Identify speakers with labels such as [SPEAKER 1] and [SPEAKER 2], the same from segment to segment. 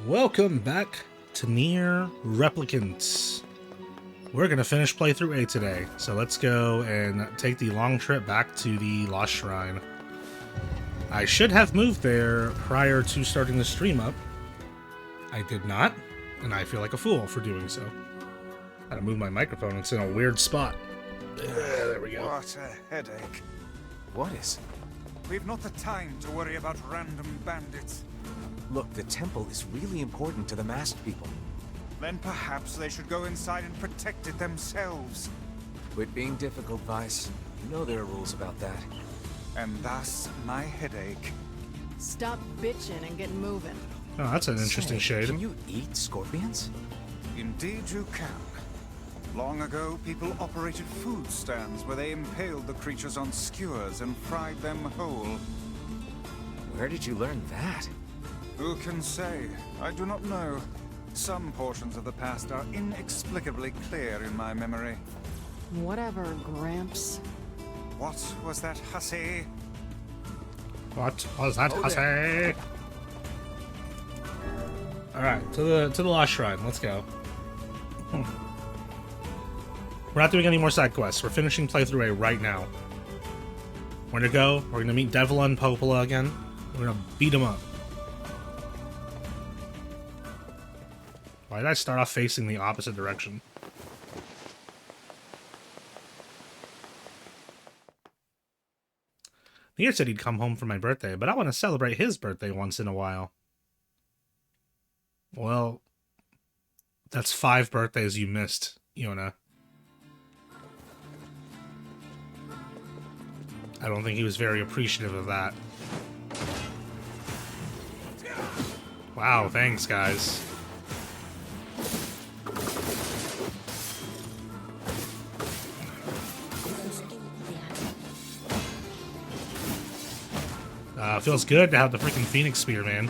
[SPEAKER 1] Welcome back to NieR Replicant. We're going to finish playthrough A today, so let's go and take the long trip back to the Lost Shrine. I should have moved there prior to starting the stream up. I did not, and I feel like a fool for doing so. Gotta move my microphone, it's in a weird spot. There we go.
[SPEAKER 2] What a headache.
[SPEAKER 3] What is?
[SPEAKER 2] We've not the time to worry about random bandits.
[SPEAKER 3] Look, the temple is really important to the masked people.
[SPEAKER 2] Then perhaps they should go inside and protect it themselves.
[SPEAKER 3] Quit being difficult, Vice. You know there are rules about that.
[SPEAKER 2] And thus, my headache.
[SPEAKER 4] Stop bitching and get moving.
[SPEAKER 1] Oh, that's an interesting shade.
[SPEAKER 3] Can you eat scorpions?
[SPEAKER 2] Indeed you can. Long ago, people operated food stands where they impaled the creatures on skewers and fried them whole.
[SPEAKER 3] Where did you learn that?
[SPEAKER 2] Who can say? I do not know. Some portions of the past are inexplicably clear in my memory.
[SPEAKER 4] Whatever, Gramps.
[SPEAKER 2] What was that hussy?
[SPEAKER 1] What was that, hussy? Alright, to the Lost Shrine. Let's go. We're not doing any more side quests. We're finishing playthrough A right now. We're gonna go. We're gonna meet Devola and Popola again. We're gonna beat them up. Why did I start off facing the opposite direction? NieR said he'd come home for my birthday, but I want to celebrate his birthday once in a while. Well, that's 5 birthdays you missed, Yonah. I don't think he was very appreciative of that. Wow, thanks, guys. Feels good to have the freaking Phoenix Spear, man.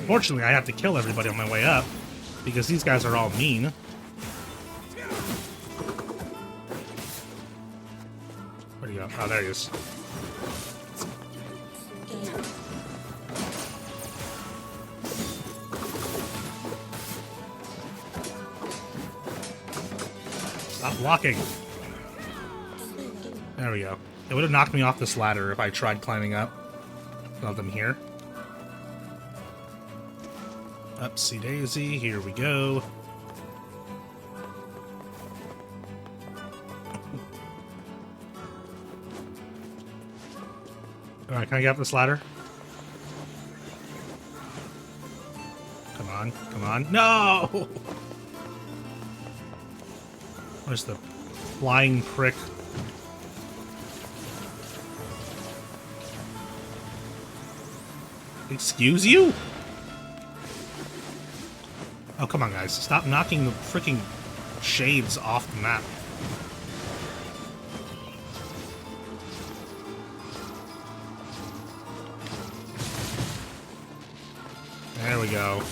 [SPEAKER 1] Fortunately, I have to kill everybody on my way up, because these guys are all mean. Where'd he go? Oh, there he is. Stop blocking. There we go. It would have knocked me off this ladder if I tried climbing up. Not them here. Upsy daisy, here we go. Alright, can I get up this ladder? Come on, come on. No! Where's the flying prick? Excuse you? Oh, come on, guys. Stop knocking the freaking shades off the map. There we go.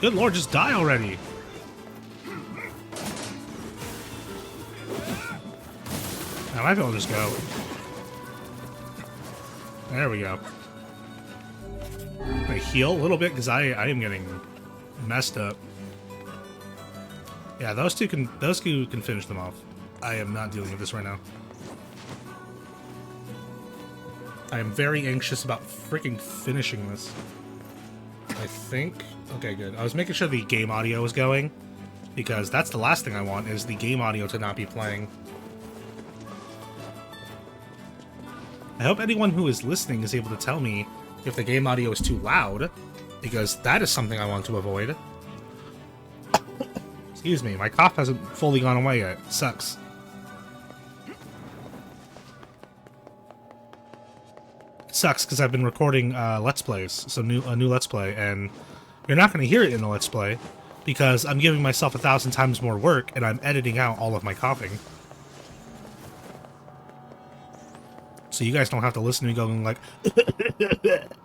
[SPEAKER 1] Good lord, just die already. I might be able to just go. There we go. I heal a little bit because I am getting messed up. Yeah, those two can finish them off. I am not dealing with this right now. I am very anxious about freaking finishing this. I think. Okay, good. I was making sure the game audio was going, because that's the last thing I want, is the game audio to not be playing. I hope anyone who is listening is able to tell me if the game audio is too loud, because that is something I want to avoid. Excuse me, my cough hasn't fully gone away yet. It sucks. It sucks because I've been recording Let's Plays, so a new Let's Play, and you're not going to hear it in the Let's Play because I'm giving myself 1,000 times more work and I'm editing out all of my coughing. So you guys don't have to listen to me going like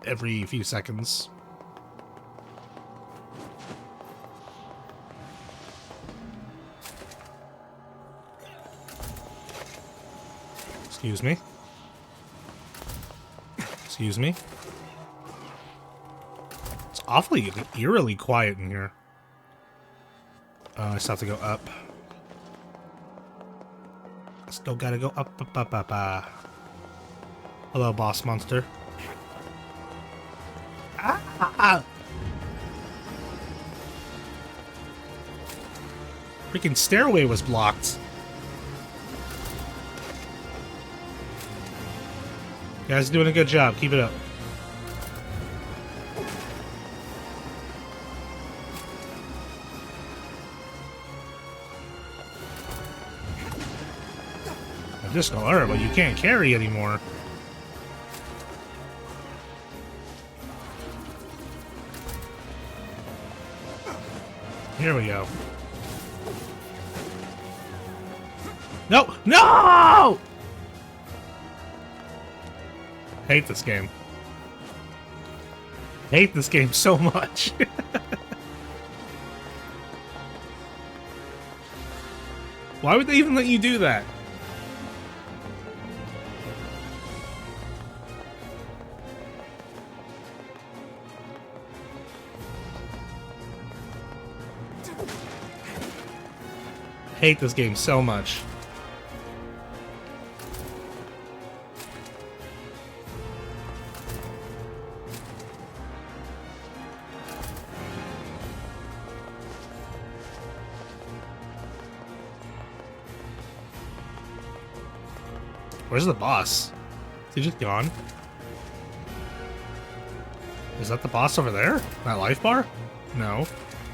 [SPEAKER 1] every few seconds. Excuse me. Excuse me. It's awfully eerily quiet in here. I just have to go up. Still gotta go up, up, up, up, Hello, boss monster. Ah! Freaking stairway was blocked. You guys are doing a good job. Keep it up. Additional herb, but you can't carry anymore. Here we go. No! No! Hate this game. Hate this game so much. Why would they even let you do that? Hate this game so much. Where's the boss? Is he just gone? Is that the boss over there? That life bar? No.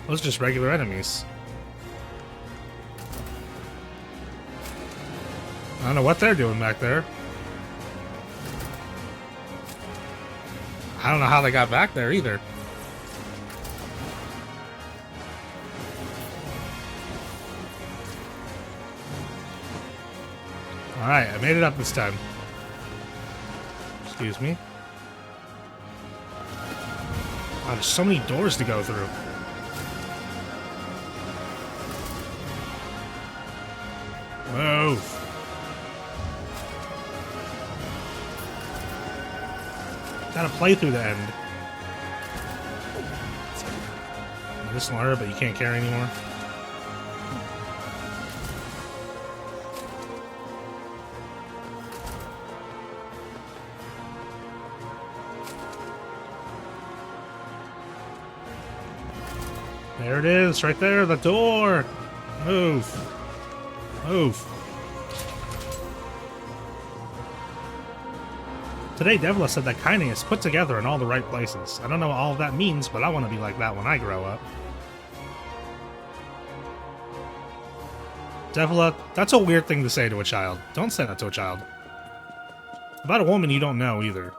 [SPEAKER 1] Those are just regular enemies. I don't know what they're doing back there. I don't know how they got back there either. Alright, I made it up this time. Excuse me. Wow, there's so many doors to go through. Move. Gotta play through the end. This one, but you can't carry anymore. There it is, right there, the door. Move. Move. Today, Devola said that Kaine is put together in all the right places. I don't know what all of that means, but I want to be like that when I grow up. Devola, that's a weird thing to say to a child. Don't say that to a child. About a woman you don't know, either.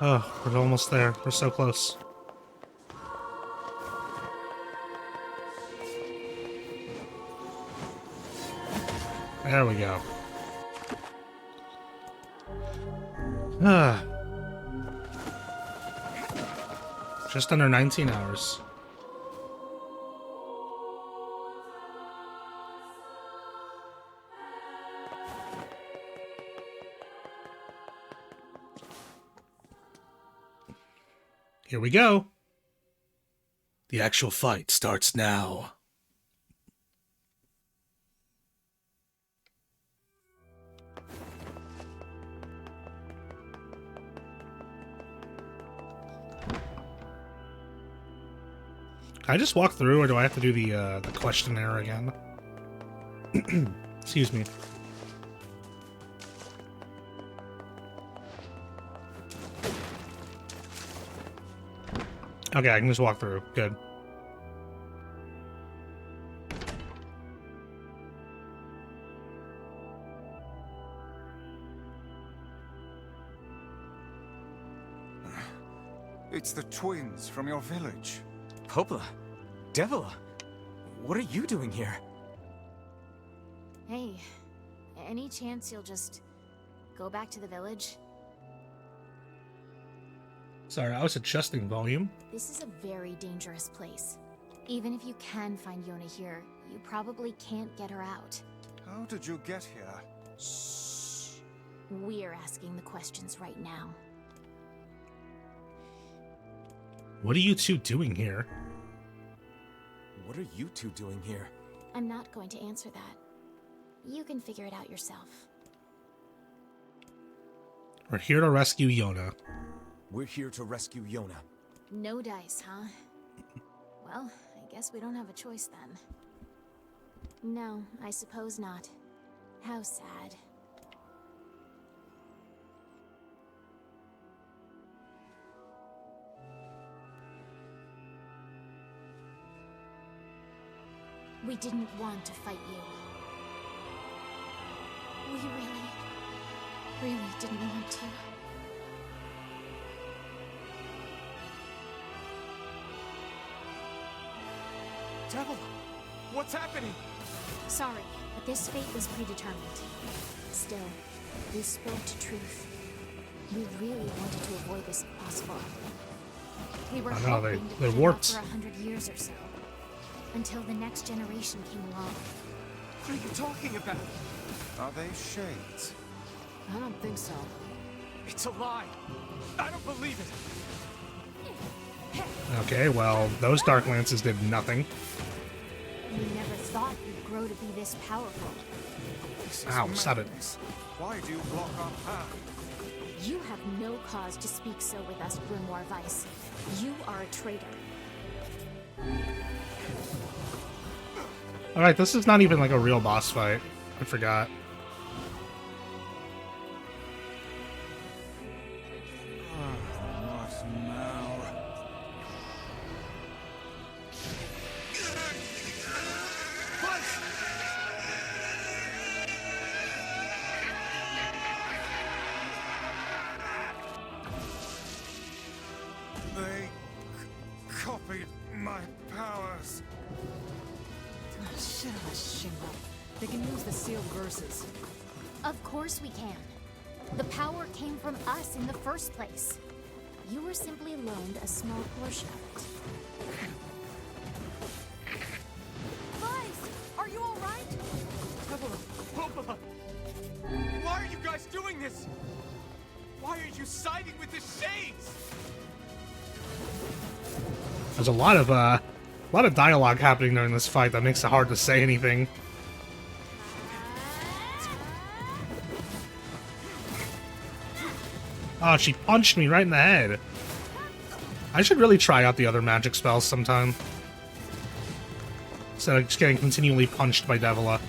[SPEAKER 1] Oh, we're almost there. We're so close. There we go. Just under 19 hours. Here we go. The actual fight starts now. Can I just walk through, or do I have to do the questionnaire again? Excuse me. Okay, I can just walk through. Good.
[SPEAKER 2] It's the twins from your village.
[SPEAKER 3] Popola? Devola? What are you doing here?
[SPEAKER 5] Hey, any chance you'll just go back to the village?
[SPEAKER 1] Sorry, I was adjusting volume.
[SPEAKER 5] This is a very dangerous place. Even if you can find Yonah here, you probably can't get her out.
[SPEAKER 2] How did you get here?
[SPEAKER 5] Shh. We're asking the questions right now.
[SPEAKER 1] What are you two doing here?
[SPEAKER 3] What are you two doing here?
[SPEAKER 5] I'm not going to answer that. You can figure it out yourself.
[SPEAKER 1] We're here to rescue Yonah.
[SPEAKER 3] We're here to rescue Yonah.
[SPEAKER 5] No dice, huh? Well, I guess we don't have a choice then. No, I suppose not. How sad. We didn't want to fight you. We really didn't want to.
[SPEAKER 3] Devola! What's happening?
[SPEAKER 5] Sorry, but this fate was predetermined. Still, we spoke to truth. We really wanted to avoid this if possible. We were
[SPEAKER 1] I know,
[SPEAKER 5] hoping to
[SPEAKER 1] they're
[SPEAKER 5] put it off
[SPEAKER 1] warped.
[SPEAKER 5] for 100 years or so, until the next generation came along.
[SPEAKER 3] What are you talking about?
[SPEAKER 2] Are they shades?
[SPEAKER 4] I don't think so.
[SPEAKER 3] It's a lie. I don't believe it.
[SPEAKER 1] Okay, well, those Dark Lances did nothing.
[SPEAKER 5] We never thought we'd grow to be this powerful.
[SPEAKER 2] This is
[SPEAKER 1] Ow, stop it.
[SPEAKER 2] madness. Why do you block our path?
[SPEAKER 5] You have no cause to speak so with us, Grimoire Vice. You are a traitor.
[SPEAKER 1] Alright, this is not even like a real boss fight. I forgot.
[SPEAKER 2] What now? They copied my powers.
[SPEAKER 4] Shit on a shingle. They can use the sealed verses.
[SPEAKER 5] Of course we can. The power came from us in the first place. You were simply loaned a small portion of it.
[SPEAKER 4] Vice! Are you alright?
[SPEAKER 3] Popola! Why are you guys doing this? Why are you siding with the Shades?
[SPEAKER 1] There's a lot of dialogue happening during this fight that makes it hard to say anything. Oh, she punched me right in the head. I should really try out the other magic spells sometime. Instead of just getting continually punched by Devola.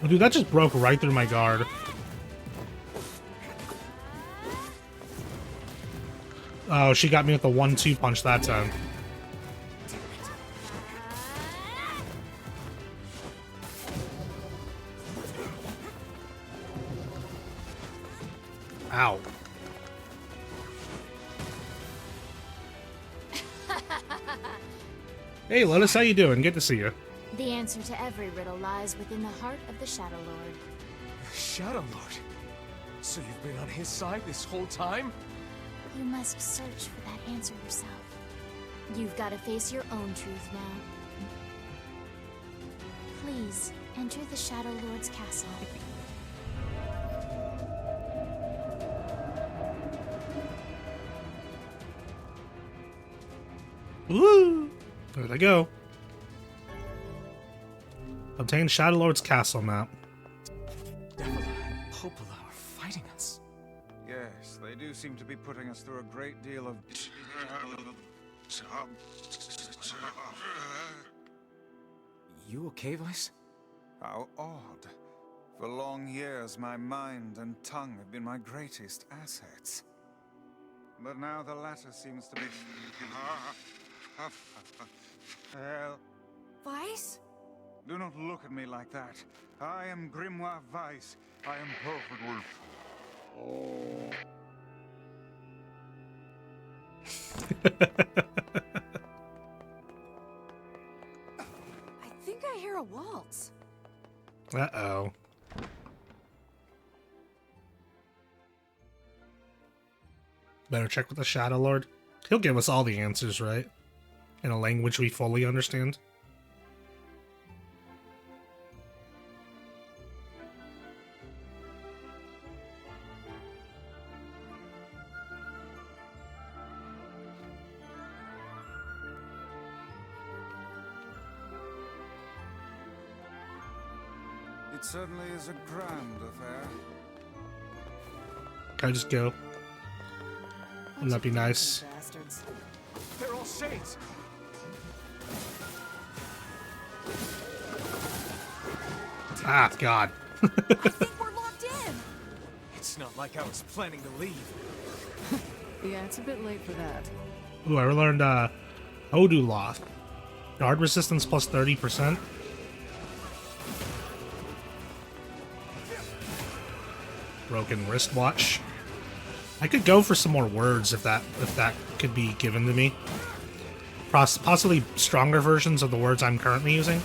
[SPEAKER 1] Oh, dude, that just broke right through my guard. Oh, she got me with the 1-2 punch that time. Ow. Hey, Lotus, how you doing? Good to see you.
[SPEAKER 5] The answer to every riddle lies within the heart of the Shadowlord.
[SPEAKER 3] Shadowlord? So you've been on his side this whole time?
[SPEAKER 5] You must search for that answer yourself. You've got to face your own truth now. Please, enter the Shadowlord's castle.
[SPEAKER 1] Woo! There they go. Obtain Shadowlord's castle map.
[SPEAKER 3] Devola and Popola are fighting us.
[SPEAKER 2] Yes, they do seem to be putting us through a great deal of...
[SPEAKER 3] You okay, Vice?
[SPEAKER 2] How odd. For long years, my mind and tongue have been my greatest assets. But now the latter seems to be... Well,
[SPEAKER 4] Vice?
[SPEAKER 2] do not look at me like that. I am Grimoire Weiss. I am perfectly...
[SPEAKER 4] I think I hear a waltz.
[SPEAKER 1] Uh-oh. Better check with the Shadowlord. He'll give us all the answers, right? In a language we fully understand.
[SPEAKER 2] It certainly is a grand affair.
[SPEAKER 1] Can I just go? Wouldn't that be nice?
[SPEAKER 4] Bastards.
[SPEAKER 3] They're all shades.
[SPEAKER 1] Ah, God.
[SPEAKER 4] I think we're locked in.
[SPEAKER 3] It's not like I was planning to leave.
[SPEAKER 4] Yeah, it's a bit late for that.
[SPEAKER 1] Ooh, I learned ODDY. Guard resistance plus 30%. Broken wristwatch. I could go for some more words if that could be given to me. Possibly stronger versions of the words I'm currently using.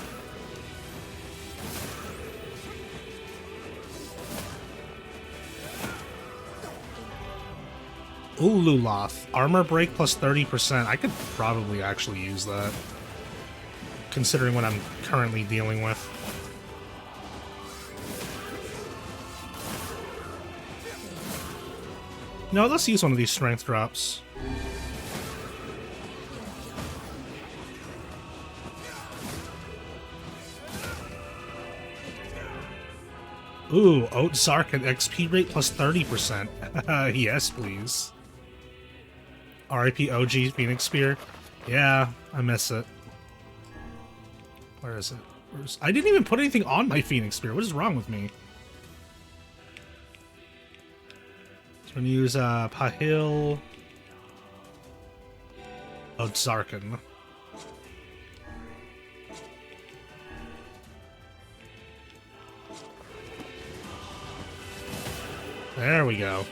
[SPEAKER 1] Ululath. Armor break plus 30%. I could probably actually use that, considering what I'm currently dealing with. No, let's use one of these strength drops. Ooh, Oat Zark and XP rate plus 30%. Yes, please. RIP OG Phoenix Spear. Yeah, I miss it. Where is it? I didn't even put anything on my Phoenix Spear. What is wrong with me? I'm gonna use Pahil Odzarkan. There we go.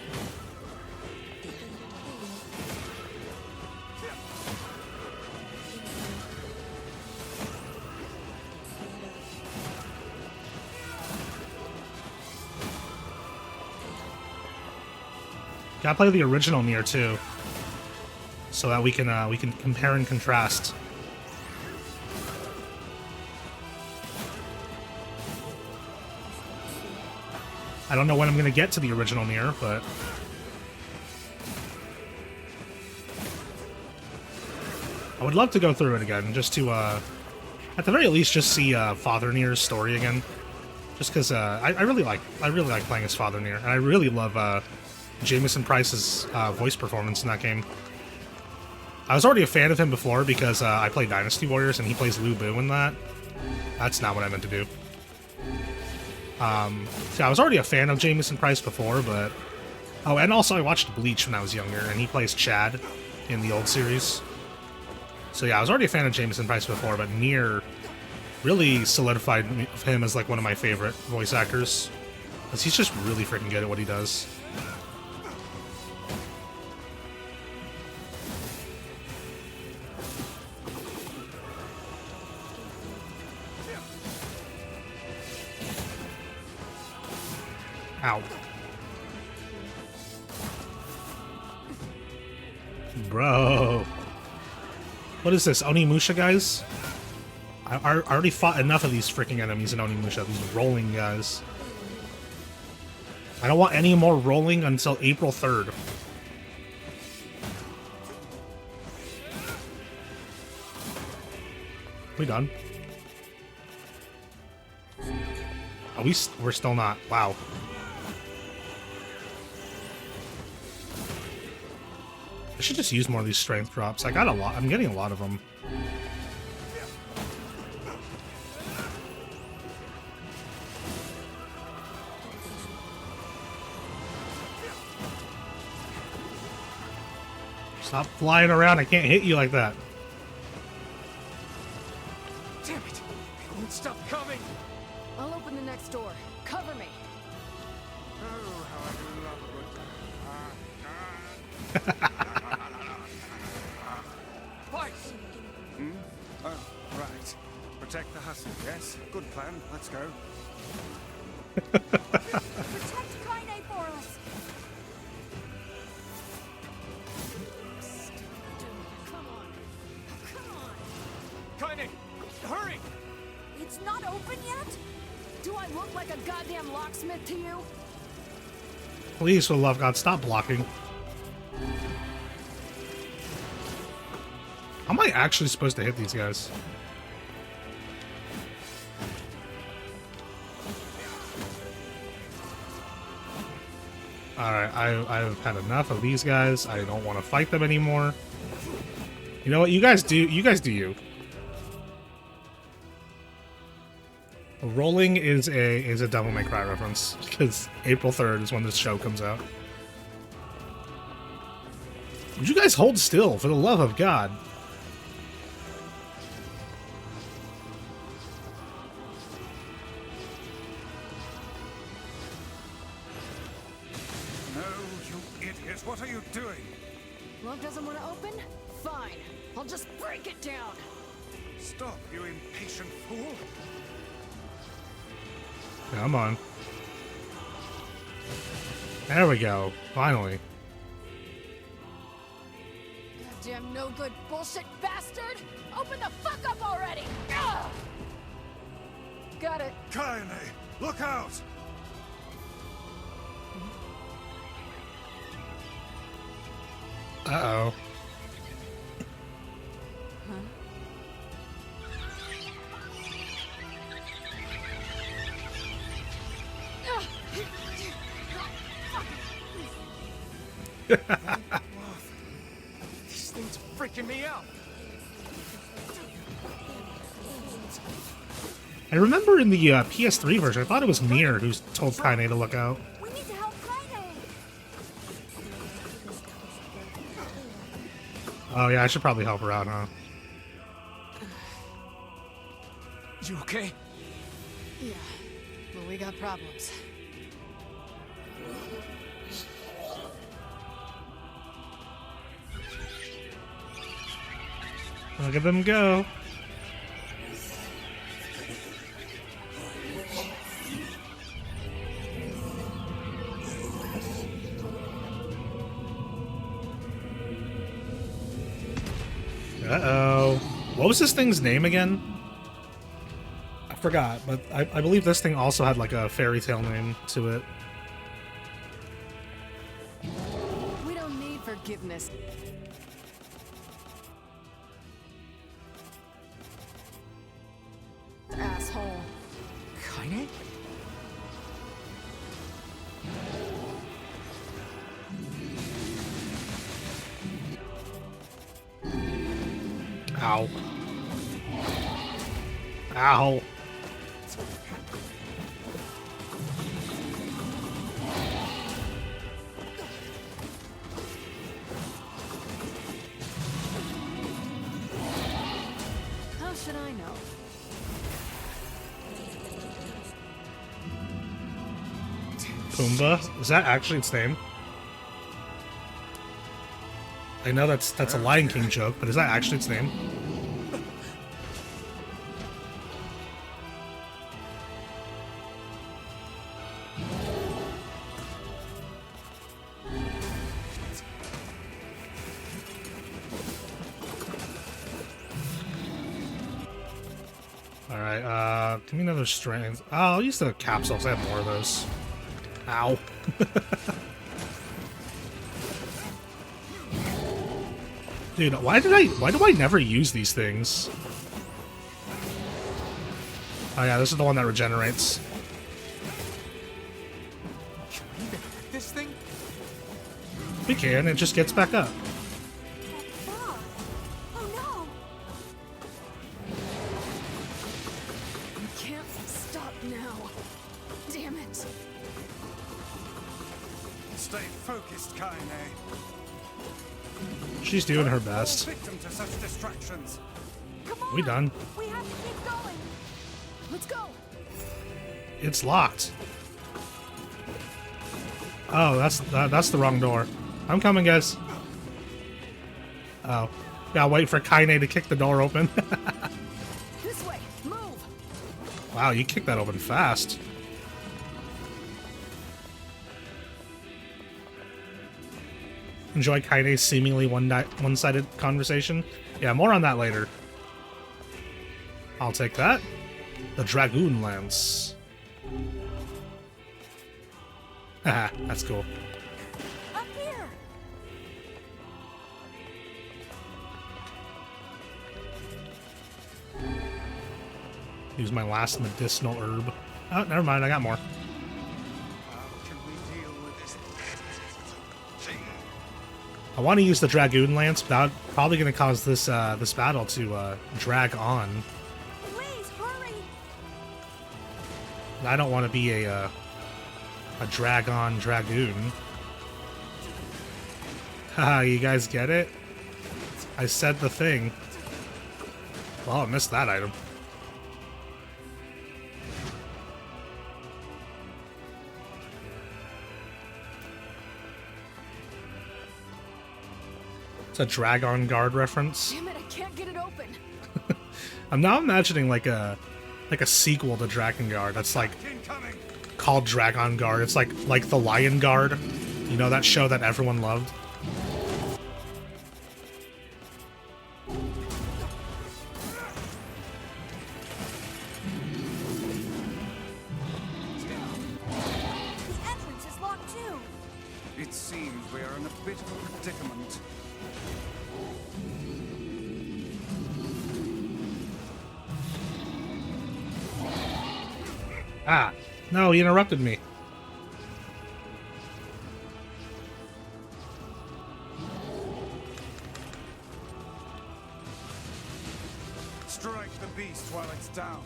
[SPEAKER 1] Gotta play the original NieR too, so that we can compare and contrast. I don't know when I'm gonna get to the original NieR, but I would love to go through it again, just to at the very least just see Father NieR's story again. Just because I really like playing as Father NieR, and I really love Jameson Price's voice performance in that game. I was already a fan of him before because I played Dynasty Warriors and he plays Lu Bu in that. That's not what I meant to do. So I was already a fan of Jameson Price before, but... Oh, and also I watched Bleach when I was younger, and he plays Chad in the old series. So yeah, I was already a fan of Jameson Price before, but NieR really solidified him as like one of my favorite voice actors. Because he's just really freaking good at what he does. Ow. Bro. What is this, Onimusha, guys? I already fought enough of these freaking enemies in Onimusha, these rolling guys. I don't want any more rolling until April 3rd. We done? Are we're still not. Wow. I should just use more of these strength drops. I got a lot. I'm getting a lot of them. Stop flying around. I can't hit you like that.
[SPEAKER 3] Damn it! They won't stop coming!
[SPEAKER 4] I'll open the next door. Cover me.
[SPEAKER 2] Oh, how I do love a good time.
[SPEAKER 3] Vice!
[SPEAKER 2] Oh, right. Protect the hustle, yes? Good plan. Let's go.
[SPEAKER 4] Protect Kaine for us.
[SPEAKER 5] Come on. Come on.
[SPEAKER 3] Kaine! Hurry!
[SPEAKER 4] It's not open yet? Do I look like a goddamn locksmith to you?
[SPEAKER 1] Please, for the love of God, stop blocking. How am I actually supposed to hit these guys? Alright, I've had enough of these guys. I don't want to fight them anymore. You know what? You guys do you. Rolling is a Devil May Cry reference, because April 3rd is when this show comes out. Would you guys hold still, for the love of God?
[SPEAKER 2] No, you idiot. What are you doing?
[SPEAKER 4] Love doesn't want to open? Fine. I'll just break it down.
[SPEAKER 2] Stop, you impatient fool.
[SPEAKER 1] Come on. There we go. Finally.
[SPEAKER 4] Goddamn no good bullshit bastard! Open the fuck up already! Ugh! Got it.
[SPEAKER 2] Kaine, look out!
[SPEAKER 1] Uh-oh.
[SPEAKER 3] This thing's freaking me out!
[SPEAKER 1] I remember in the PS3 version, I thought it was NieR who told Kaine to look out.
[SPEAKER 4] We need to help Kaine!
[SPEAKER 1] Oh yeah, I should probably help her out, huh?
[SPEAKER 3] You okay?
[SPEAKER 4] Yeah, but we got problems.
[SPEAKER 1] Look at them go. Uh-oh. What was this thing's name again? I forgot, but I believe this thing also had like a fairy tale name to it.
[SPEAKER 4] We don't need forgiveness. Asshole.
[SPEAKER 3] Kaine?
[SPEAKER 1] Ow. Ow.
[SPEAKER 4] How should I know?
[SPEAKER 1] Pumbaa? Is that actually its name? I know that's a Lion King joke, but is that actually its name? Alright, give me another strength. Oh, I'll use the capsules, I have more of those. Ow. Dude, why do I never use these things? Oh yeah, this is the one that regenerates.
[SPEAKER 3] Can we even hurt this thing?
[SPEAKER 1] We can, it just gets back up.
[SPEAKER 4] Oh no! We can't stop now. Damn it.
[SPEAKER 2] Stay focused, Kaine.
[SPEAKER 1] She's doing her best.
[SPEAKER 2] Victim to such distractions.
[SPEAKER 4] Come on!
[SPEAKER 1] We done.
[SPEAKER 4] We have to keep going! Let's go!
[SPEAKER 1] It's locked. Oh, that's the wrong door. I'm coming, guys. Oh. Gotta wait for Kaine to kick the door open.
[SPEAKER 4] This way! Move!
[SPEAKER 1] Wow, you kicked that open fast. Enjoy Kaine's seemingly one-sided conversation. Yeah, more on that later. I'll take that. The Dragoon Lance. Haha, that's cool.
[SPEAKER 4] Up here!
[SPEAKER 1] Use my last medicinal herb. Oh, never mind, I got more. I want to use the Dragoon Lance, but that's probably going to cause this this battle to drag on.
[SPEAKER 4] Please, hurry!
[SPEAKER 1] I don't want to be a drag-on Dragoon. Haha, you guys get it? I said the thing. Well, I missed that item. It's a Dragon Guard reference.
[SPEAKER 4] Damn it, I can't get it open!
[SPEAKER 1] I'm now imagining like a sequel to Dragon Guard that's like
[SPEAKER 2] Incoming.
[SPEAKER 1] called Dragon Guard. It's like the Lion Guard. You know, that show that everyone loved?
[SPEAKER 4] The entrance is locked too!
[SPEAKER 2] It seems we are in a bit of a predicament.
[SPEAKER 1] Ah, no, he interrupted me.
[SPEAKER 2] Strike the beast while it's down.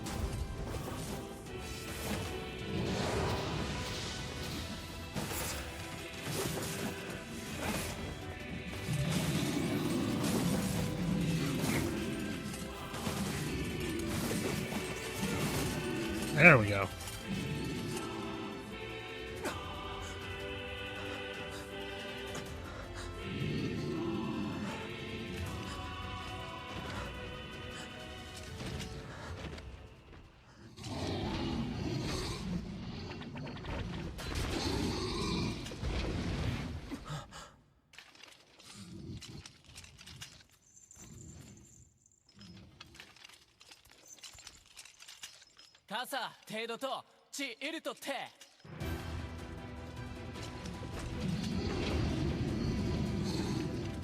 [SPEAKER 1] There we go.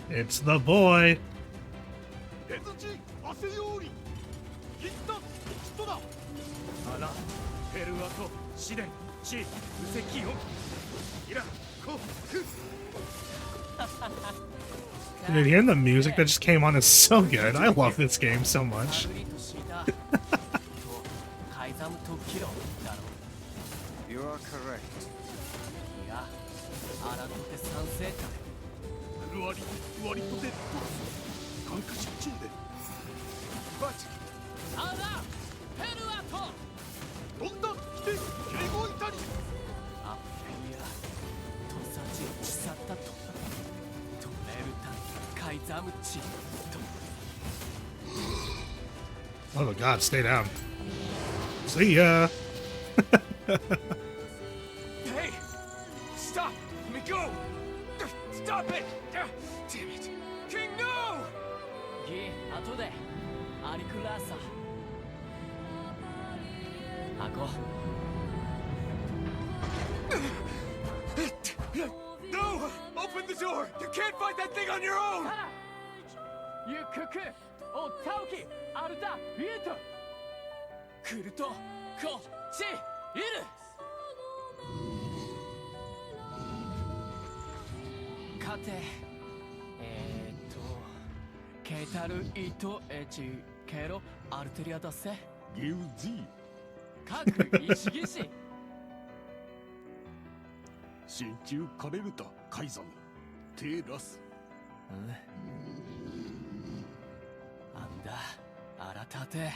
[SPEAKER 1] It's the boy. Dude, hearing the music that just came on is so good. I love this game so much.
[SPEAKER 2] You are correct. But
[SPEAKER 1] Oh my god, stay down. See ya!
[SPEAKER 3] Hey! Stop! Let me go! Stop it! Damn it! King, no! No! Open the door! You can't fight that thing on your own! なんだ、新手。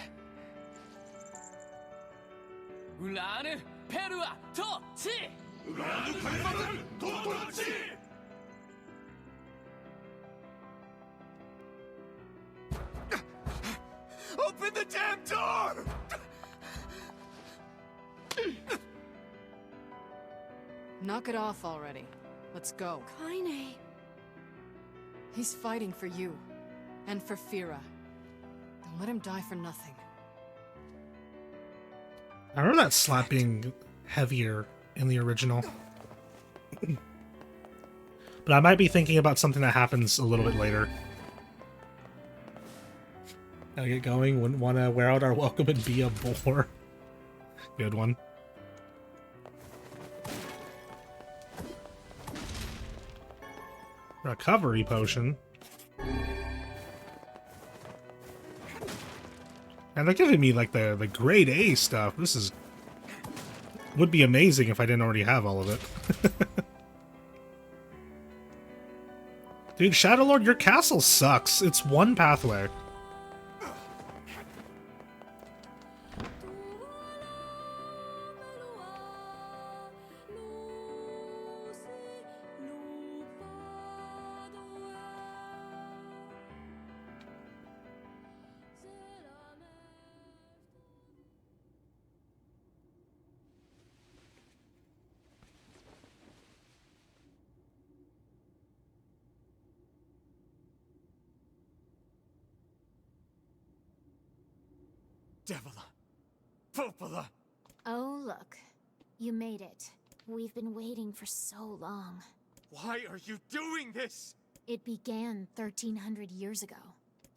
[SPEAKER 3] ウラーヌ・ペルア・ト・チ！ Open the damn door!
[SPEAKER 6] Knock it off already. Let's go.
[SPEAKER 5] Kaine.
[SPEAKER 6] He's fighting for you. And for Fira. Don't let him die for nothing.
[SPEAKER 1] I remember that slap being heavier in the original. But I might be thinking about something that happens a little bit later. Gotta get going. Wouldn't want to wear out our welcome and be a bore. Good one. Recovery potion. And they're giving me like the grade A stuff. This is would be amazing if I didn't already have all of it. Dude, Shadowlord, your castle sucks. It's one pathway.
[SPEAKER 3] Devola, Popola.
[SPEAKER 5] Oh, look. You made it. We've been waiting for so long.
[SPEAKER 3] Why are you doing this?
[SPEAKER 5] It began 1300 years ago.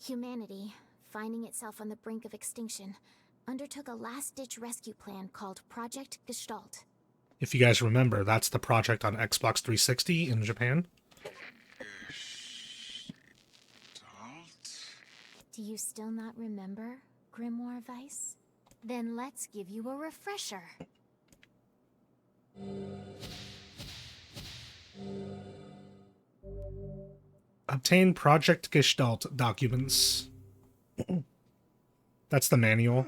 [SPEAKER 5] Humanity, finding itself on the brink of extinction, undertook a last-ditch rescue plan called Project Gestalt.
[SPEAKER 1] If you guys remember, that's the project on Xbox 360 in Japan.
[SPEAKER 5] Do you still not remember, Grimoire Vice? Then let's give you a refresher.
[SPEAKER 1] Obtain Project Gestalt documents. That's the manual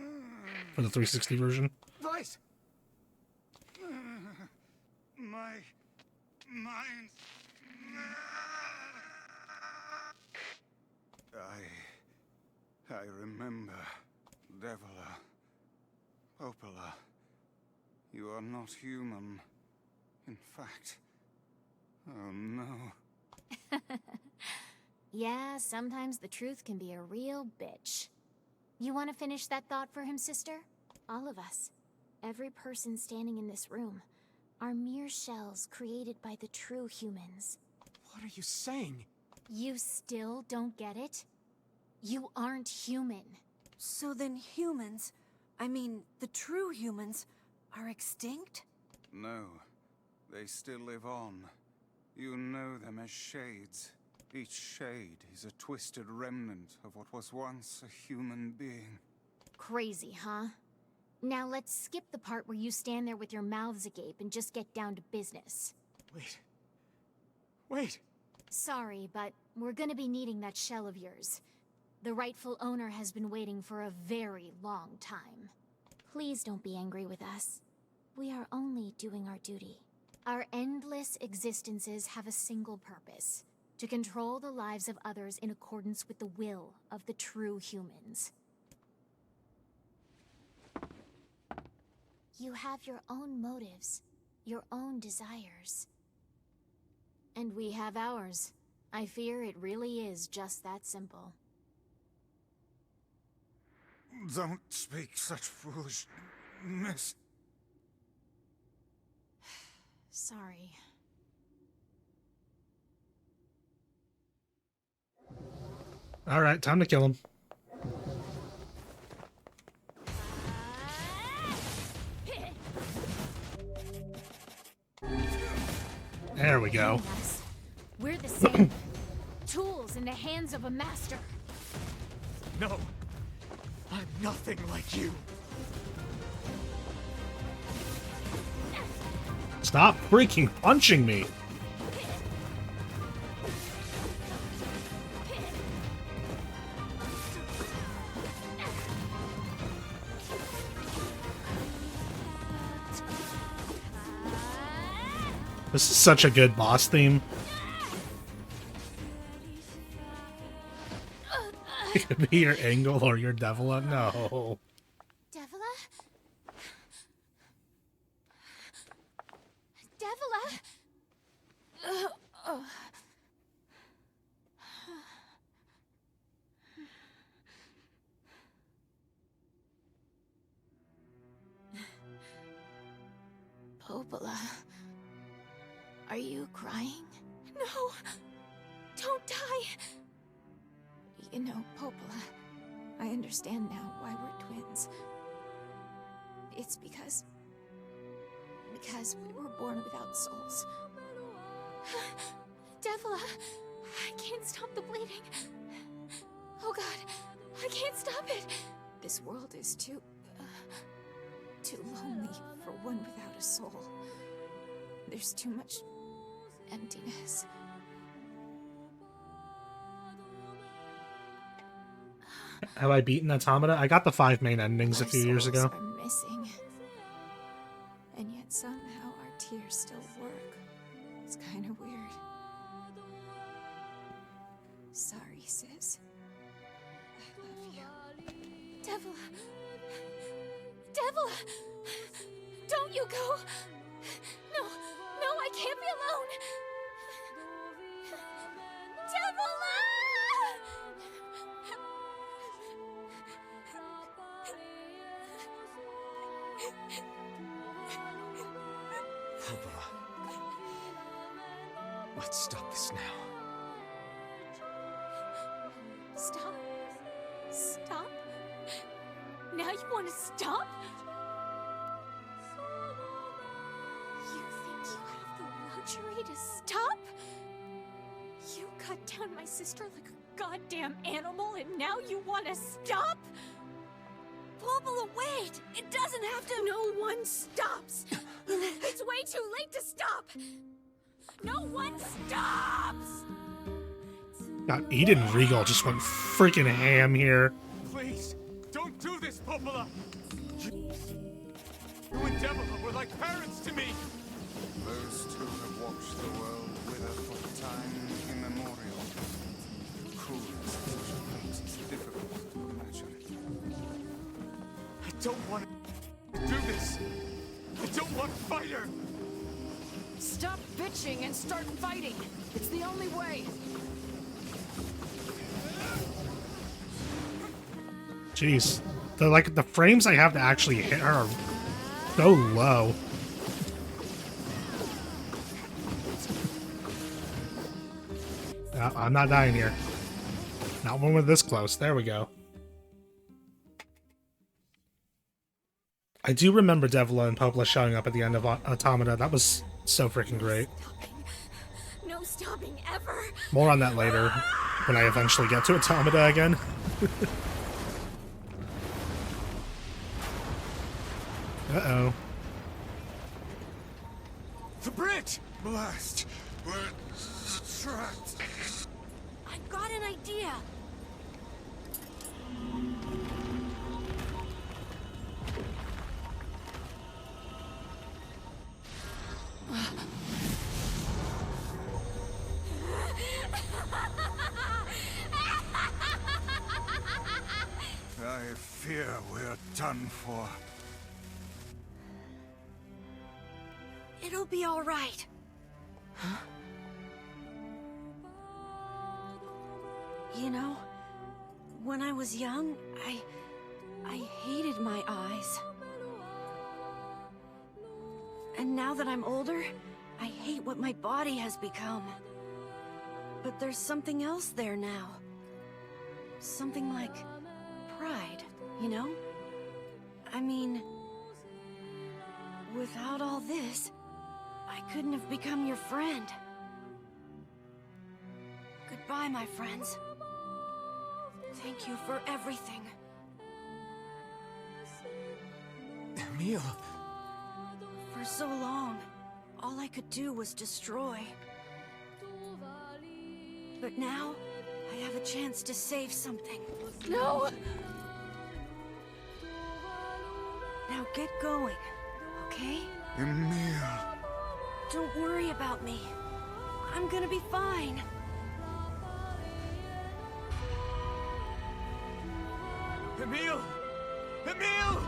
[SPEAKER 1] for the 360 version.
[SPEAKER 3] Vice!
[SPEAKER 2] My mind. I remember, Devola, Popola. You are not human. In fact, oh no.
[SPEAKER 5] Yeah, sometimes the truth can be a real bitch. You want to finish that thought for him, sister? All of us, every person standing in this room, are mere shells created by the true humans.
[SPEAKER 3] What are you saying?
[SPEAKER 5] You still don't get it? You aren't human.
[SPEAKER 7] So then humans, I mean, the true humans, are extinct?
[SPEAKER 2] No, they still live on. You know them as shades. Each shade is a twisted remnant of what was once a human being.
[SPEAKER 5] Crazy, huh? Now let's skip the part where you stand there with your mouths agape and just get down to business.
[SPEAKER 3] Wait.
[SPEAKER 5] Sorry, but we're gonna be needing that shell of yours. The rightful owner has been waiting for a very long time. Please don't be angry with us. We are only doing our duty. Our endless existences have a single purpose: to control the lives of others in accordance with the will of the true humans. You have your own motives, your own desires. And we have ours. I fear it really is just that simple.
[SPEAKER 2] Don't speak such foolishness.
[SPEAKER 5] Sorry.
[SPEAKER 1] Alright, time to kill him. There we go.
[SPEAKER 5] We're the same. Tools in the hands of a master.
[SPEAKER 3] No. I'm nothing like you.
[SPEAKER 1] Stop freaking punching me. This is such a good boss theme. It could be your angle or your Devola. No.
[SPEAKER 5] Devola? Devola? Popola, are you crying? No! Don't die! You know, Popola, I understand now why we're twins. It's because we were born without souls. Devola, I can't stop the bleeding. Oh God, I can't stop it. This world is too lonely for one without a soul. There's too much emptiness.
[SPEAKER 1] Have I beaten Automata? I got the 5 main endings a
[SPEAKER 5] Our
[SPEAKER 1] few years
[SPEAKER 5] souls
[SPEAKER 1] ago.
[SPEAKER 5] are missing. And yet somehow our tears still work. It's kind of weird. Sorry, sis. I love you. Devola! Devola! Don't you go! No, I can't be alone! Devola!
[SPEAKER 3] Popola. Let's stop this now.
[SPEAKER 5] Stop? Stop? Now you want to stop? You think you have the luxury to stop? You cut down my sister like a goddamn animal and now you want to stop? Popola, wait! It doesn't have to— No one stops! It's way too late to stop! No one stops!
[SPEAKER 1] God, Eden Regal just went freaking ham here.
[SPEAKER 3] Please, don't do this, Popola! You and Devola were like parents to me!
[SPEAKER 2] Those two have watched the world wither for time immemorial. Cruelness of such a fate is difficult to imagine.
[SPEAKER 3] I don't want to do this! I don't want to fight her!
[SPEAKER 6] Stop bitching and start fighting! It's the only way!
[SPEAKER 1] Jeez. The frames I have to actually hit are so low. I'm not dying here. Not when we're this close. There we go. I do remember Devola and Popola showing up at the end of Automata. That was so freaking great.
[SPEAKER 5] No stopping ever!
[SPEAKER 1] More on that later, when I eventually get to Automata again. Uh-oh.
[SPEAKER 3] The bridge!
[SPEAKER 2] Blast! We're trapped.
[SPEAKER 7] I've got an idea.
[SPEAKER 2] I fear we're done for.
[SPEAKER 7] It'll be all right. You know, when I was young, I hated my eyes. And now that I'm older, I hate what my body has become. But there's something else there now. Something like pride, you know? I mean, without all this, I couldn't have become your friend. Goodbye, my friends. Thank you for everything.
[SPEAKER 3] Emil.
[SPEAKER 7] For so long, all I could do was destroy. But now, I have a chance to save something.
[SPEAKER 5] No!
[SPEAKER 7] Now get going, okay?
[SPEAKER 2] Emil.
[SPEAKER 7] Don't worry about me. I'm gonna be fine.
[SPEAKER 3] Emil! Emil!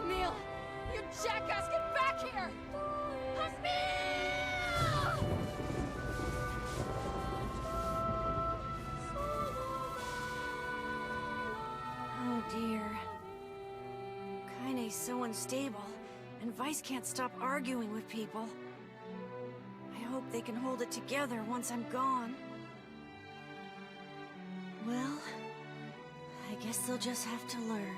[SPEAKER 4] Emil! You jackass, get back here! Emil!
[SPEAKER 7] Oh dear. Kaine's so unstable, and Vice can't stop arguing with people. I hope they can hold it together once I'm gone. Well, I guess they'll just have to learn.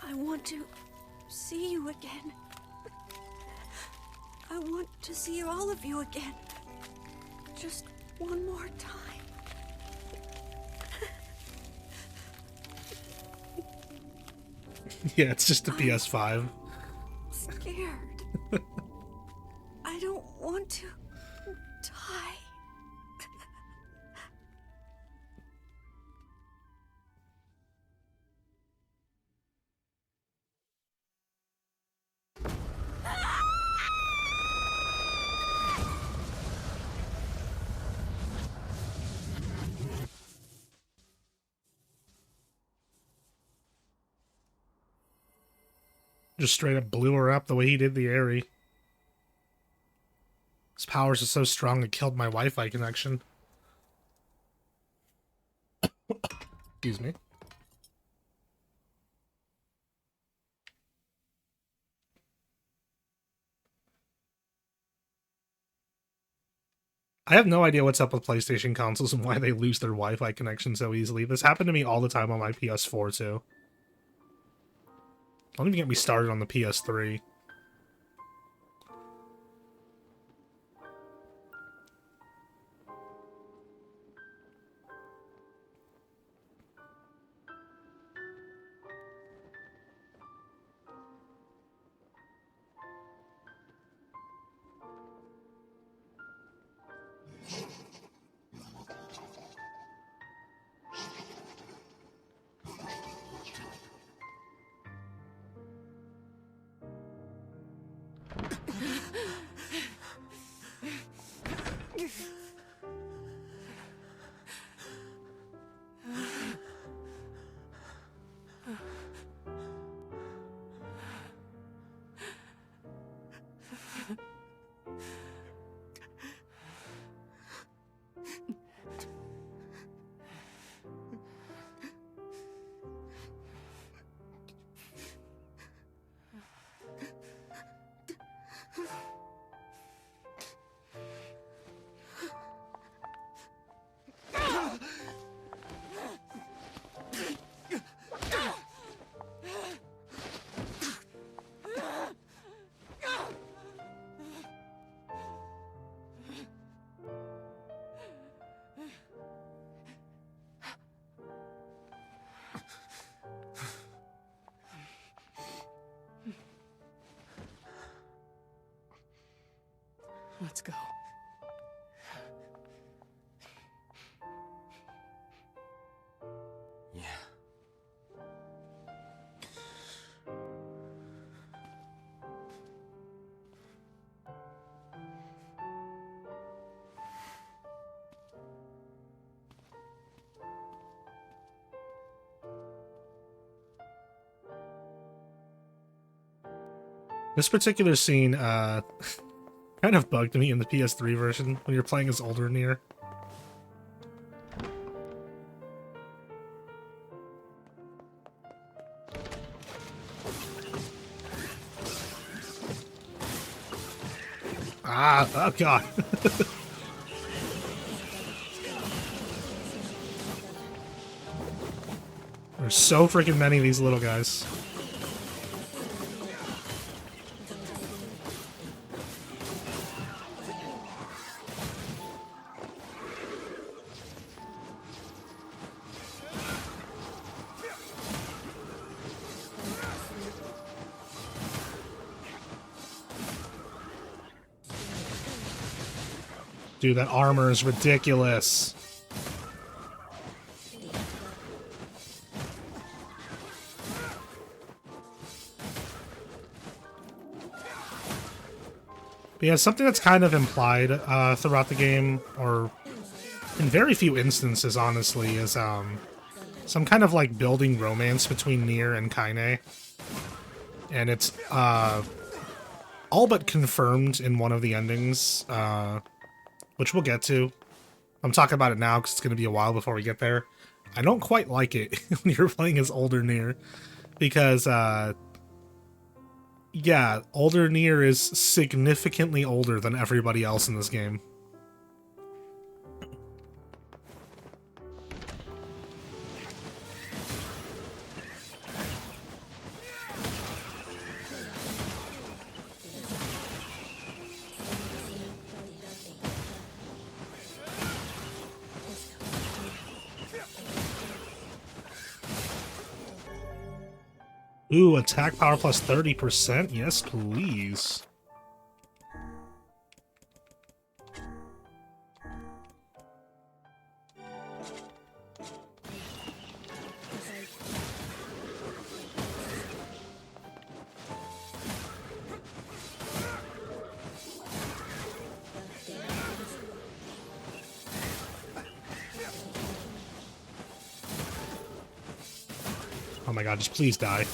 [SPEAKER 7] I want to see you again. I want to see all of you again. Just one more time.
[SPEAKER 1] Yeah, it's just a PS5.
[SPEAKER 7] Scared. I don't want to die.
[SPEAKER 1] Just straight up blew her up the way he did the Aerie. His powers are so strong it killed my Wi-Fi connection. Excuse me. I have no idea what's up with PlayStation consoles and why they lose their Wi-Fi connection so easily. This happened to me all the time on my PS4 too. Don't even get me started on the PS3.
[SPEAKER 6] Let's go.
[SPEAKER 3] Yeah.
[SPEAKER 1] This particular scene, kind of bugged me in the PS3 version when you're playing as older NieR. Ah, oh god. There's so freaking many of these little guys. Dude, that armor is ridiculous. But yeah, something that's kind of implied throughout the game, or in very few instances, honestly, is some kind of like building romance between NieR and Kaine. And it's all but confirmed in one of the endings, which we'll get to. I'm talking about it now because it's going to be a while before we get there. I don't quite like it when you're playing as older NieR, because, yeah, older NieR is significantly older than everybody else in this game. Ooh, attack power plus 30%? Yes, please. Oh my god, just please die.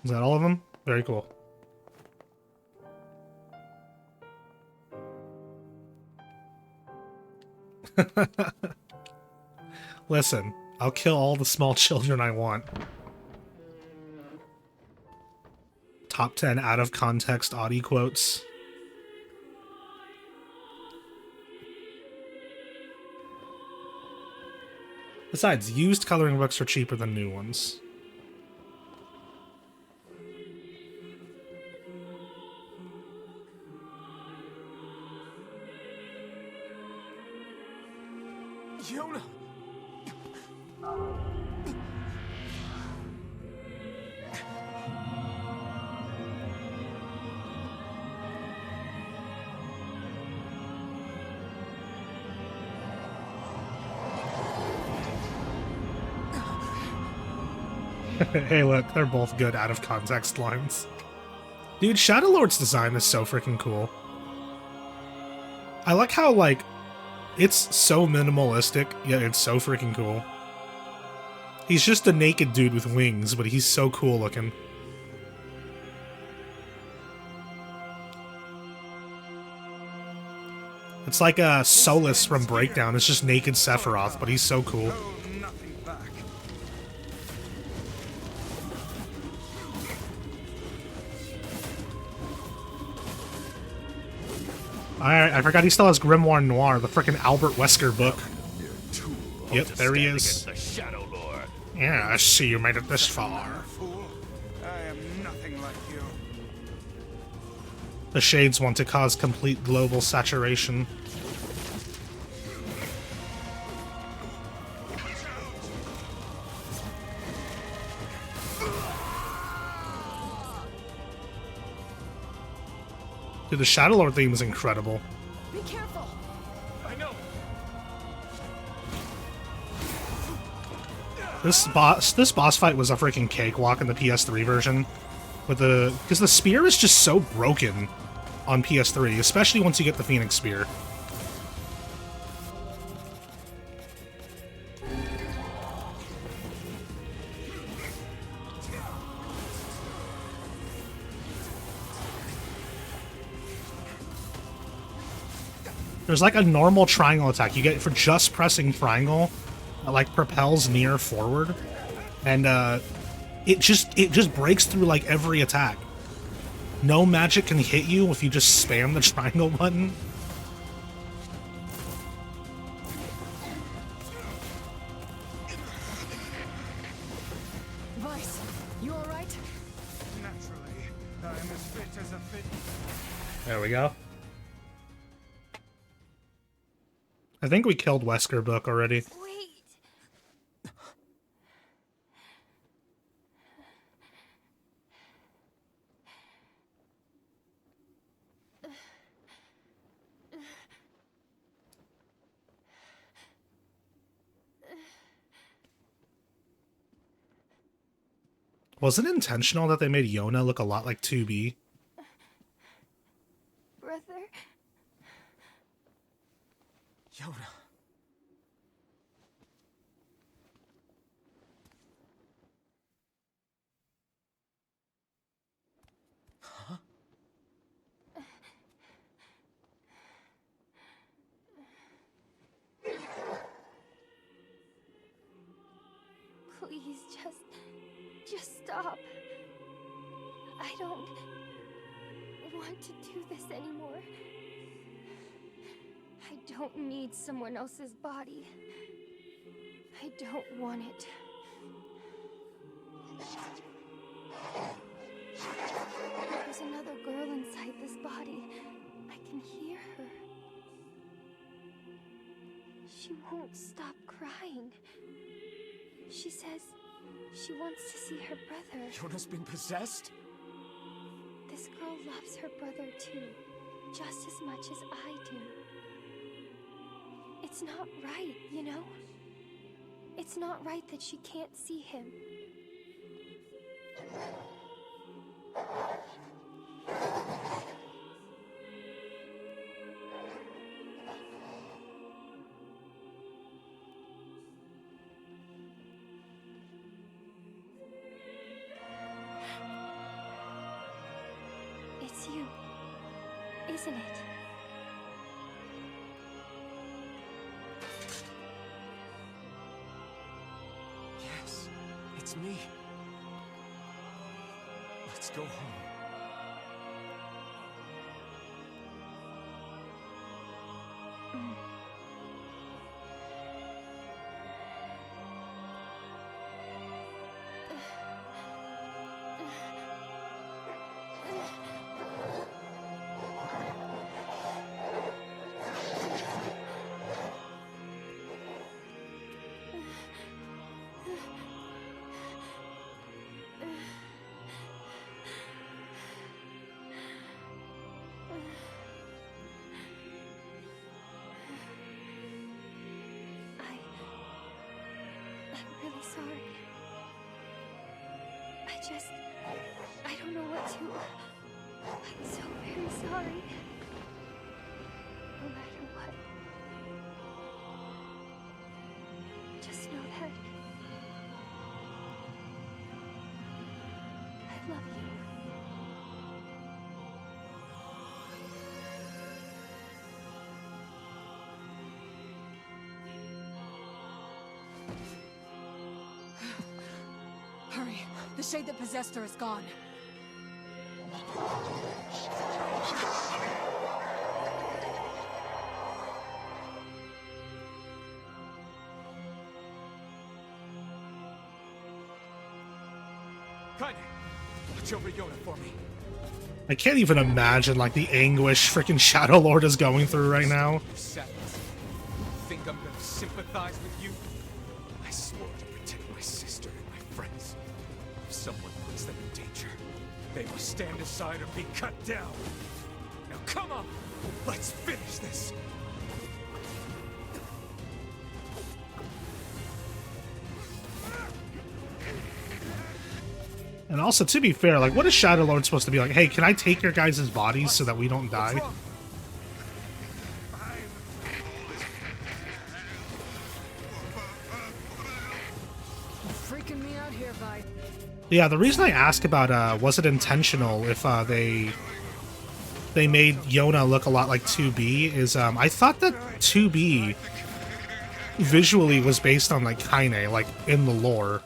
[SPEAKER 1] Is that all of them? Very cool. Listen, I'll kill all the small children I want. Top 10 out of context ODDY quotes. Besides, used coloring books are cheaper than new ones.
[SPEAKER 3] Yonah!
[SPEAKER 1] Hey look, they're both good out of context lines. Dude, Shadowlord's design is so freaking cool. I like how, like, it's so minimalistic, yet it's so freaking cool. He's just a naked dude with wings, but he's so cool looking. It's like a Solus from Breakdown. It's just naked Sephiroth, but he's so cool.
[SPEAKER 2] Hold nothing back.
[SPEAKER 1] I forgot he still has Grimoire Noir, the frickin' Albert Wesker book. Yep, there he is.
[SPEAKER 3] The Shadowlord.
[SPEAKER 1] Yeah, I see you made it this far.
[SPEAKER 2] Fool, I am nothing like you.
[SPEAKER 1] The Shades want to cause complete global saturation. Dude, the Shadowlord theme is incredible.
[SPEAKER 4] Be careful.
[SPEAKER 3] I know.
[SPEAKER 1] This boss fight was a freaking cakewalk in the PS3 version, with because the spear is just so broken on PS3, especially once you get the Phoenix Spear. There's like a normal triangle attack you get for just pressing triangle that like propels NieR forward, and it just breaks through like every attack. No magic can hit you if you just spam the triangle button.
[SPEAKER 4] Vice, you alright?
[SPEAKER 2] Naturally, I am as fit as a fit.
[SPEAKER 1] There we go. I think we killed Wesker Book already.
[SPEAKER 5] Wait.
[SPEAKER 1] Was it intentional that they made Yonah look a lot like 2B?
[SPEAKER 4] Brother?
[SPEAKER 3] Yonah. Huh?
[SPEAKER 4] Please, just stop. I don't want to do this anymore. I don't need someone else's body. I don't want it. There's another girl inside this body. I can hear her. She won't stop crying. She says she wants to see her brother.
[SPEAKER 3] Yonah's been possessed?
[SPEAKER 4] This girl loves her brother too, just as much as I do. It's not right, you know? It's not right that she can't see him. It's you, isn't it?
[SPEAKER 3] Yes, it's me. Let's go home.
[SPEAKER 4] I'm really sorry. I don't know what to. I'm so very sorry. No matter what. Just know that I love you.
[SPEAKER 6] Hurry. The shade that possessed her is gone.
[SPEAKER 3] Kaine, watch over Yonah for me.
[SPEAKER 1] I can't even imagine, like, the anguish freaking Shadowlord is going through right now.
[SPEAKER 3] You sadness. You think I'm gonna sympathize with you? I swore to protect my sister and my friends. If someone puts them in danger, they must stand aside or be cut down. Now come on, let's finish this.
[SPEAKER 1] And also, to be fair, like, what is Shadowlord supposed to be like? Hey, can I take your guys' bodies so that we don't die?
[SPEAKER 3] What's wrong?
[SPEAKER 6] You're freaking me out here, Vi.
[SPEAKER 1] Yeah, the reason I ask about, was it intentional if, they made Yonah look a lot like 2B is, I thought that 2B visually was based on, like, Kaine, like, in the lore.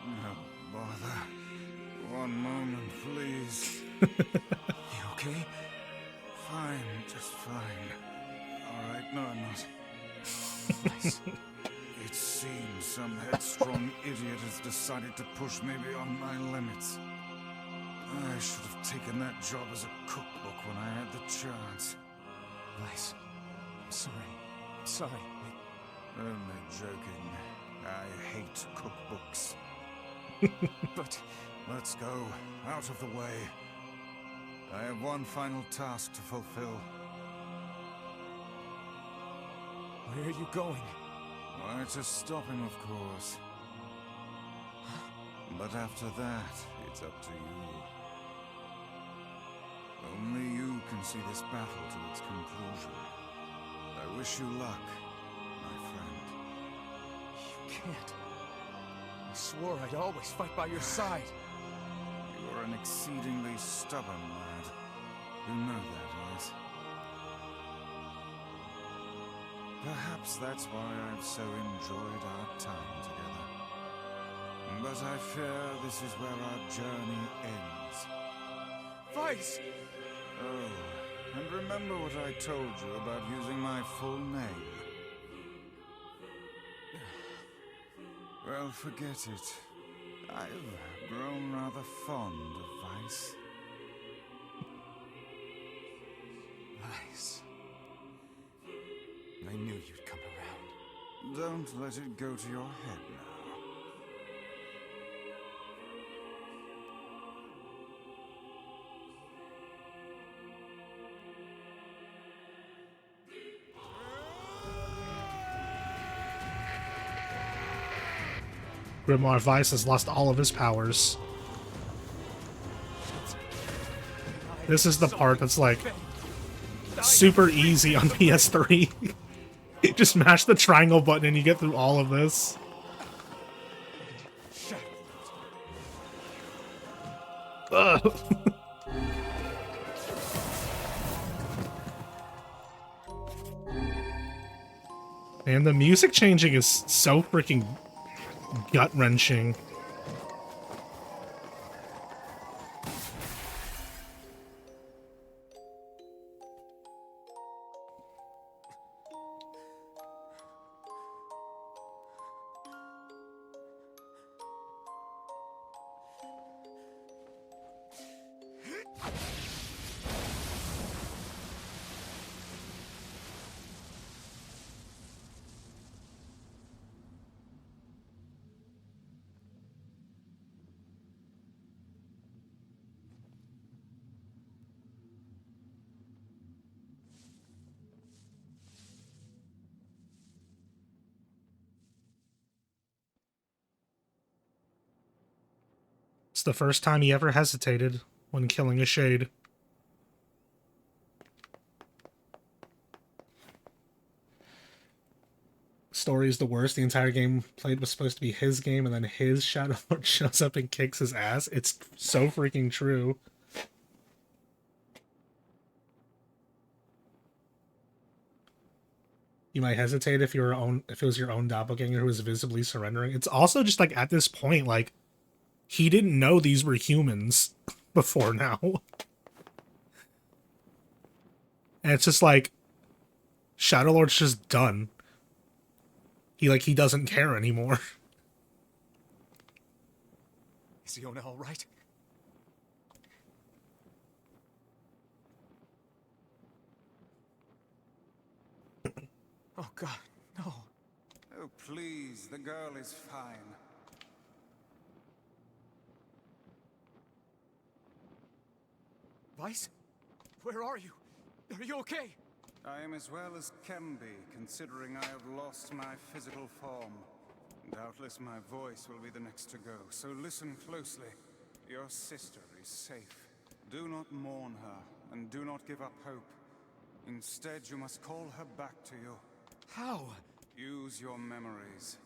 [SPEAKER 2] No bother. One moment, please.
[SPEAKER 3] You okay?
[SPEAKER 2] Fine, just fine. Alright, no, I'm not.
[SPEAKER 3] Nice.
[SPEAKER 2] It seems some headstrong idiot has decided to push me beyond my limits. I should have taken that job as a cookbook when I had the chance.
[SPEAKER 3] Nice. I'm sorry. I'm sorry.
[SPEAKER 2] Only joking. I hate cookbooks.
[SPEAKER 3] But
[SPEAKER 2] Let's go. Out of the way. I have one final task to fulfill.
[SPEAKER 3] Where are you going?
[SPEAKER 2] Why, to stop him, of course. But after that, it's up to you. Only you can see this battle to its conclusion. I wish you luck, my friend.
[SPEAKER 3] You can't. I swore I'd always fight by your side.
[SPEAKER 2] You are an exceedingly stubborn lad. You know that, yes? Perhaps that's why I've so enjoyed our time together. But I fear this is where our journey ends.
[SPEAKER 3] Weiss!
[SPEAKER 2] Oh, and remember what I told you about using my full name? Well, forget it. I've grown rather fond of Weiss.
[SPEAKER 3] Weiss. I knew you'd come around.
[SPEAKER 2] Don't let it go to your head now.
[SPEAKER 1] Grimoire Weiss has lost all of his powers. This is the part that's like super easy on PS3. You just mash the triangle button and you get through all of this. Ugh. And the music changing is so freaking gut-wrenching. It's the first time he ever hesitated when killing a shade. Story is the worst. The entire game played was supposed to be his game, and then his Shadowlord shows up and kicks his ass. It's so freaking true. You might hesitate if if it was your own doppelganger who was visibly surrendering. It's also just like at this point, like, he didn't know these were humans before now. And it's just like, Shadowlord's just done. He doesn't care anymore.
[SPEAKER 3] Is Yonah all right? Oh God, no.
[SPEAKER 2] Oh, please, the girl is fine.
[SPEAKER 3] Weiss? Where are you? Are you okay?
[SPEAKER 2] I am as well as can be, considering I have lost my physical form. Doubtless my voice will be the next to go, so listen closely. Your sister is safe. Do not mourn her, and do not give up hope. Instead, you must call her back to you.
[SPEAKER 3] How?
[SPEAKER 2] Use your memories.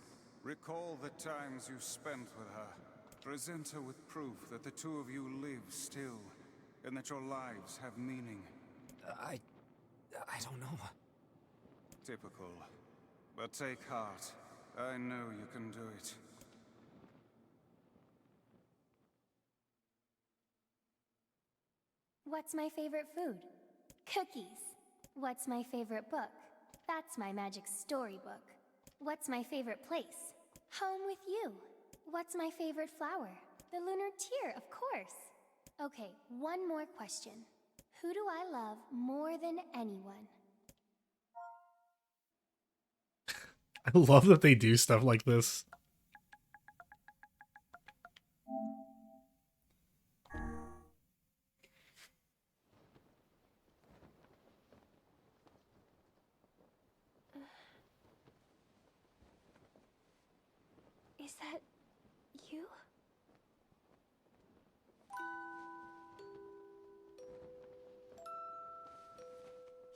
[SPEAKER 2] Recall the times you spent with her. Present her with proof that the two of you live still, and that your lives have meaning.
[SPEAKER 3] I don't know.
[SPEAKER 2] Typical. But take heart. I know you can do it.
[SPEAKER 5] What's my favorite food? Cookies. What's my favorite book? That's my magic storybook. What's my favorite place? Home with you. What's my favorite flower? The lunar tear, of course. Okay, one more question. Who do I love more than anyone?
[SPEAKER 1] I love that they do stuff like this.
[SPEAKER 8] Is that you?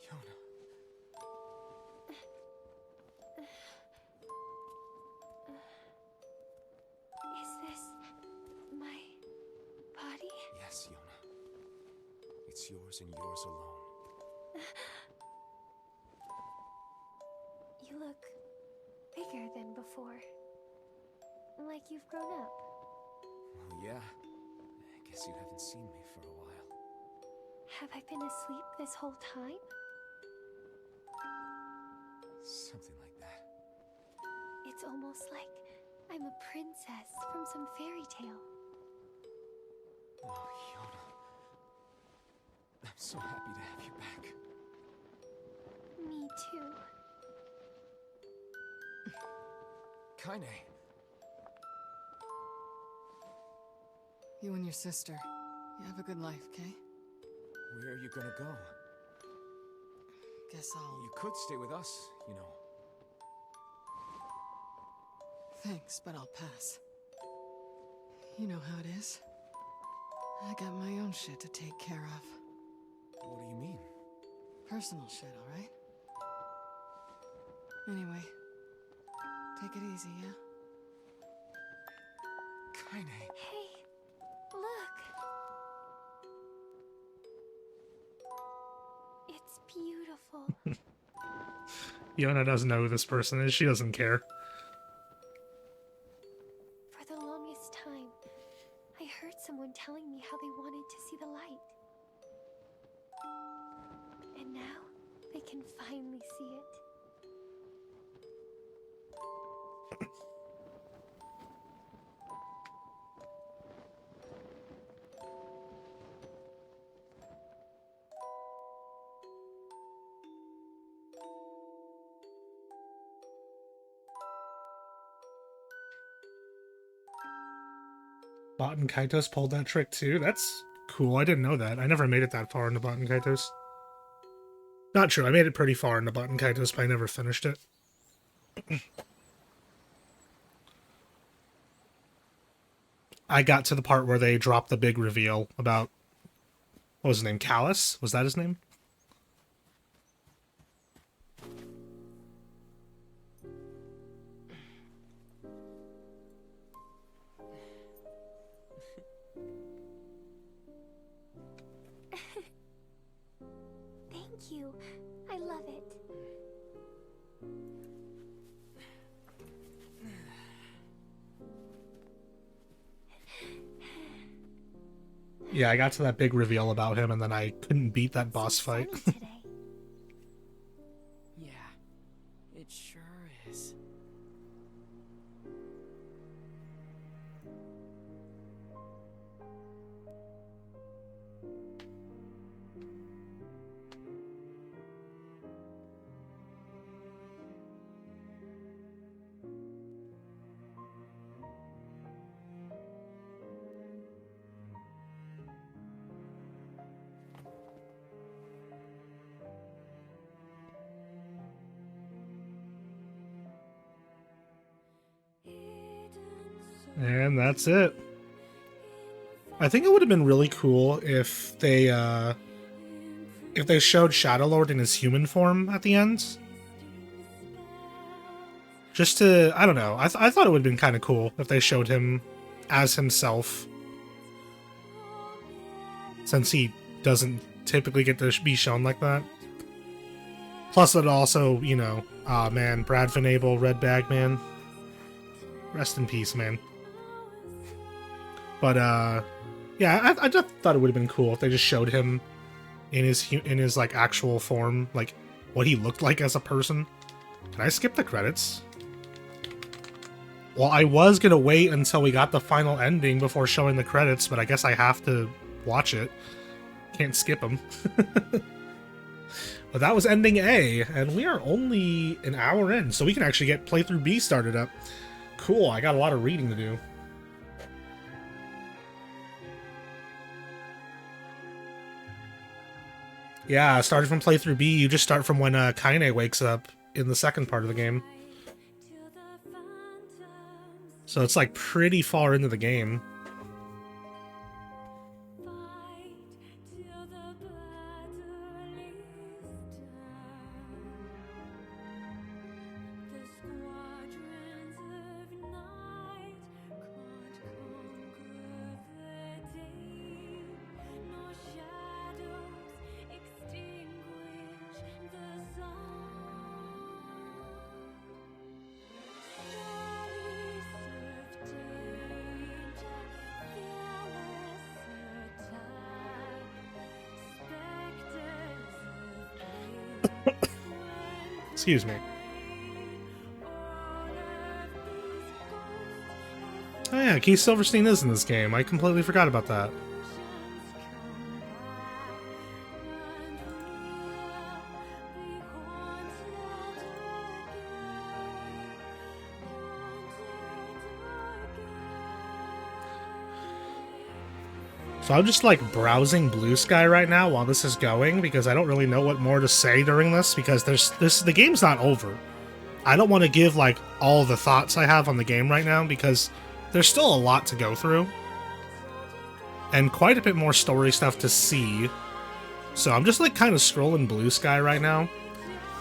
[SPEAKER 3] Yonah.
[SPEAKER 8] Is this my body?
[SPEAKER 3] Yes, Yonah. It's yours and yours alone.
[SPEAKER 8] You look bigger than before. Like you've grown up.
[SPEAKER 3] Well, yeah. I guess you haven't seen me for a while.
[SPEAKER 8] Have I been asleep this whole time?
[SPEAKER 3] Something like that.
[SPEAKER 8] It's almost like I'm a princess from some fairy tale.
[SPEAKER 3] Oh, Yonah. I'm so happy to have you back.
[SPEAKER 8] Me too.
[SPEAKER 3] Kaine.
[SPEAKER 6] You and your sister. You have a good life, Kay?
[SPEAKER 3] Where are you gonna go?
[SPEAKER 6] Guess I'll...
[SPEAKER 3] You could stay with us, you know.
[SPEAKER 6] Thanks, but I'll pass. You know how it is. I got my own shit to take care of.
[SPEAKER 3] What do you mean?
[SPEAKER 6] Personal shit, alright? Anyway, take it easy, yeah?
[SPEAKER 3] Kaine.
[SPEAKER 8] Hey, look. It's beautiful.
[SPEAKER 1] Yonah doesn't know who this person is. She doesn't care.
[SPEAKER 8] For the longest time, I heard someone telling me how they wanted to see the light. And now, they can finally see it.
[SPEAKER 1] Bot and Kaitos pulled that trick too? That's cool. I didn't know that. I never made it that far into Bot and Kaitos. Not true. I made it pretty far into Bot and Kaitos, but I never finished it. I got to the part where they dropped the big reveal about... What was his name? Callus? Was that his name?
[SPEAKER 8] Thank you. I love it.
[SPEAKER 1] Yeah, I got to that big reveal about him, and then I couldn't beat that boss fight.
[SPEAKER 8] Sunny today.
[SPEAKER 9] Yeah, it sure is.
[SPEAKER 1] And that's it. I think it would have been really cool if they showed Shadowlord in his human form at the end. Just to, I don't know, I thought it would have been kind of cool if they showed him as himself. Since he doesn't typically get to be shown like that. Plus it also, you know, man, Brad Venable, Red Bag Man. Rest in peace, man. But, yeah, I just thought it would have been cool if they just showed him in his like, actual form, like, what he looked like as a person. Can I skip the credits? Well, I was gonna wait until we got the final ending before showing the credits, but I guess I have to watch it. Can't skip them. But that was ending A, and we are only an hour in, so we can actually get playthrough B started up. Cool, I got a lot of reading to do. Yeah, started from playthrough B, you just start from when Kaine wakes up in the second part of the game. So it's like pretty far into the game. Excuse me. Oh yeah, Keith Silverstein is in this game. I completely forgot about that. So I'm just like browsing Blue Sky right now while this is going because I don't really know what more to say during this because the game's not over. I don't want to give like all the thoughts I have on the game right now because there's still a lot to go through and quite a bit more story stuff to see. So I'm just like kind of scrolling Blue Sky right now,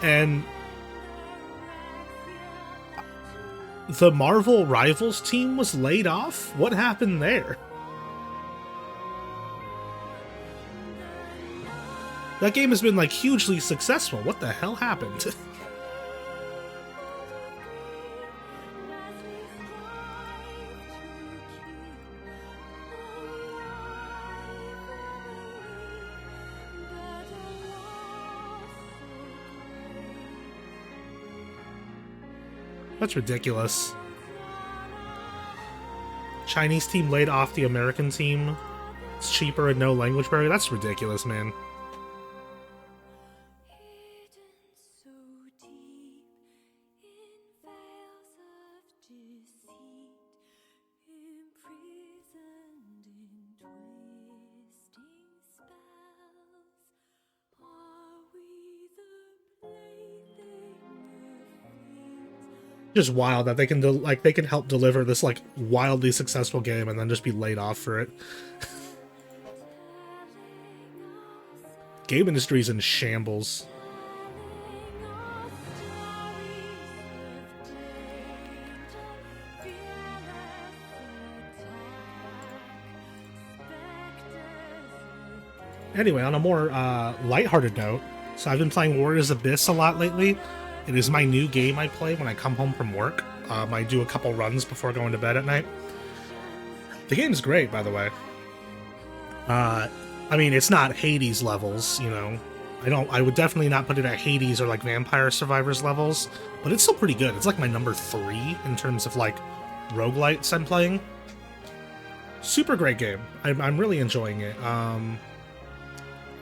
[SPEAKER 1] and the Marvel Rivals team was laid off? What happened there? That game has been, like, hugely successful. What the hell happened? That's ridiculous. Chinese team laid off the American team. It's cheaper and no language barrier. That's ridiculous, man. Just wild that they can they can help deliver this like wildly successful game and then just be laid off for it. Game industry's in shambles. Anyway, on a more lighthearted note, so I've been playing Warriors Abyss a lot lately. It is my new game I play when I come home from work. I do a couple runs before going to bed at night. The game's great, by the way. I mean, it's not Hades levels, you know. I would definitely not put it at Hades or like Vampire Survivors levels, but it's still pretty good. It's like my number 3 in terms of like roguelites I'm playing. Super great game. I'm really enjoying it.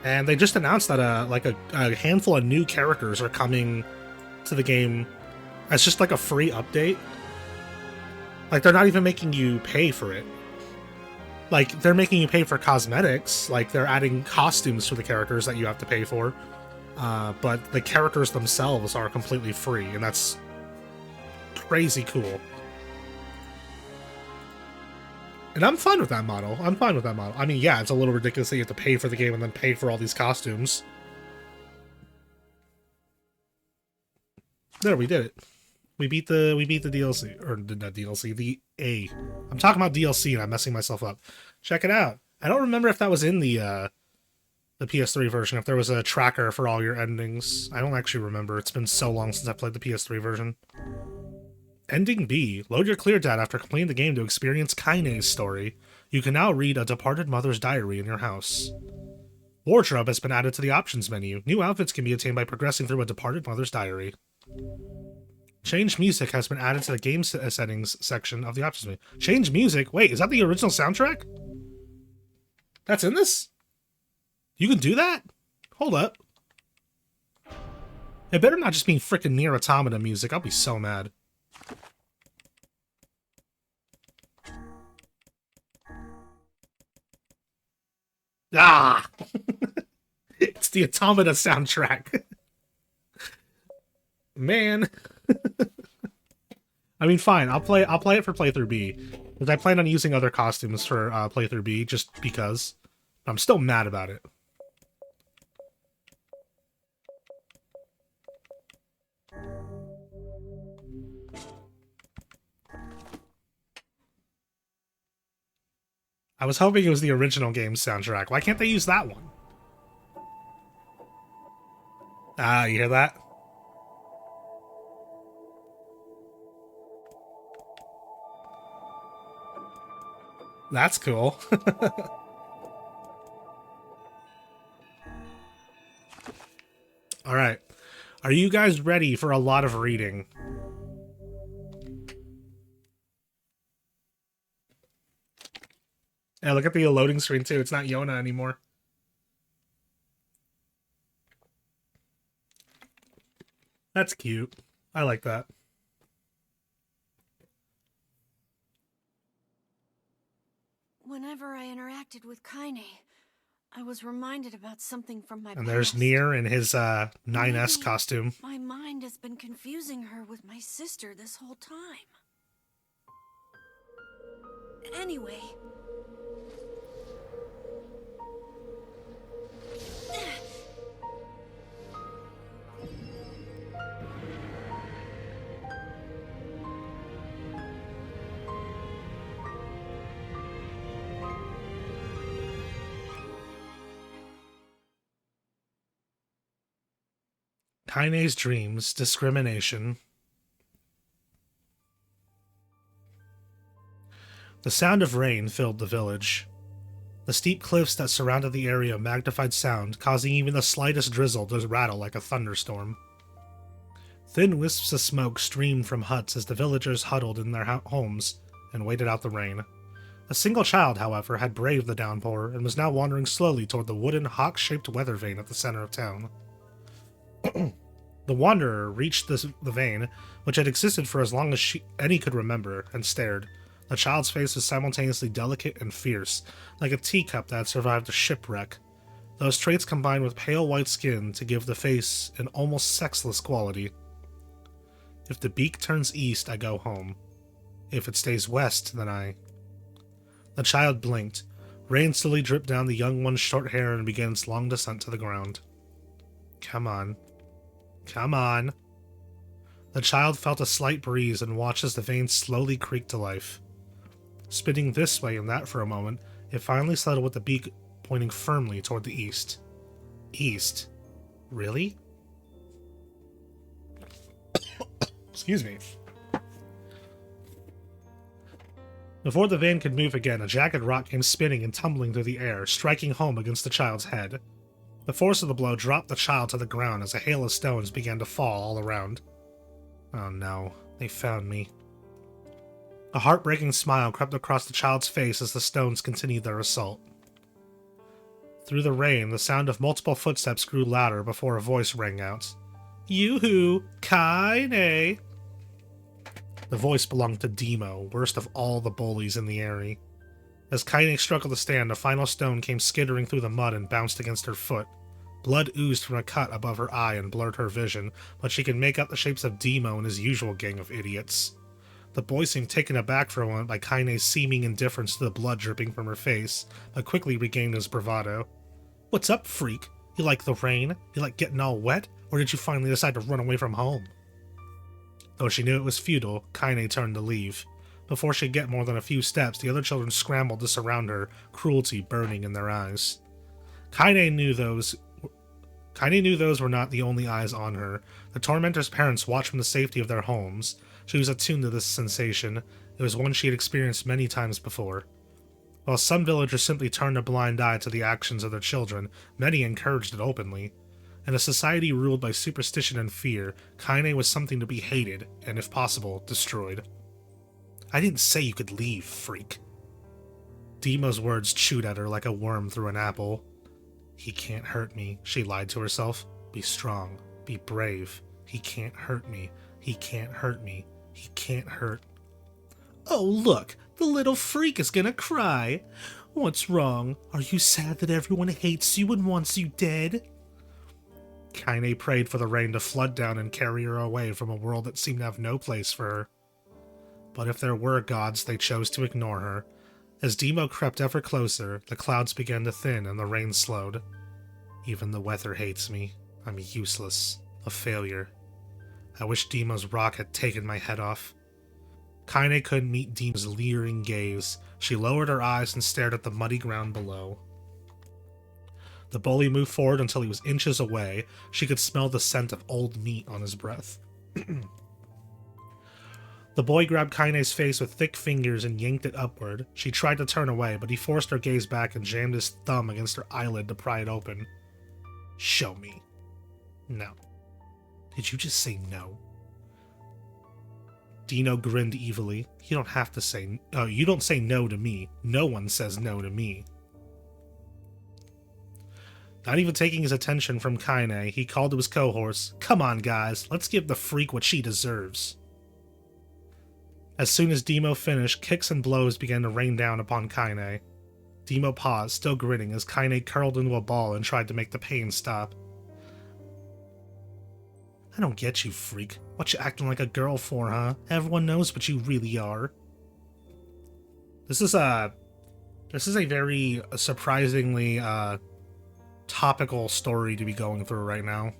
[SPEAKER 1] And they just announced that a handful of new characters are coming to the game as just like a free update. Like, they're not even making you pay for it. Like, they're making you pay for cosmetics. Like, they're adding costumes for the characters that you have to pay for. But the characters themselves are completely free, and that's crazy cool. And I'm fine with that model. I mean, yeah, it's a little ridiculous that you have to pay for the game and then pay for all these costumes. There, we did it. We beat the DLC, or not DLC, the A. I'm talking about DLC and I'm messing myself up. Check it out. I don't remember if that was in the PS3 version, if there was a tracker for all your endings. I don't actually remember. It's been so long since I played the PS3 version. Ending B. Load your clear data after completing the game to experience Kaine's story. You can now read a departed mother's diary in your house. Wardrobe has been added to the options menu. New outfits can be obtained by progressing through a departed mother's diary. Change music has been added to the game settings section of the options menu. Change music? Wait, is that the original soundtrack? That's in this? You can do that? Hold up. It better not just be frickin' NieR Automata music. I'll be so mad. Ah! It's the Automata soundtrack. Man. I mean, fine. I'll play it for playthrough B, because I plan on using other costumes for playthrough B just because. I'm still mad about it. I was hoping it was the original game's soundtrack. Why can't they use that one? Ah, you hear that? That's cool. Alright. Are you guys ready for a lot of reading? Yeah, look at the loading screen too. It's not Yonah anymore. That's cute. I like that.
[SPEAKER 7] Whenever I interacted with Kaine, I was reminded about something from my past.
[SPEAKER 1] And there's NieR in his 9S
[SPEAKER 7] Maybe
[SPEAKER 1] costume.
[SPEAKER 7] My mind has been confusing her with my sister this whole time. Anyway.
[SPEAKER 1] Kaine's dreams, discrimination. The sound of rain filled the village. The steep cliffs that surrounded the area magnified sound, causing even the slightest drizzle to rattle like a thunderstorm. Thin wisps of smoke streamed from huts as the villagers huddled in their homes and waited out the rain. A single child, however, had braved the downpour and was now wandering slowly toward the wooden, hawk-shaped weather vane at the center of town. The wanderer reached the vein, which had existed for as long as any could remember, and stared. The child's face was simultaneously delicate and fierce, like a teacup that had survived a shipwreck. Those traits combined with pale white skin to give the face an almost sexless quality. If the beak turns east, I go home. If it stays west, then I... The child blinked. Rain slowly dripped down the young one's short hair and began its long descent to the ground. Come on. Come on. The child felt a slight breeze and watched as the vein slowly creaked to life. Spinning this way and that for a moment, it finally settled with the beak pointing firmly toward the east. East? Really? Excuse me. Before the vein could move again, a jagged rock came spinning and tumbling through the air, striking home against the child's head. The force of the blow dropped the child to the ground as a hail of stones began to fall all around. Oh no, they found me. A heartbreaking smile crept across the child's face as the stones continued their assault. Through the rain, the sound of multiple footsteps grew louder before a voice rang out. Yoo-hoo! Kaine! The voice belonged to Demo, worst of all the bullies in the area. As Kaine struggled to stand, a final stone came skittering through the mud and bounced against her foot. Blood oozed from a cut above her eye and blurred her vision, but she could make out the shapes of Demo and his usual gang of idiots. The boy seemed taken aback for a moment by Kaine's seeming indifference to the blood dripping from her face, but quickly regained his bravado. What's up, freak? You like the rain? You like getting all wet? Or did you finally decide to run away from home? Though she knew it was futile, Kaine turned to leave. Before she'd get more than a few steps, the other children scrambled to surround her, cruelty burning in their eyes. Kaine knew those were not the only eyes on her. The tormentor's parents watched from the safety of their homes. She was attuned to this sensation. It was one she had experienced many times before. While some villagers simply turned a blind eye to the actions of their children, many encouraged it openly. In a society ruled by superstition and fear, Kaine was something to be hated, and if possible, destroyed. I didn't say you could leave, freak. Demo's words chewed at her like a worm through an apple. He can't hurt me, she lied to herself. Be strong. Be brave. He can't hurt me. He can't hurt me. He can't hurt... Oh, look! The little freak is gonna cry! What's wrong? Are you sad that everyone hates you and wants you dead? Kaine prayed for the rain to flood down and carry her away from a world that seemed to have no place for her. but if there were gods, they chose to ignore her. As Demo crept ever closer, the clouds began to thin and the rain slowed. Even the weather hates me. I'm useless. A failure. I wish Demo's rock had taken my head off. Kaine couldn't meet Demo's leering gaze. She lowered her eyes and stared at the muddy ground below. The bully moved forward until he was inches away. She could smell the scent of old meat on his breath. The boy grabbed Kaine's face with thick fingers and yanked it upward. She tried to turn away, but he forced her gaze back and jammed his thumb against her eyelid to pry it open. Show me. No. Did you just say no? Dino grinned evilly. You don't have to say... Oh, you don't say no to me. No one says no to me. Not even taking his attention from Kaine, he called to his cohorts. Come on, guys. Let's give the freak what she deserves. As soon as Demo finished, kicks and blows began to rain down upon Kaine. Demo paused, still grinning, as Kaine curled into a ball and tried to make the pain stop. I don't get you, freak. What you acting like a girl for, huh? Everyone knows what you really are. This is a very surprisingly topical story to be going through right now.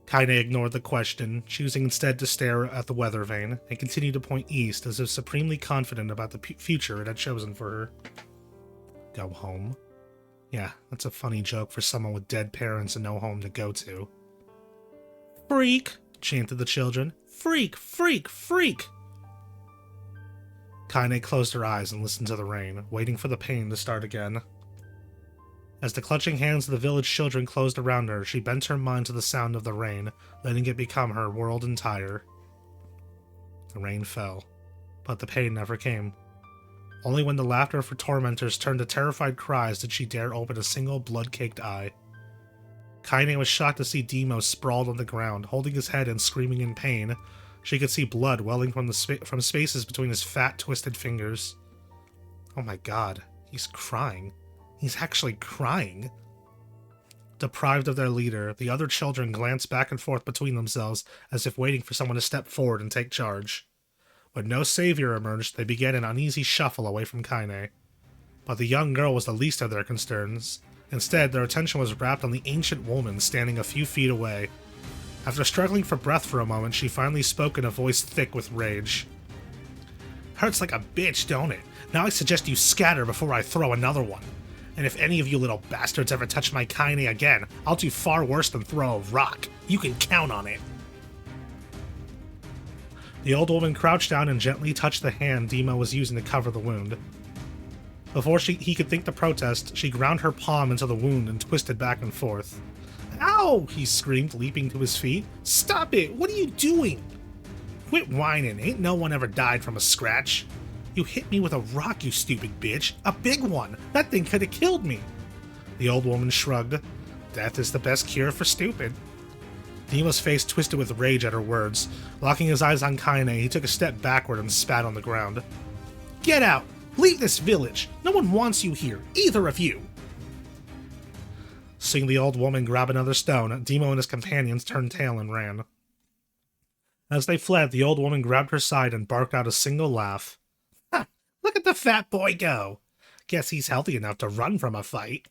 [SPEAKER 1] Kaine ignored the question, choosing instead to stare at the weather vane, and continued to point east as if supremely confident about the future it had chosen for her. Go home? Yeah, that's a funny joke for someone with dead parents and no home to go to. Freak! Chanted the children. Freak! Freak! Freak! Kaine closed her eyes and listened to the rain, waiting for the pain to start again. As the clutching hands of the village children closed around her, she bent her mind to the sound of the rain, letting it become her world entire. The rain fell, but the pain never came. Only when the laughter of her tormentors turned to terrified cries did she dare open a single blood-caked eye. Kaine was shocked to see Demo sprawled on the ground, holding his head and screaming in pain. She could see blood welling from spaces between his fat, twisted fingers. Oh my god, he's crying. He's actually crying. Deprived of their leader, the other children glanced back and forth between themselves as if waiting for someone to step forward and take charge. When no savior emerged, they began an uneasy shuffle away from Kaine. But the young girl was the least of their concerns. Instead, their attention was wrapped on the ancient woman standing a few feet away. After struggling for breath for a moment, she finally spoke in a voice thick with rage. Hurts like a bitch, don't it? Now I suggest you scatter before I throw another one. And if any of you little bastards ever touch my Kaine again, I'll do far worse than throw a rock. You can count on it. The old woman crouched down and gently touched the hand Demo was using to cover the wound. Before he could think to protest, she ground her palm into the wound and twisted back and forth. Ow! He screamed, leaping to his feet. Stop it! What are you doing? Quit whining. Ain't no one ever died from a scratch. You hit me with a rock, you stupid bitch. A big one. That thing could have killed me. The old woman shrugged. Death is the best cure for stupid. Demo's face twisted with rage at her words. Locking his eyes on Kaine, he took a step backward and spat on the ground. Get out! Leave this village! No one wants you here, either of you! Seeing the old woman grab another stone, Demo and his companions turned tail and ran. As they fled, the old woman grabbed her side and barked out a single laugh. Ha! Look at the fat boy go! Guess he's healthy enough to run from a fight.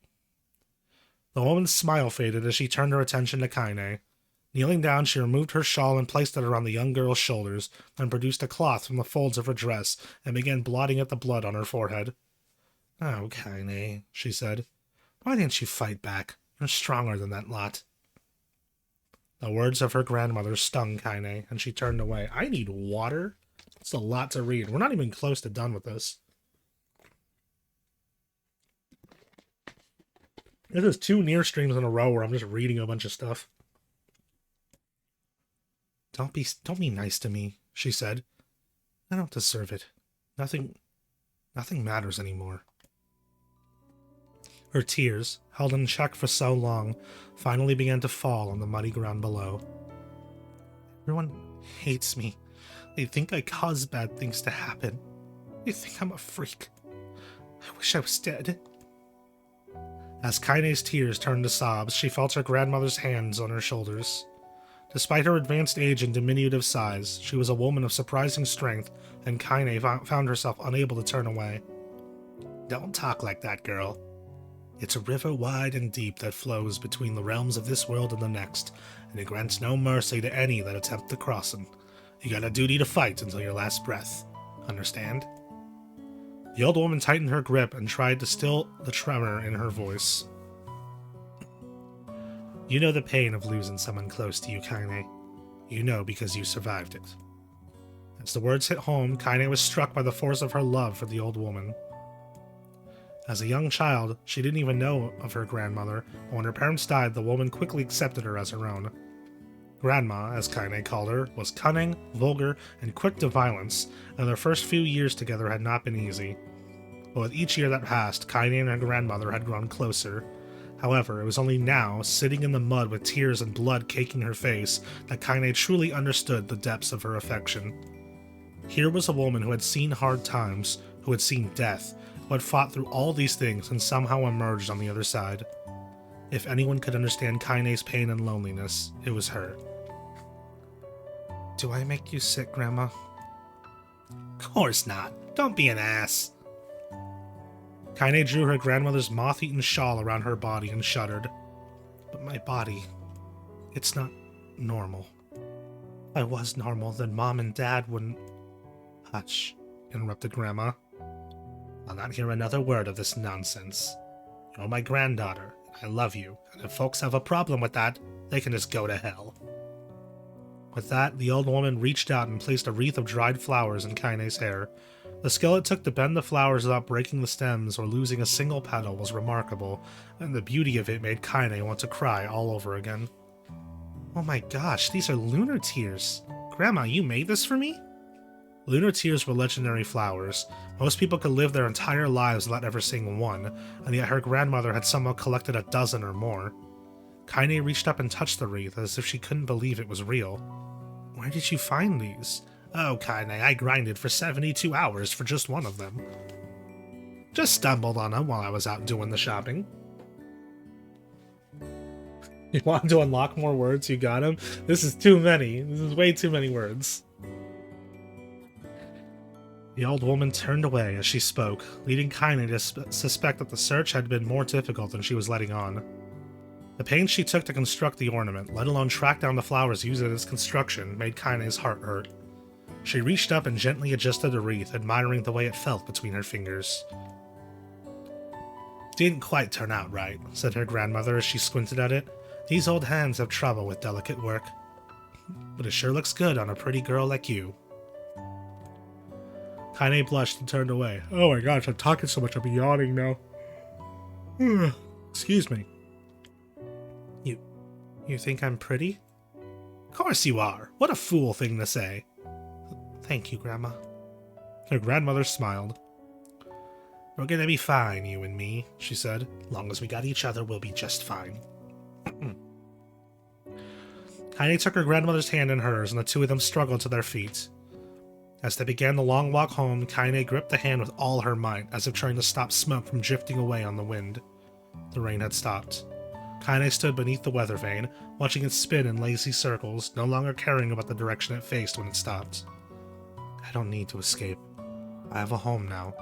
[SPEAKER 1] The woman's smile faded as she turned her attention to Kaine. Kneeling down, she removed her shawl and placed it around the young girl's shoulders, then produced a cloth from the folds of her dress and began blotting at the blood on her forehead. Oh, Kaine, she said. Why didn't you fight back? You're stronger than that lot. The words of her grandmother stung Kaine, and she turned away. I need water? It's a lot to read. We're not even close to done with this. This is 2 NieR streams in a row where I'm just reading a bunch of stuff. Don't be nice to me, she said. I don't deserve it. Nothing matters anymore. Her tears, held in check for so long, finally began to fall on the muddy ground below. Everyone hates me. They think I cause bad things to happen. They think I'm a freak. I wish I was dead. As Kaine's tears turned to sobs, she felt her grandmother's hands on her shoulders. Despite her advanced age and diminutive size, she was a woman of surprising strength, and Kaine found herself unable to turn away. Don't talk like that, girl. It's a river wide and deep that flows between the realms of this world and the next, and it grants no mercy to any that attempt to cross them. You got a duty to fight until your last breath. Understand? The old woman tightened her grip and tried to still the tremor in her voice. You know the pain of losing someone close to you, Kaine. You know because you survived it. As the words hit home, Kaine was struck by the force of her love for the old woman. As a young child, she didn't even know of her grandmother, but when her parents died, the woman quickly accepted her as her own. Grandma, as Kaine called her, was cunning, vulgar, and quick to violence, and their first few years together had not been easy. But with each year that passed, Kaine and her grandmother had grown closer. However, it was only now, sitting in the mud with tears and blood caking her face, that Kaine truly understood the depths of her affection. Here was a woman who had seen hard times, who had seen death, who had fought through all these things and somehow emerged on the other side. If anyone could understand Kaine's pain and loneliness, it was her. Do I make you sick, Grandma? Course not. Don't be an ass. Kaine drew her grandmother's moth-eaten shawl around her body and shuddered. But my body, it's not normal. If I was normal, then Mom and Dad wouldn't... Hush, interrupted Grandma. I'll not hear another word of this nonsense. You're my granddaughter, and I love you, and if folks have a problem with that, they can just go to hell. With that, the old woman reached out and placed a wreath of dried flowers in Kaine's hair. The skill it took to bend the flowers without breaking the stems or losing a single petal was remarkable, and the beauty of it made Kaine want to cry all over again. Oh my gosh, these are lunar tears. Grandma, you made this for me? Lunar tears were legendary flowers. Most people could live their entire lives without ever seeing one, and yet her grandmother had somehow collected a dozen or more. Kaine reached up and touched the wreath as if she couldn't believe it was real. Where did you find these? Oh, Kaine, I grinded for 72 hours for just one of them. Just stumbled on them while I was out doing the shopping. You want to unlock more words? You got them? This is too many. This is way too many words. The old woman turned away as she spoke, leading Kaine to suspect that the search had been more difficult than she was letting on. The pains she took to construct the ornament, let alone track down the flowers used in its construction, made Kaine's heart hurt. She reached up and gently adjusted the wreath, admiring the way it felt between her fingers. Didn't quite turn out right, said her grandmother as she squinted at it. These old hands have trouble with delicate work. But it sure looks good on a pretty girl like you. Kaine blushed and turned away. Oh my gosh, I'm talking so much, I'm yawning now. Excuse me. You think I'm pretty? Course you are. What a fool thing to say. Thank you, Grandma. Her grandmother smiled. We're gonna be fine, you and me, she said. Long as we got each other, we'll be just fine. Kaine took her grandmother's hand in hers, and the two of them struggled to their feet. As they began the long walk home, Kaine gripped the hand with all her might, as if trying to stop smoke from drifting away on the wind. The rain had stopped. Kaine stood beneath the weather vane, watching it spin in lazy circles, no longer caring about the direction it faced when it stopped. I don't need to escape. I have a home now.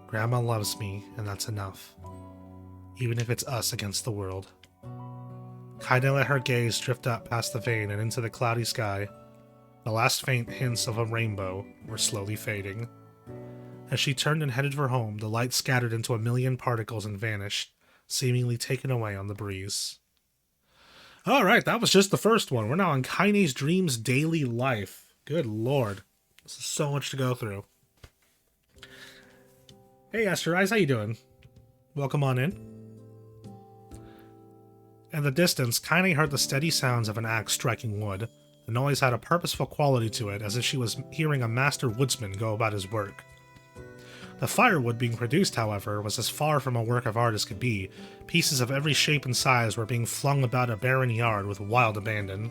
[SPEAKER 1] Grandma loves me, and that's enough. Even if it's us against the world. Kaine let her gaze drift up past the vane and into the cloudy sky. The last faint hints of a rainbow were slowly fading. As she turned and headed for home, the light scattered into a million particles and vanished, seemingly taken away on the breeze. Alright, that was just the first one. We're now on Kaine's Dreams Daily Life. Good lord. This is so much to go through. Hey, Esther Eyes, how you doing? Welcome on in. In the distance, Kaine heard the steady sounds of an axe striking wood. The noise had a purposeful quality to it, as if she was hearing a master woodsman go about his work. The firewood being produced, however, was as far from a work of art as could be. Pieces of every shape and size were being flung about a barren yard with wild abandon.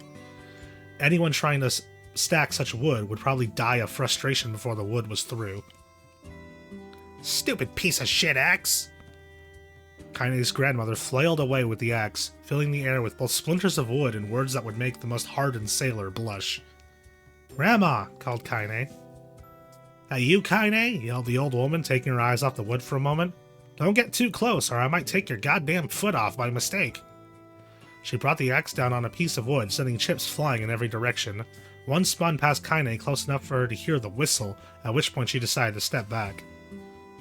[SPEAKER 1] Anyone trying to stack such wood would probably die of frustration before the wood was through. Stupid piece of shit axe! Kaine's grandmother flailed away with the axe, filling the air with both splinters of wood and words that would make the most hardened sailor blush. "Grandma!" called Kaine. "Hey, you, Kaine!" yelled the old woman, taking her eyes off the wood for a moment. "Don't get too close, or I might take your goddamn foot off by mistake." She brought the axe down on a piece of wood, sending chips flying in every direction. One spun past Kaine close enough for her to hear the whistle, at which point she decided to step back.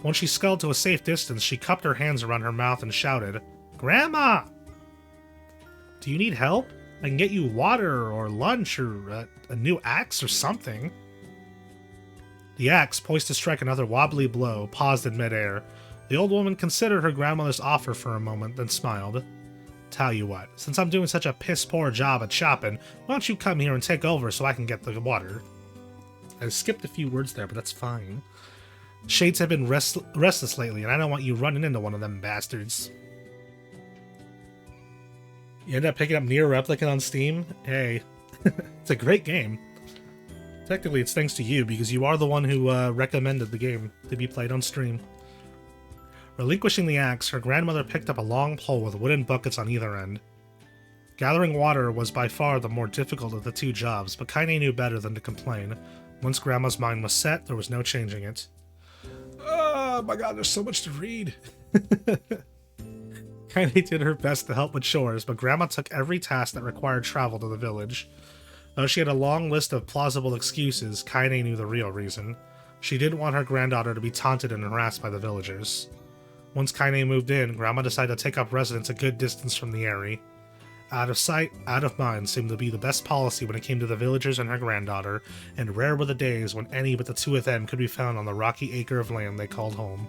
[SPEAKER 1] When she sculled to a safe distance, she cupped her hands around her mouth and shouted, "Grandma! Do you need help? I can get you water or lunch or a new axe or something." The axe, poised to strike another wobbly blow, paused in midair. The old woman considered her grandmother's offer for a moment, then smiled. "Tell you what, since I'm doing such a piss-poor job at chopping, why don't you come here and take over so I can get the water?" I skipped a few words there, but that's fine. Shades have been restless lately, and I don't want you running into one of them bastards. You end up picking up NieR Replicant on Steam? Hey, it's a great game. Technically, it's thanks to you, because you are the one who recommended the game to be played on stream. Relinquishing the axe, her grandmother picked up a long pole with wooden buckets on either end. Gathering water was by far the more difficult of the two jobs, but Kaine knew better than to complain. Once Grandma's mind was set, there was no changing it. Oh my god, there's so much to read. Kaine did her best to help with chores, but Grandma took every task that required travel to the village. Though she had a long list of plausible excuses, Kaine knew the real reason. She didn't want her granddaughter to be taunted and harassed by the villagers. Once Kaine moved in, Grandma decided to take up residence a good distance from the area. Out of sight, out of mind seemed to be the best policy when it came to the villagers and her granddaughter, and rare were the days when any but the two of them could be found on the rocky acre of land they called home.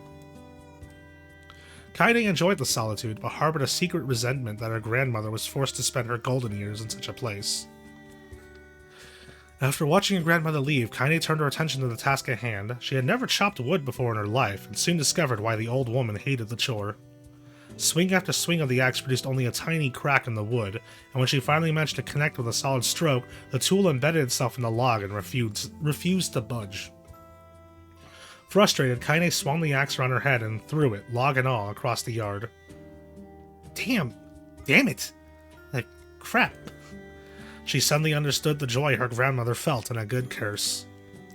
[SPEAKER 1] Kaine enjoyed the solitude, but harbored a secret resentment that her grandmother was forced to spend her golden years in such a place. After watching her grandmother leave, Kaine turned her attention to the task at hand. She had never chopped wood before in her life, and soon discovered why the old woman hated the chore. Swing after swing of the axe produced only a tiny crack in the wood, and when she finally managed to connect with a solid stroke, the tool embedded itself in the log and refused to budge. Frustrated, Kaine swung the axe around her head and threw it, log and all, across the yard. Damn it! Like, crap. She suddenly understood the joy her grandmother felt in a good curse.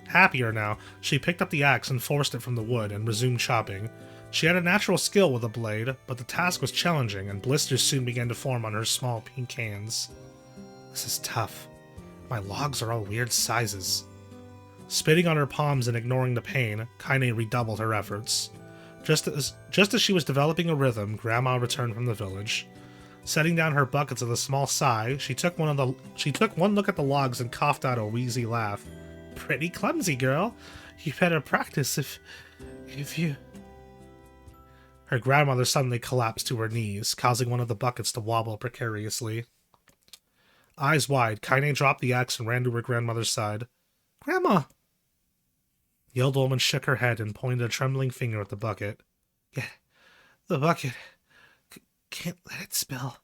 [SPEAKER 1] Happier now, she picked up the axe and forced it from the wood and resumed chopping. She had a natural skill with a blade, but the task was challenging, and blisters soon began to form on her small pink hands. This is tough. My logs are all weird sizes. Spitting on her palms and ignoring the pain, Kaine redoubled her efforts. Just as she was developing a rhythm, Grandma returned from the village. Setting down her buckets with a small sigh, she took one look at the logs and coughed out a wheezy laugh. Pretty clumsy, girl. You better practice if you... Her grandmother suddenly collapsed to her knees, causing one of the buckets to wobble precariously. Eyes wide, Kaine dropped the axe and ran to her grandmother's side. Grandma! The old woman shook her head and pointed a trembling finger at the bucket. Yeah, the bucket. Can't let it spill.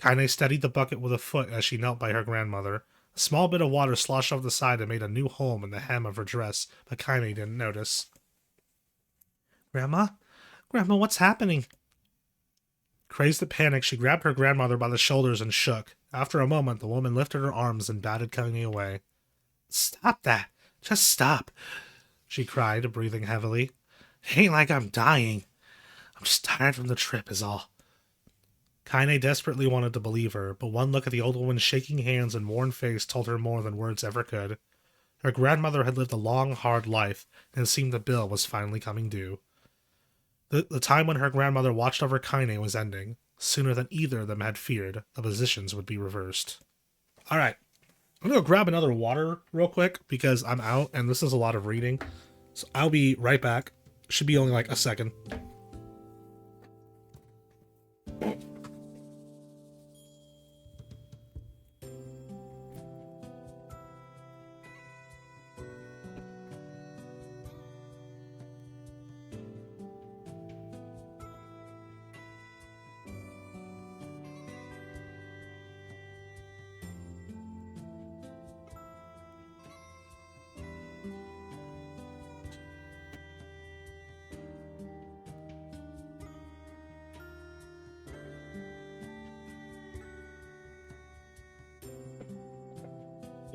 [SPEAKER 1] Kaine steadied the bucket with a foot as she knelt by her grandmother. A small bit of water sloshed off the side and made a new home in the hem of her dress, but Kaine didn't notice. Grandma? Grandma, what's happening? Crazed with panic, she grabbed her grandmother by the shoulders and shook. After a moment, the woman lifted her arms and batted Kaine away. Stop that! Just stop! She cried, breathing heavily. It ain't like I'm dying. I'm just tired from the trip is all. Kaine desperately wanted to believe her, but one look at the old woman's shaking hands and worn face told her more than words ever could. Her grandmother had lived a long, hard life, and it seemed the bill was finally coming due. The time when her grandmother watched over Kaine was ending. Sooner than either of them had feared, the positions would be reversed. Alright, I'm gonna go grab another water real quick, because I'm out, and this is a lot of reading. So I'll be right back. Should be only like a second.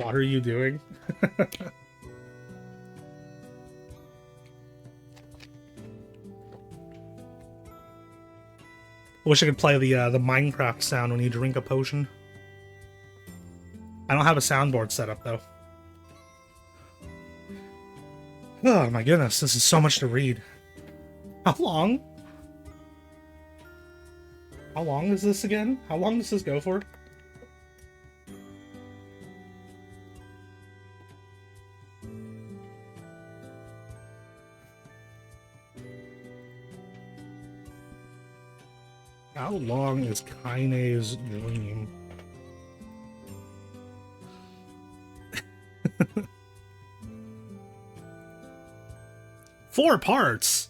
[SPEAKER 1] What are you doing? Wish I could play the Minecraft sound when you drink a potion. I don't have a soundboard set up though. Oh my goodness, this is so much to read. How long? How long is this again? How long does this go for? How long is Kaine's dream? Four parts!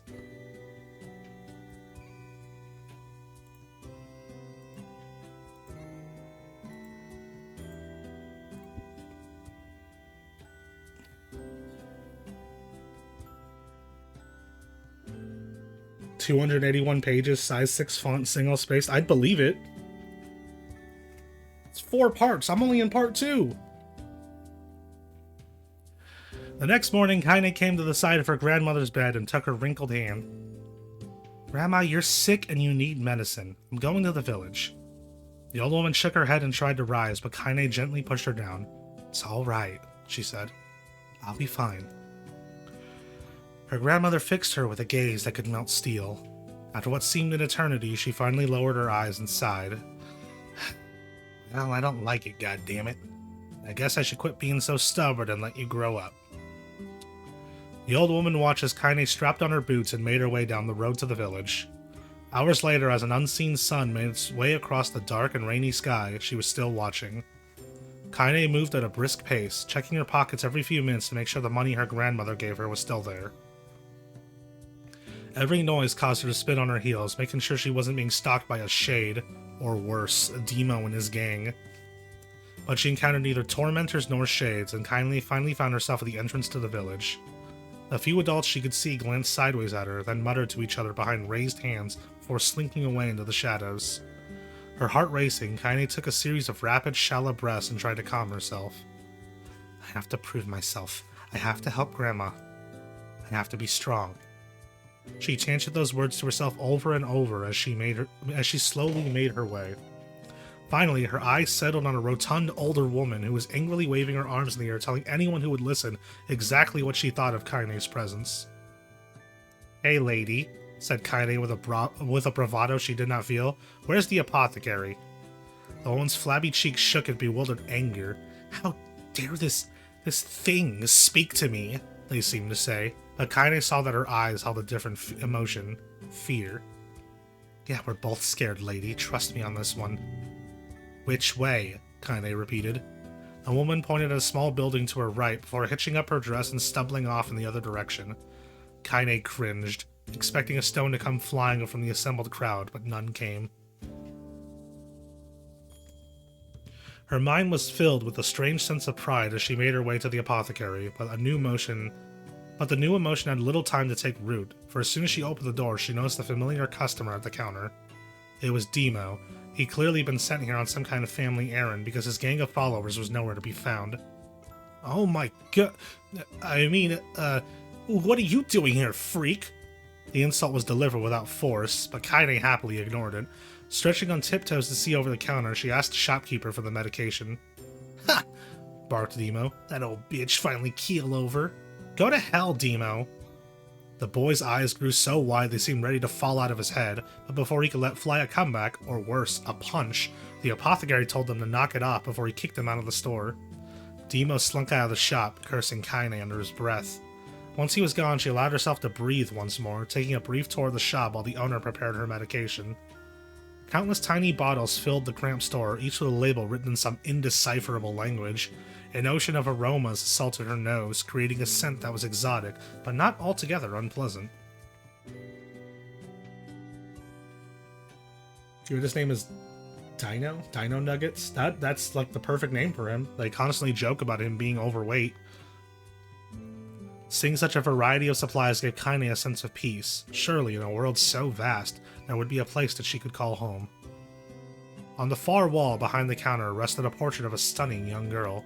[SPEAKER 1] $281 pages, size 6 font, single spaced. I'd believe it. It's 4 parts. I'm only in part 2. The next morning, Kaine came to the side of her grandmother's bed and took her wrinkled hand. Grandma, you're sick and you need medicine. I'm going to the village. The old woman shook her head and tried to rise, but Kaine gently pushed her down. It's all right, she said. I'll be fine. Her grandmother fixed her with a gaze that could melt steel. After what seemed an eternity, she finally lowered her eyes and sighed. Well, I don't like it, goddammit. I guess I should quit being so stubborn and let you grow up. The old woman watched as Kaine strapped on her boots and made her way down the road to the village. Hours later, as an unseen sun made its way across the dark and rainy sky, she was still watching. Kaine moved at a brisk pace, checking her pockets every few minutes to make sure the money her grandmother gave her was still there. Every noise caused her to spin on her heels, making sure she wasn't being stalked by a shade, or worse, a Demo and his gang. But she encountered neither tormentors nor shades, and finally found herself at the entrance to the village. The few adults she could see glanced sideways at her, then muttered to each other behind raised hands before slinking away into the shadows. Her heart racing, Kaine took a series of rapid, shallow breaths and tried to calm herself. I have to prove myself. I have to help Grandma. I have to be strong. She chanted those words to herself over and over as she slowly made her way. Finally, her eyes settled on a rotund older woman who was angrily waving her arms in the air, telling anyone who would listen exactly what she thought of Kaine's presence. Hey lady, said Kaine with a bravado she did not feel. Where's the apothecary? The woman's flabby cheeks shook in bewildered anger. How dare this thing speak to me, they seemed to say. But Kaine saw that her eyes held a different emotion. Fear. Yeah, we're both scared, lady. Trust me on this one. Which way? Kaine repeated. The woman pointed at a small building to her right before hitching up her dress and stumbling off in the other direction. Kaine cringed, expecting a stone to come flying from the assembled crowd, but none came. Her mind was filled with a strange sense of pride as she made her way to the apothecary, but the new emotion had little time to take root, for as soon as she opened the door, she noticed the familiar customer at the counter. It was Demo. He'd clearly been sent here on some kind of family errand, because his gang of followers was nowhere to be found. Oh my god. I mean, what are you doing here, freak? The insult was delivered without force, but Kaine happily ignored it. Stretching on tiptoes to see over the counter, she asked the shopkeeper for the medication. Ha! Barked Demo. That old bitch finally keel over. Go to hell, Demo. The boy's eyes grew so wide they seemed ready to fall out of his head, but before he could let fly a comeback, or worse, a punch, the apothecary told them to knock it off before he kicked them out of the store. Demo slunk out of the shop, cursing Kaine under his breath. Once he was gone, she allowed herself to breathe once more, taking a brief tour of the shop while the owner prepared her medication. Countless tiny bottles filled the cramped store, each with a label written in some indecipherable language. An ocean of aromas assaulted her nose, creating a scent that was exotic, but not altogether unpleasant. Dude, his name is Dino? Dino Nuggets? That's like the perfect name for him. They constantly joke about him being overweight. Seeing such a variety of supplies gave Kaine a sense of peace. Surely, in a world so vast, there would be a place that she could call home. On the far wall behind the counter rested a portrait of a stunning young girl.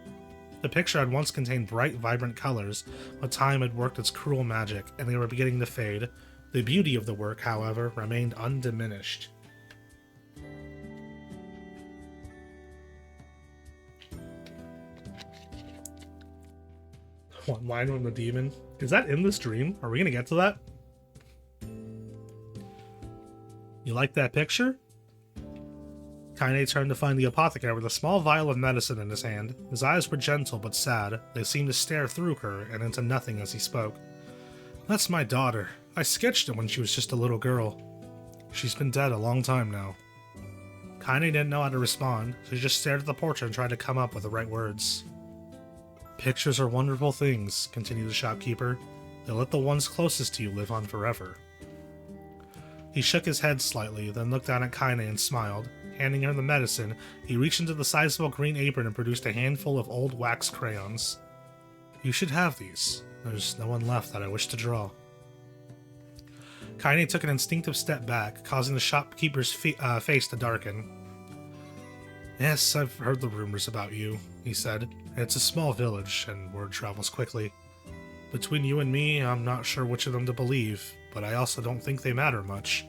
[SPEAKER 1] The picture had once contained bright, vibrant colors, but time had worked its cruel magic, and they were beginning to fade. The beauty of the work, however, remained undiminished. One line from the demon. Is that in this dream? Are we gonna get to that? You like that picture? Kaine turned to find the apothecary with a small vial of medicine in his hand. His eyes were gentle but sad. They seemed to stare through her and into nothing as he spoke. That's my daughter. I sketched her when she was just a little girl. She's been dead a long time now. Kaine didn't know how to respond, so he just stared at the portrait and tried to come up with the right words. Pictures are wonderful things, continued the shopkeeper. They let the ones closest to you live on forever. He shook his head slightly, then looked down at Kaine and smiled. Handing her the medicine, he reached into the sizable green apron and produced a handful of old wax crayons. You should have these. There's no one left that I wish to draw. Kaine took an instinctive step back, causing the shopkeeper's face to darken. Yes, I've heard the rumors about you, he said. It's a small village, and word travels quickly. Between you and me, I'm not sure which of them to believe, but I also don't think they matter much.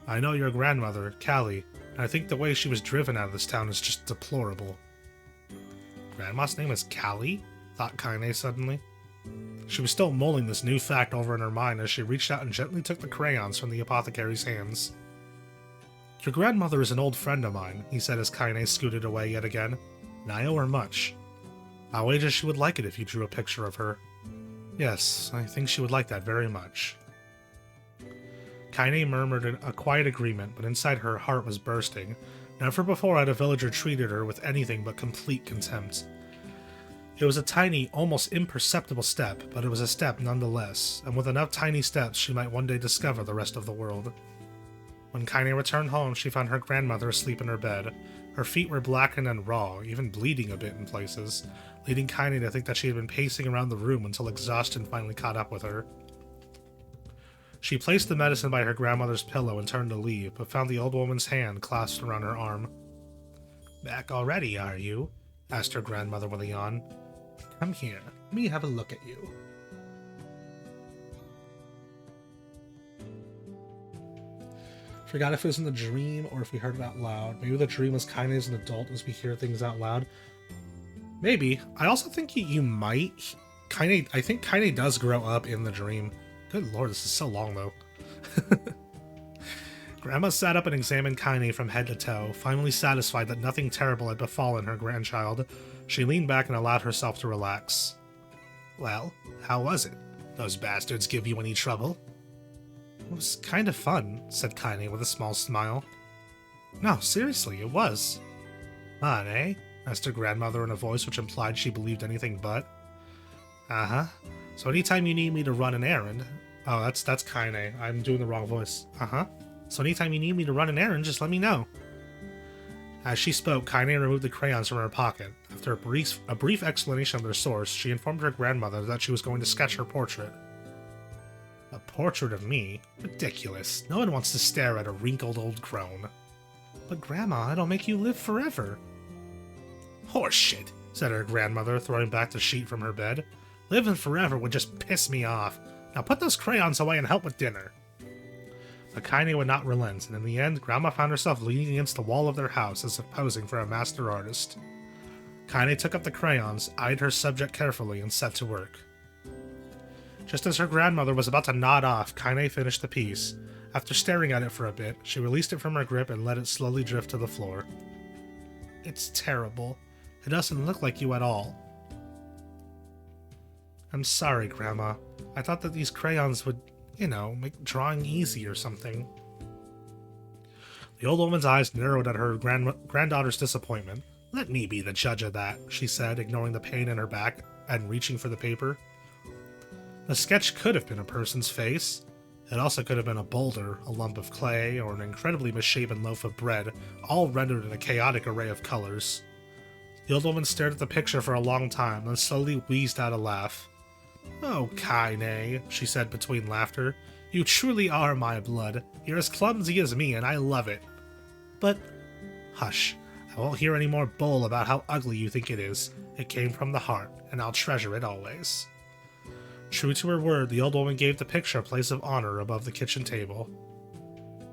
[SPEAKER 1] I know your grandmother, Callie, and I think the way she was driven out of this town is just deplorable. Grandma's name is Callie? Thought Kaine suddenly. She was still mulling this new fact over in her mind as she reached out and gently took the crayons from the apothecary's hands. Your grandmother is an old friend of mine, he said as Kaine scooted away yet again, and I owe her much. I'll wager she would like it if you drew a picture of her. Yes, I think she would like that very much. Kaine murmured a quiet agreement, but inside her heart was bursting. Never before had a villager treated her with anything but complete contempt. It was a tiny, almost imperceptible step, but it was a step nonetheless, and with enough tiny steps she might one day discover the rest of the world. When Kaine returned home, she found her grandmother asleep in her bed. Her feet were blackened and raw, even bleeding a bit in places, leading Kaine to think that she had been pacing around the room until exhaustion finally caught up with her. She placed the medicine by her grandmother's pillow and turned to leave, but found the old woman's hand clasped around her arm. Back already, are you? Asked her grandmother with a yawn. Come here, let me have a look at you. Forgot if it was in the dream or if we heard it out loud. Maybe the dream was Kaine as an adult as we hear things out loud. Maybe. I also think you might. I think Kaine does grow up in the dream. Good lord, this is so long though. Grandma sat up and examined Kaine from head to toe, finally satisfied that nothing terrible had befallen her grandchild. She leaned back and allowed herself to relax. Well, how was it? Those bastards give you any trouble? It was kind of fun, said Kaine with a small smile. No, seriously, it was. Fun, eh? Asked her grandmother in a voice which implied she believed anything but. Uh-huh. So anytime you need me to run an errand... Oh, that's Kaine. I'm doing the wrong voice. Uh-huh. So anytime you need me to run an errand, just let me know. As she spoke, Kaine removed the crayons from her pocket. After a brief explanation of their source, she informed her grandmother that she was going to sketch her portrait. A portrait of me? Ridiculous. No one wants to stare at a wrinkled old crone. But Grandma, it'll make you live forever. Horseshit, said her grandmother, throwing back the sheet from her bed. Living forever would just piss me off. Now put those crayons away and help with dinner. But Kaine would not relent, and in the end, Grandma found herself leaning against the wall of their house as if posing for a master artist. Kaine took up the crayons, eyed her subject carefully, and set to work. Just as her grandmother was about to nod off, Kaine finished the piece. After staring at it for a bit, she released it from her grip and let it slowly drift to the floor. It's terrible. It doesn't look like you at all. I'm sorry, Grandma. I thought that these crayons would, make drawing easy or something. The old woman's eyes narrowed at her granddaughter's disappointment. Let me be the judge of that, she said, ignoring the pain in her back and reaching for the paper. The sketch could have been a person's face. It also could have been a boulder, a lump of clay, or an incredibly misshapen loaf of bread, all rendered in a chaotic array of colors. The old woman stared at the picture for a long time, then slowly wheezed out a laugh. Oh, Kaine, she said between laughter. You truly are my blood. You're as clumsy as me, and I love it. But, hush, I won't hear any more bull about how ugly you think it is. It came from the heart, and I'll treasure it always. True to her word, the old woman gave the picture a place of honor above the kitchen table.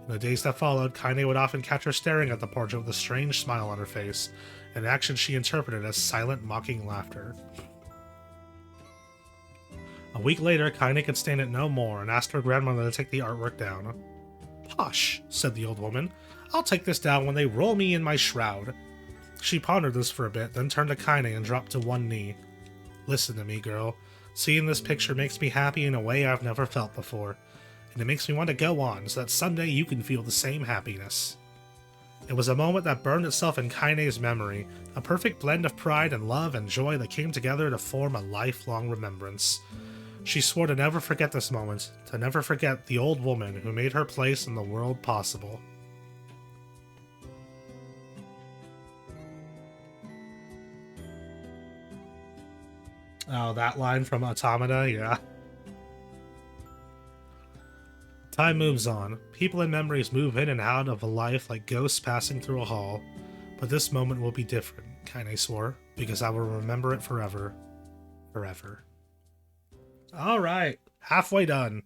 [SPEAKER 1] In the days that followed, Kaine would often catch her staring at the portrait with a strange smile on her face, an action she interpreted as silent, mocking laughter. A week later, Kaine could stand it no more and asked her grandmother to take the artwork down. "Posh," said the old woman. "I'll take this down when they roll me in my shroud." She pondered this for a bit, then turned to Kaine and dropped to one knee. "Listen to me, girl. Seeing this picture makes me happy in a way I've never felt before, and it makes me want to go on so that someday you can feel the same happiness." It was a moment that burned itself in Kaine's memory, a perfect blend of pride and love and joy that came together to form a lifelong remembrance. She swore to never forget this moment, to never forget the old woman who made her place in the world possible. Oh, that line from Automata, yeah. Time moves on. People and memories move in and out of a life like ghosts passing through a hall. But this moment will be different, Kaine swore, because I will remember it forever. Forever. Alright, halfway done.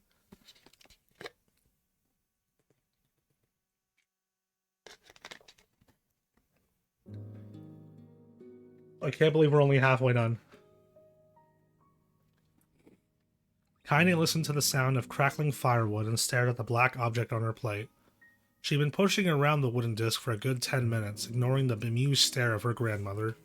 [SPEAKER 1] I can't believe we're only halfway done. Kaine listened to the sound of crackling firewood and stared at the black object on her plate. She'd been pushing around the wooden disc for a good 10 minutes, ignoring the bemused stare of her grandmother.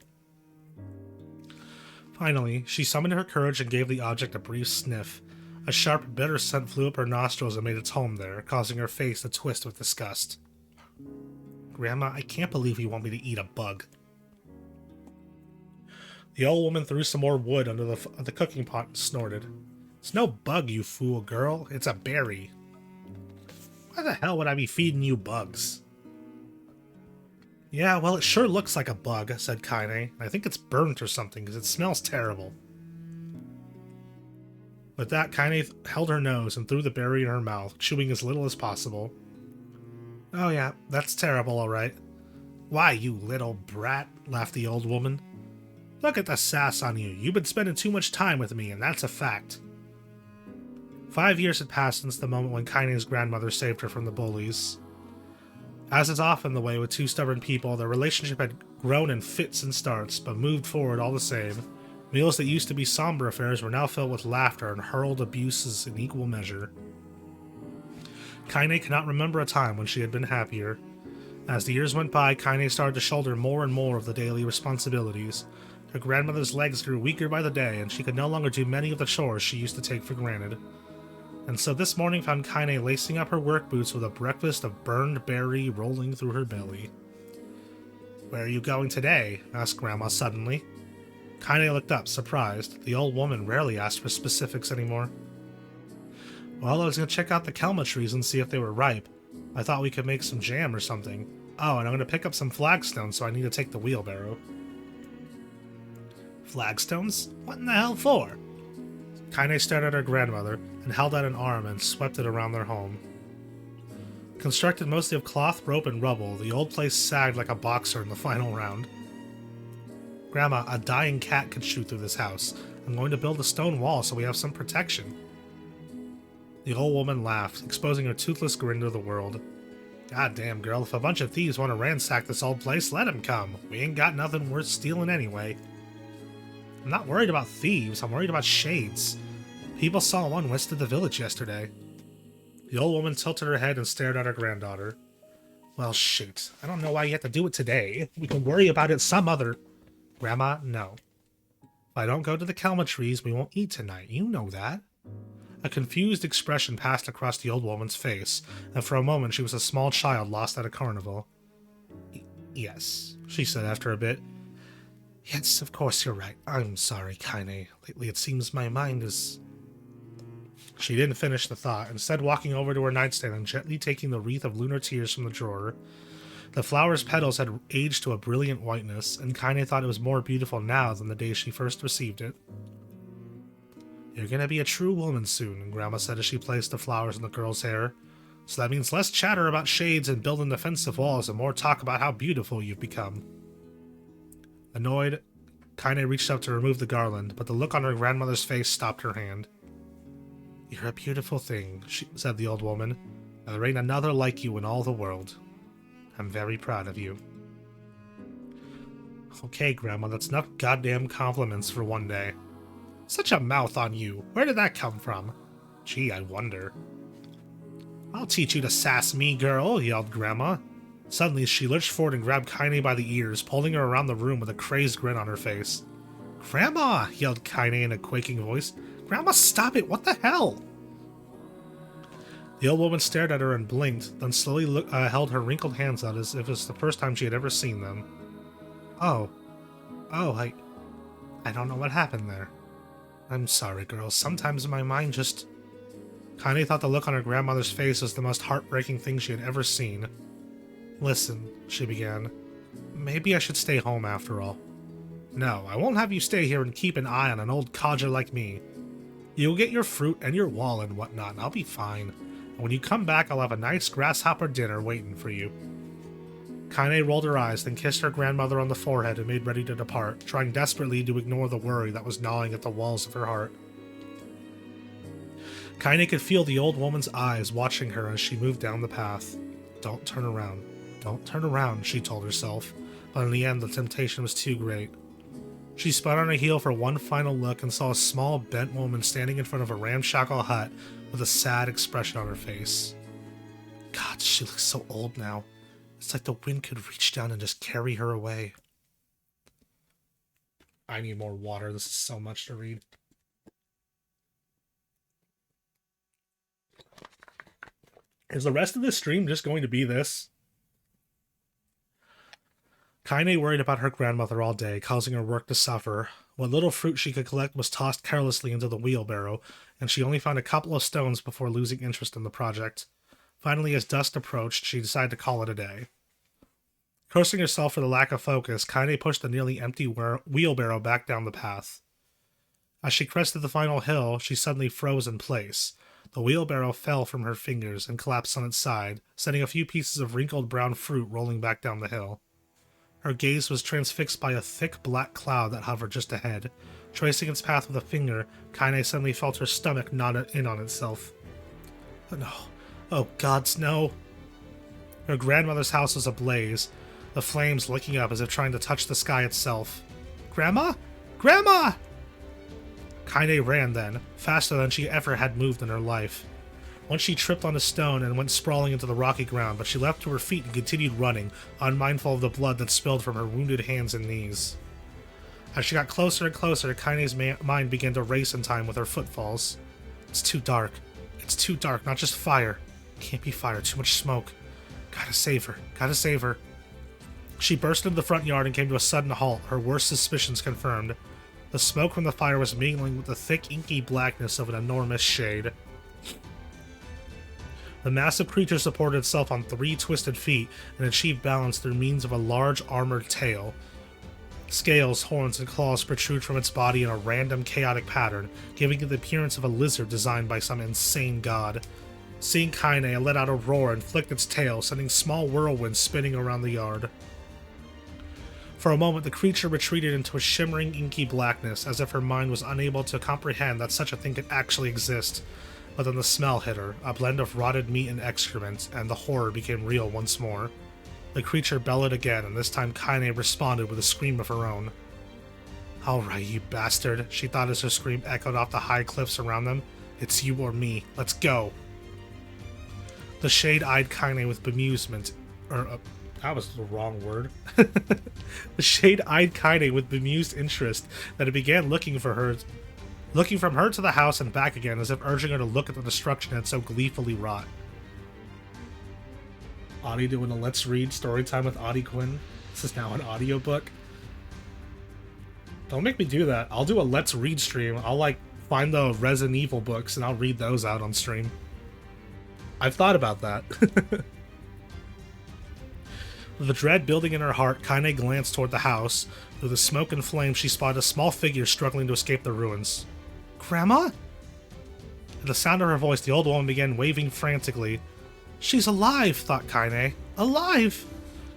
[SPEAKER 1] Finally, she summoned her courage and gave the object a brief sniff. A sharp, bitter scent flew up her nostrils and made its home there, causing her face to twist with disgust. "Grandma, I can't believe you want me to eat a bug." The old woman threw some more wood under the cooking pot and snorted. "It's no bug, you fool girl. It's a berry." "Why the hell would I be feeding you bugs?" "Yeah, well, it sure looks like a bug," said Kaine. "I think it's burnt or something, because it smells terrible." With that, Kaine held her nose and threw the berry in her mouth, chewing as little as possible. "Oh yeah, that's terrible, all right." "Why, you little brat," laughed the old woman. "Look at the sass on you. You've been spending too much time with me, and that's a fact." 5 years had passed since the moment when Kaine's grandmother saved her from the bullies. As is often the way with two stubborn people, their relationship had grown in fits and starts, but moved forward all the same. Meals that used to be somber affairs were now filled with laughter and hurled abuses in equal measure. Kaine cannot remember a time when she had been happier. As the years went by, Kaine started to shoulder more and more of the daily responsibilities. Her grandmother's legs grew weaker by the day, and she could no longer do many of the chores she used to take for granted. And so this morning found Kaine lacing up her work boots with a breakfast of burned berry rolling through her belly. "Where are you going today?" asked Grandma suddenly. Kaine looked up, surprised. The old woman rarely asked for specifics anymore. "Well, I was going to check out the kelma trees and see if they were ripe. I thought we could make some jam or something. Oh, and I'm going to pick up some flagstones, so I need to take the wheelbarrow." "Flagstones? What in the hell for?" Kaine stared at her grandmother and held out an arm and swept it around their home. Constructed mostly of cloth, rope, and rubble, the old place sagged like a boxer in the final round. "Grandma, a dying cat could shoot through this house. I'm going to build a stone wall so we have some protection." The old woman laughed, exposing her toothless grin to the world. "God damn, girl, if a bunch of thieves want to ransack this old place, let 'em come. We ain't got nothing worth stealing anyway." "I'm not worried about thieves, I'm worried about shades. People saw one west of the village yesterday." The old woman tilted her head and stared at her granddaughter. "Well, shoot. I don't know why you have to do it today. We can worry about it some other—" "Grandma, no. If I don't go to the kelma trees, we won't eat tonight. You know that." A confused expression passed across the old woman's face, and for a moment she was a small child lost at a carnival. Yes, she said after a bit. "Yes, of course you're right. I'm sorry, Kaine. Lately it seems my mind is—" She didn't finish the thought, instead walking over to her nightstand and gently taking the wreath of lunar tears from the drawer. The flower's petals had aged to a brilliant whiteness, and Kaine thought it was more beautiful now than the day she first received it. "You're gonna be a true woman soon," Grandma said as she placed the flowers in the girl's hair. "So that means less chatter about shades and building defensive walls and more talk about how beautiful you've become." Annoyed, Kaine reached up to remove the garland, but the look on her grandmother's face stopped her hand. "You're a beautiful thing," said the old woman, "and there ain't another like you in all the world. I'm very proud of you." Okay, Grandma, that's enough goddamn compliments for one day. Such a mouth on you. Where did that come from? Gee, I wonder. "I'll teach you to sass me, girl," yelled Grandma. Suddenly, she lurched forward and grabbed Kaine by the ears, pulling her around the room with a crazed grin on her face. "Grandma!" yelled Kaine in a quaking voice. "Grandma, stop it! What the hell?" The old woman stared at her and blinked, then slowly held her wrinkled hands out as if it was the first time she had ever seen them. Oh, I don't know what happened there. I'm sorry, girls. Sometimes my mind just..." Kaine thought the look on her grandmother's face was the most heartbreaking thing she had ever seen. "Listen," she began. "Maybe I should stay home after all." "No, I won't have you stay here and keep an eye on an old codger like me. You'll get your fruit and your wall and whatnot, and I'll be fine. And when you come back, I'll have a nice grasshopper dinner waiting for you." Kaine rolled her eyes, then kissed her grandmother on the forehead and made ready to depart, trying desperately to ignore the worry that was gnawing at the walls of her heart. Kaine could feel the old woman's eyes watching her as she moved down the path. "Don't turn around. Don't turn around," she told herself, but in the end the temptation was too great. She spun on her heel for one final look and saw a small, bent woman standing in front of a ramshackle hut with a sad expression on her face. God, she looks so old now. It's like the wind could reach down and just carry her away. I need more water. This is so much to read. Is the rest of this stream just going to be this? Kaine worried about her grandmother all day, causing her work to suffer. What little fruit she could collect was tossed carelessly into the wheelbarrow, and she only found a couple of stones before losing interest in the project. Finally, as dusk approached, she decided to call it a day. Cursing herself for the lack of focus, Kaine pushed the nearly empty wheelbarrow back down the path. As she crested the final hill, she suddenly froze in place. The wheelbarrow fell from her fingers and collapsed on its side, sending a few pieces of wrinkled brown fruit rolling back down the hill. Her gaze was transfixed by a thick black cloud that hovered just ahead. Tracing its path with a finger, Kaine suddenly felt her stomach knot in on itself. Oh no. Oh gods, no. Her grandmother's house was ablaze, the flames licking up as if trying to touch the sky itself. "Grandma? Grandma!" Kaine ran then, faster than she ever had moved in her life. Once she tripped on a stone and went sprawling into the rocky ground, but she leapt to her feet and continued running, unmindful of the blood that spilled from her wounded hands and knees. As she got closer and closer, Kaine's mind began to race in time with her footfalls. It's too dark. It's too dark, not just fire. Can't be fire, too much smoke. Gotta save her. Gotta save her. She burst into the front yard and came to a sudden halt, her worst suspicions confirmed. The smoke from the fire was mingling with the thick, inky blackness of an enormous shade. The massive creature supported itself on 3 twisted feet and achieved balance through means of a large armored tail. Scales, horns, and claws protrude from its body in a random, chaotic pattern, giving it the appearance of a lizard designed by some insane god. Seeing Kaine, it let out a roar and flicked its tail, sending small whirlwinds spinning around the yard. For a moment, the creature retreated into a shimmering, inky blackness, as if her mind was unable to comprehend that such a thing could actually exist. But then the smell hit her, a blend of rotted meat and excrement, and the horror became real once more. The creature bellowed again, and this time Kaine responded with a scream of her own. "Alright, you bastard," she thought as her scream echoed off the high cliffs around them. "It's you or me. Let's go." The shade eyed Kaine with bemusement, that was the wrong word. The shade eyed Kaine with bemused interest that it began looking from her to the house and back again, as if urging her to look at the destruction it had so gleefully wrought. ODDY doing a Let's Read storytime with ODDY Quinn. This is now an audiobook. Don't make me do that. I'll do a Let's Read stream. I'll find the Resident Evil books and I'll read those out on stream. I've thought about that. With the dread building in her heart, Kaine glanced toward the house. Through the smoke and flame, she spotted a small figure struggling to escape the ruins. "Grandma?" At the sound of her voice, the old woman began waving frantically. "She's alive," thought Kaine. "Alive!"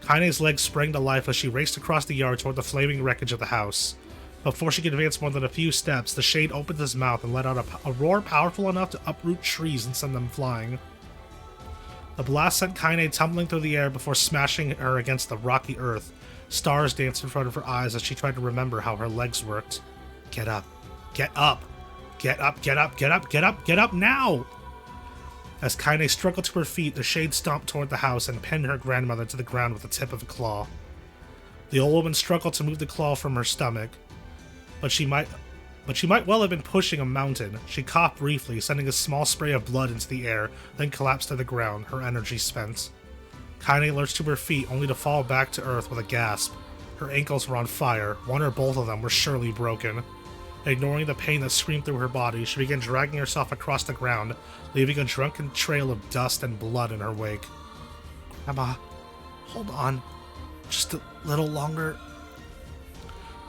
[SPEAKER 1] Kaine's legs sprang to life as she raced across the yard toward the flaming wreckage of the house. Before she could advance more than a few steps, the Shade opened his mouth and let out a roar powerful enough to uproot trees and send them flying. The blast sent Kaine tumbling through the air before smashing her against the rocky earth. Stars danced in front of her eyes as she tried to remember how her legs worked. Get up. Get up. Get up, get up, get up, get up, get up now! As Kaine struggled to her feet, the Shade stomped toward the house and pinned her grandmother to the ground with the tip of a claw. The old woman struggled to move the claw from her stomach, but she might well have been pushing a mountain. She coughed briefly, sending a small spray of blood into the air, then collapsed to the ground, her energy spent. Kaine lurched to her feet, only to fall back to earth with a gasp. Her ankles were on fire. One or both of them were surely broken. Ignoring the pain that screamed through her body, she began dragging herself across the ground, leaving a drunken trail of dust and blood in her wake. Grandma, hold on. Just a little longer.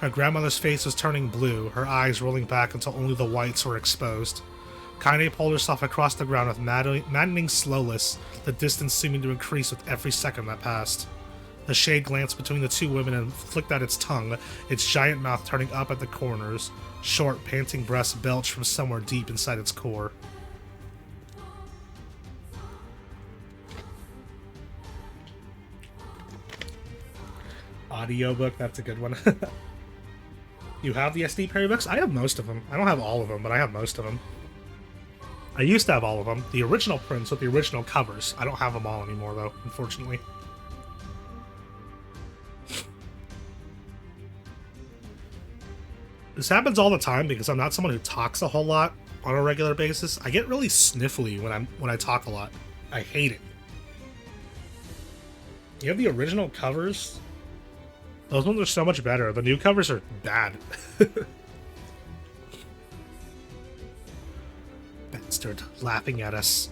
[SPEAKER 1] Her grandmother's face was turning blue, her eyes rolling back until only the whites were exposed. Kaine pulled herself across the ground with maddening slowness, the distance seeming to increase with every second that passed. The Shade glanced between the two women and flicked out its tongue, its giant mouth turning up at the corners. Short, panting breaths belched from somewhere deep inside its core. Audiobook, that's a good one. You have the SD Perry books? I have most of them. I don't have all of them, but I have most of them. I used to have all of them. The original prints with the original covers. I don't have them all anymore, though, unfortunately. This happens all the time because I'm not someone who talks a whole lot on a regular basis. I get really sniffly when I talk a lot. I hate it. You have the original covers? Those ones are so much better. The new covers are bad. Bastard, laughing at us.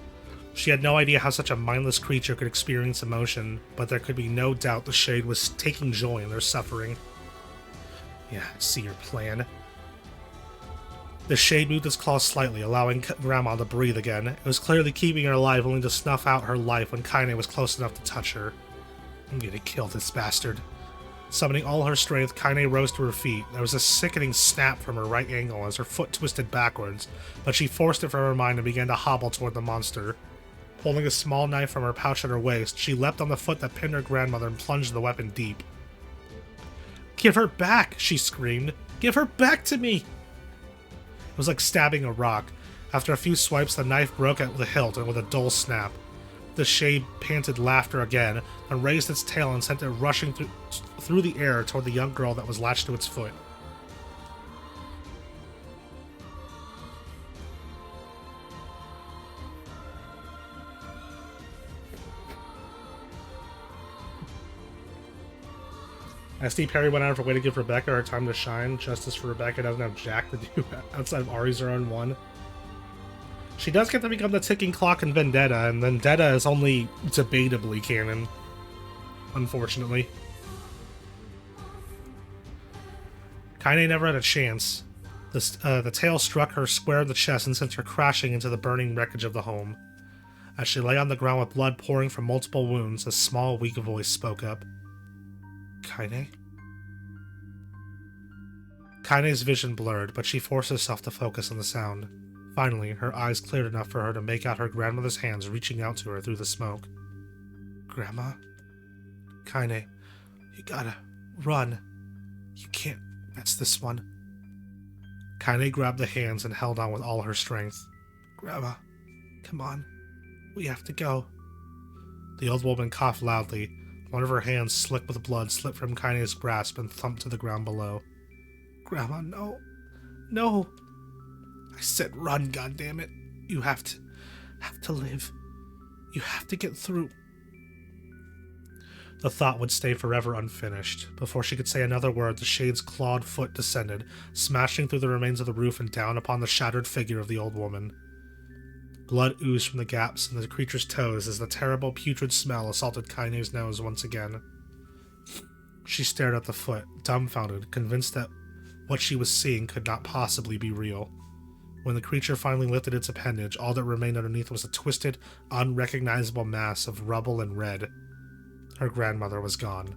[SPEAKER 1] She had no idea how such a mindless creature could experience emotion, but there could be no doubt the Shade was taking joy in their suffering. Yeah, I see your plan. The Shade moved its claws slightly, allowing Grandma to breathe again. It was clearly keeping her alive, only to snuff out her life when Kaine was close enough to touch her. I'm gonna kill this bastard. Summoning all her strength, Kaine rose to her feet. There was a sickening snap from her right ankle as her foot twisted backwards, but she forced it from her mind and began to hobble toward the monster. Holding a small knife from her pouch at her waist, she leapt on the foot that pinned her grandmother and plunged the weapon deep. "Give her back!" she screamed. "Give her back to me!" It was like stabbing a rock. After a few swipes, the knife broke at the hilt and with a dull snap. The Shade panted laughter again, and raised its tail and sent it rushing through the air toward the young girl that was latched to its foot. SD Perry went out of her way to give Rebecca her time to shine. Justice for Rebecca doesn't have jack to do outside of Ari's own one. She does get to become the ticking clock in Vendetta, and Vendetta is only debatably canon, unfortunately. Kaine never had a chance. The tail struck her square in the chest and sent her crashing into the burning wreckage of the home. As she lay on the ground with blood pouring from multiple wounds, a small, weak voice spoke up. Kaine? Kaine's vision blurred, but she forced herself to focus on the sound. Finally, her eyes cleared enough for her to make out her grandmother's hands reaching out to her through the smoke. Grandma? Kaine, you gotta run. You can't miss this one. Kaine grabbed the hands and held on with all her strength. Grandma, come on. We have to go. The old woman coughed loudly. One of her hands, slick with blood, slipped from Kaine's grasp and thumped to the ground below. Grandma, no. No! I said run, goddammit. You have to live. You have to get through. The thought would stay forever unfinished. Before she could say another word, the Shade's clawed foot descended, smashing through the remains of the roof and down upon the shattered figure of the old woman. Blood oozed from the gaps in the creature's toes as the terrible putrid smell assaulted Kaine's nose once again. She stared at the foot, dumbfounded, convinced that what she was seeing could not possibly be real. When the creature finally lifted its appendage, all that remained underneath was a twisted, unrecognizable mass of rubble and red. Her grandmother was gone.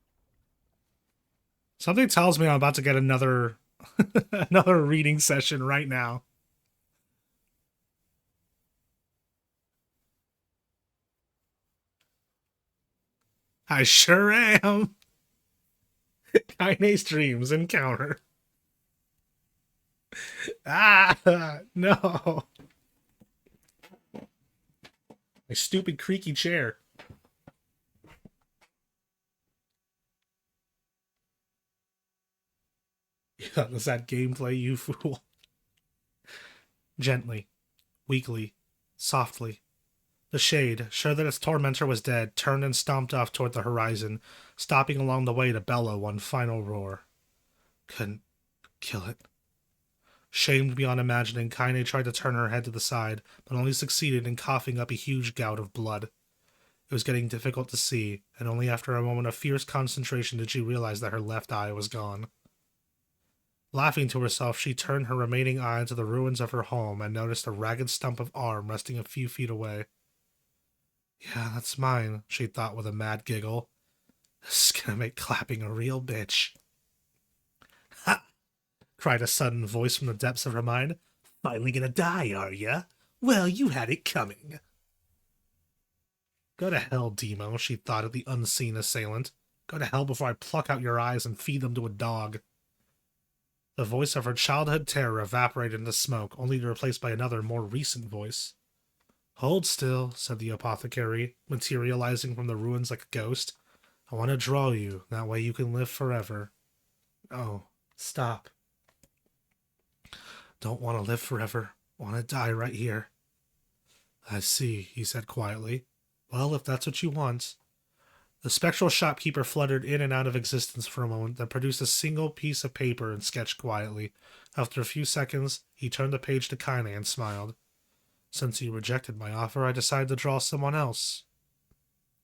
[SPEAKER 1] Something tells me I'm about to get another another reading session right now. I sure am. Kaine's dreams encounter. Ah, no. My stupid creaky chair. Yeah, was that gameplay, you fool? Gently, weakly, softly. The shade, sure that its tormentor was dead, turned and stomped off toward the horizon, stopping along the way to bellow one final roar. Couldn't kill it. Shamed beyond imagining, Kaine tried to turn her head to the side, but only succeeded in coughing up a huge gout of blood. It was getting difficult to see, and only after a moment of fierce concentration did she realize that her left eye was gone. Laughing to herself, she turned her remaining eye to the ruins of her home and noticed a ragged stump of arm resting a few feet away. Yeah, that's mine, she thought with a mad giggle. This is gonna make clapping a real bitch. Ha! Cried a sudden voice from the depths of her mind. Finally gonna die, are ya? Well, you had it coming. Go to hell, Demo, she thought of the unseen assailant. Go to hell before I pluck out your eyes and feed them to a dog. The voice of her childhood terror evaporated into smoke, only to be replaced by another, more recent voice. Hold still, said the apothecary, materializing from the ruins like a ghost. I want to draw you, that way you can live forever. Oh, stop. Don't want to live forever. Want to die right here. I see, he said quietly. Well, if that's what you want. The spectral shopkeeper fluttered in and out of existence for a moment, then produced a single piece of paper and sketched quietly. After a few seconds, he turned the page to Kaine and smiled. Since you rejected my offer, I decided to draw someone else.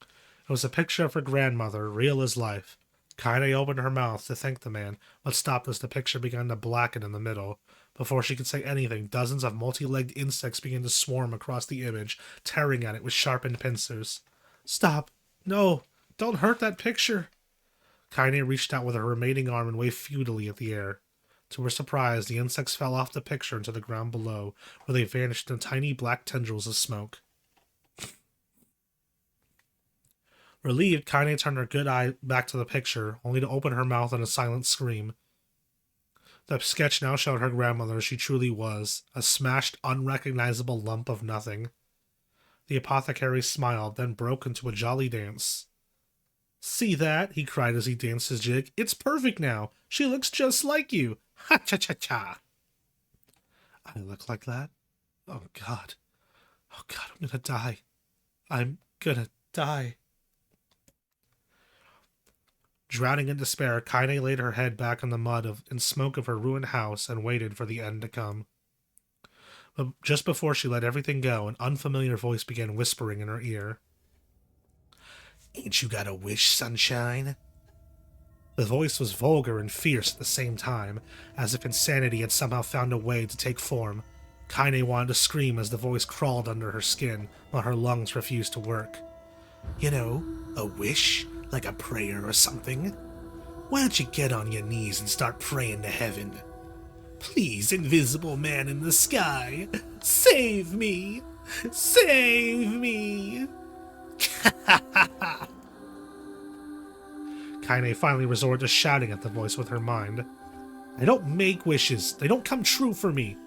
[SPEAKER 1] It was a picture of her grandmother, real as life. Kaine opened her mouth to thank the man, but stopped as the picture began to blacken in the middle. Before she could say anything, dozens of multi-legged insects began to swarm across the image, tearing at it with sharpened pincers. Stop! No! Don't hurt that picture! Kaine reached out with her remaining arm and waved futilely at the air. To her surprise, the insects fell off the picture into the ground below, where they vanished in tiny black tendrils of smoke. Relieved, Kaine turned her good eye back to the picture, only to open her mouth in a silent scream. The sketch now showed her grandmother as she truly was, a smashed, unrecognizable lump of nothing. The apothecary smiled, then broke into a jolly dance. See that? He cried as he danced his jig. It's perfect now. She looks just like you. Ha-cha-cha-cha. I look like that? Oh, God. Oh, God, I'm gonna die. I'm gonna die. Drowning in despair, Kaine laid her head back on the mud and smoke of her ruined house and waited for the end to come. But just before she let everything go, an unfamiliar voice began whispering in her ear. Ain't you got a wish, sunshine? The voice was vulgar and fierce at the same time, as if insanity had somehow found a way to take form. Kaine wanted to scream as the voice crawled under her skin, while her lungs refused to work. You know, a wish? Like a prayer or something? Why don't you get on your knees and start praying to heaven? Please, invisible man in the sky, save me! Save me! Kaine finally resorted to shouting at the voice with her mind. I don't make wishes. They don't come true for me.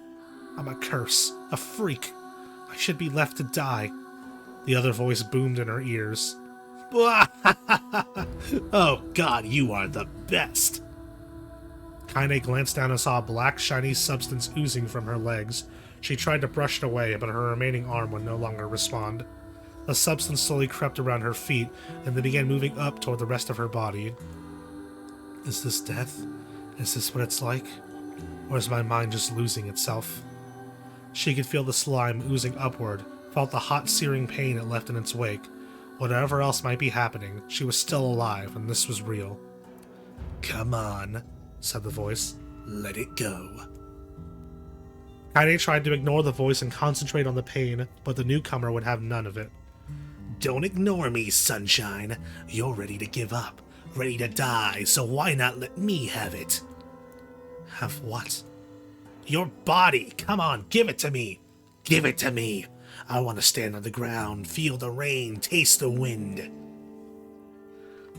[SPEAKER 1] I'm a curse, a freak. I should be left to die. The other voice boomed in her ears. Oh God, you are the best. Kaine glanced down and saw a black, shiny substance oozing from her legs. She tried to brush it away, but her remaining arm would no longer respond. The substance slowly crept around her feet, and then began moving up toward the rest of her body. Is this death? Is this what it's like? Or is my mind just losing itself? She could feel the slime oozing upward, felt the hot, searing pain it left in its wake. Whatever else might be happening, she was still alive, and this was real. Come on, said the voice. Let it go. Kaine tried to ignore the voice and concentrate on the pain, but the newcomer would have none of it. Don't ignore me, sunshine. You're ready to give up. ready to die, so why not let me have it? Have what? Your body! Come on, give it to me! Give it to me! I want to stand on the ground, feel the rain, taste the wind.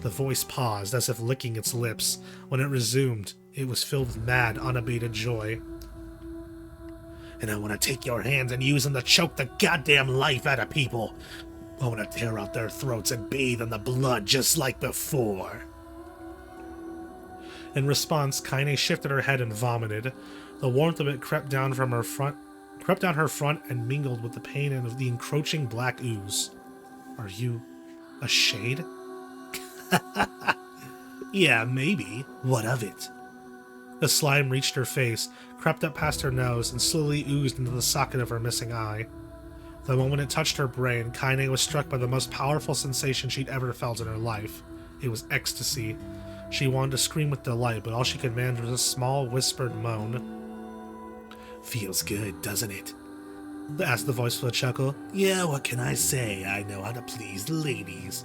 [SPEAKER 1] The voice paused, as if licking its lips. When it resumed, it was filled with mad, unabated joy. And I want to take your hands and use them to choke the goddamn life out of people. I want to tear out their throats and bathe in the blood just like before. In response, Kaine shifted her head and vomited. The warmth of it crept down her front and mingled with the pain of the encroaching black ooze. Are you a shade? Yeah, maybe. What of it? The slime reached her face, crept up past her nose, and slowly oozed into the socket of her missing eye. The moment it touched her brain, Kaine was struck by the most powerful sensation she'd ever felt in her life. It was ecstasy. She wanted to scream with delight, but all she could manage was a small, whispered moan. Feels good, doesn't it? Asked the voice with a chuckle. Yeah, what can I say? I know how to please the ladies.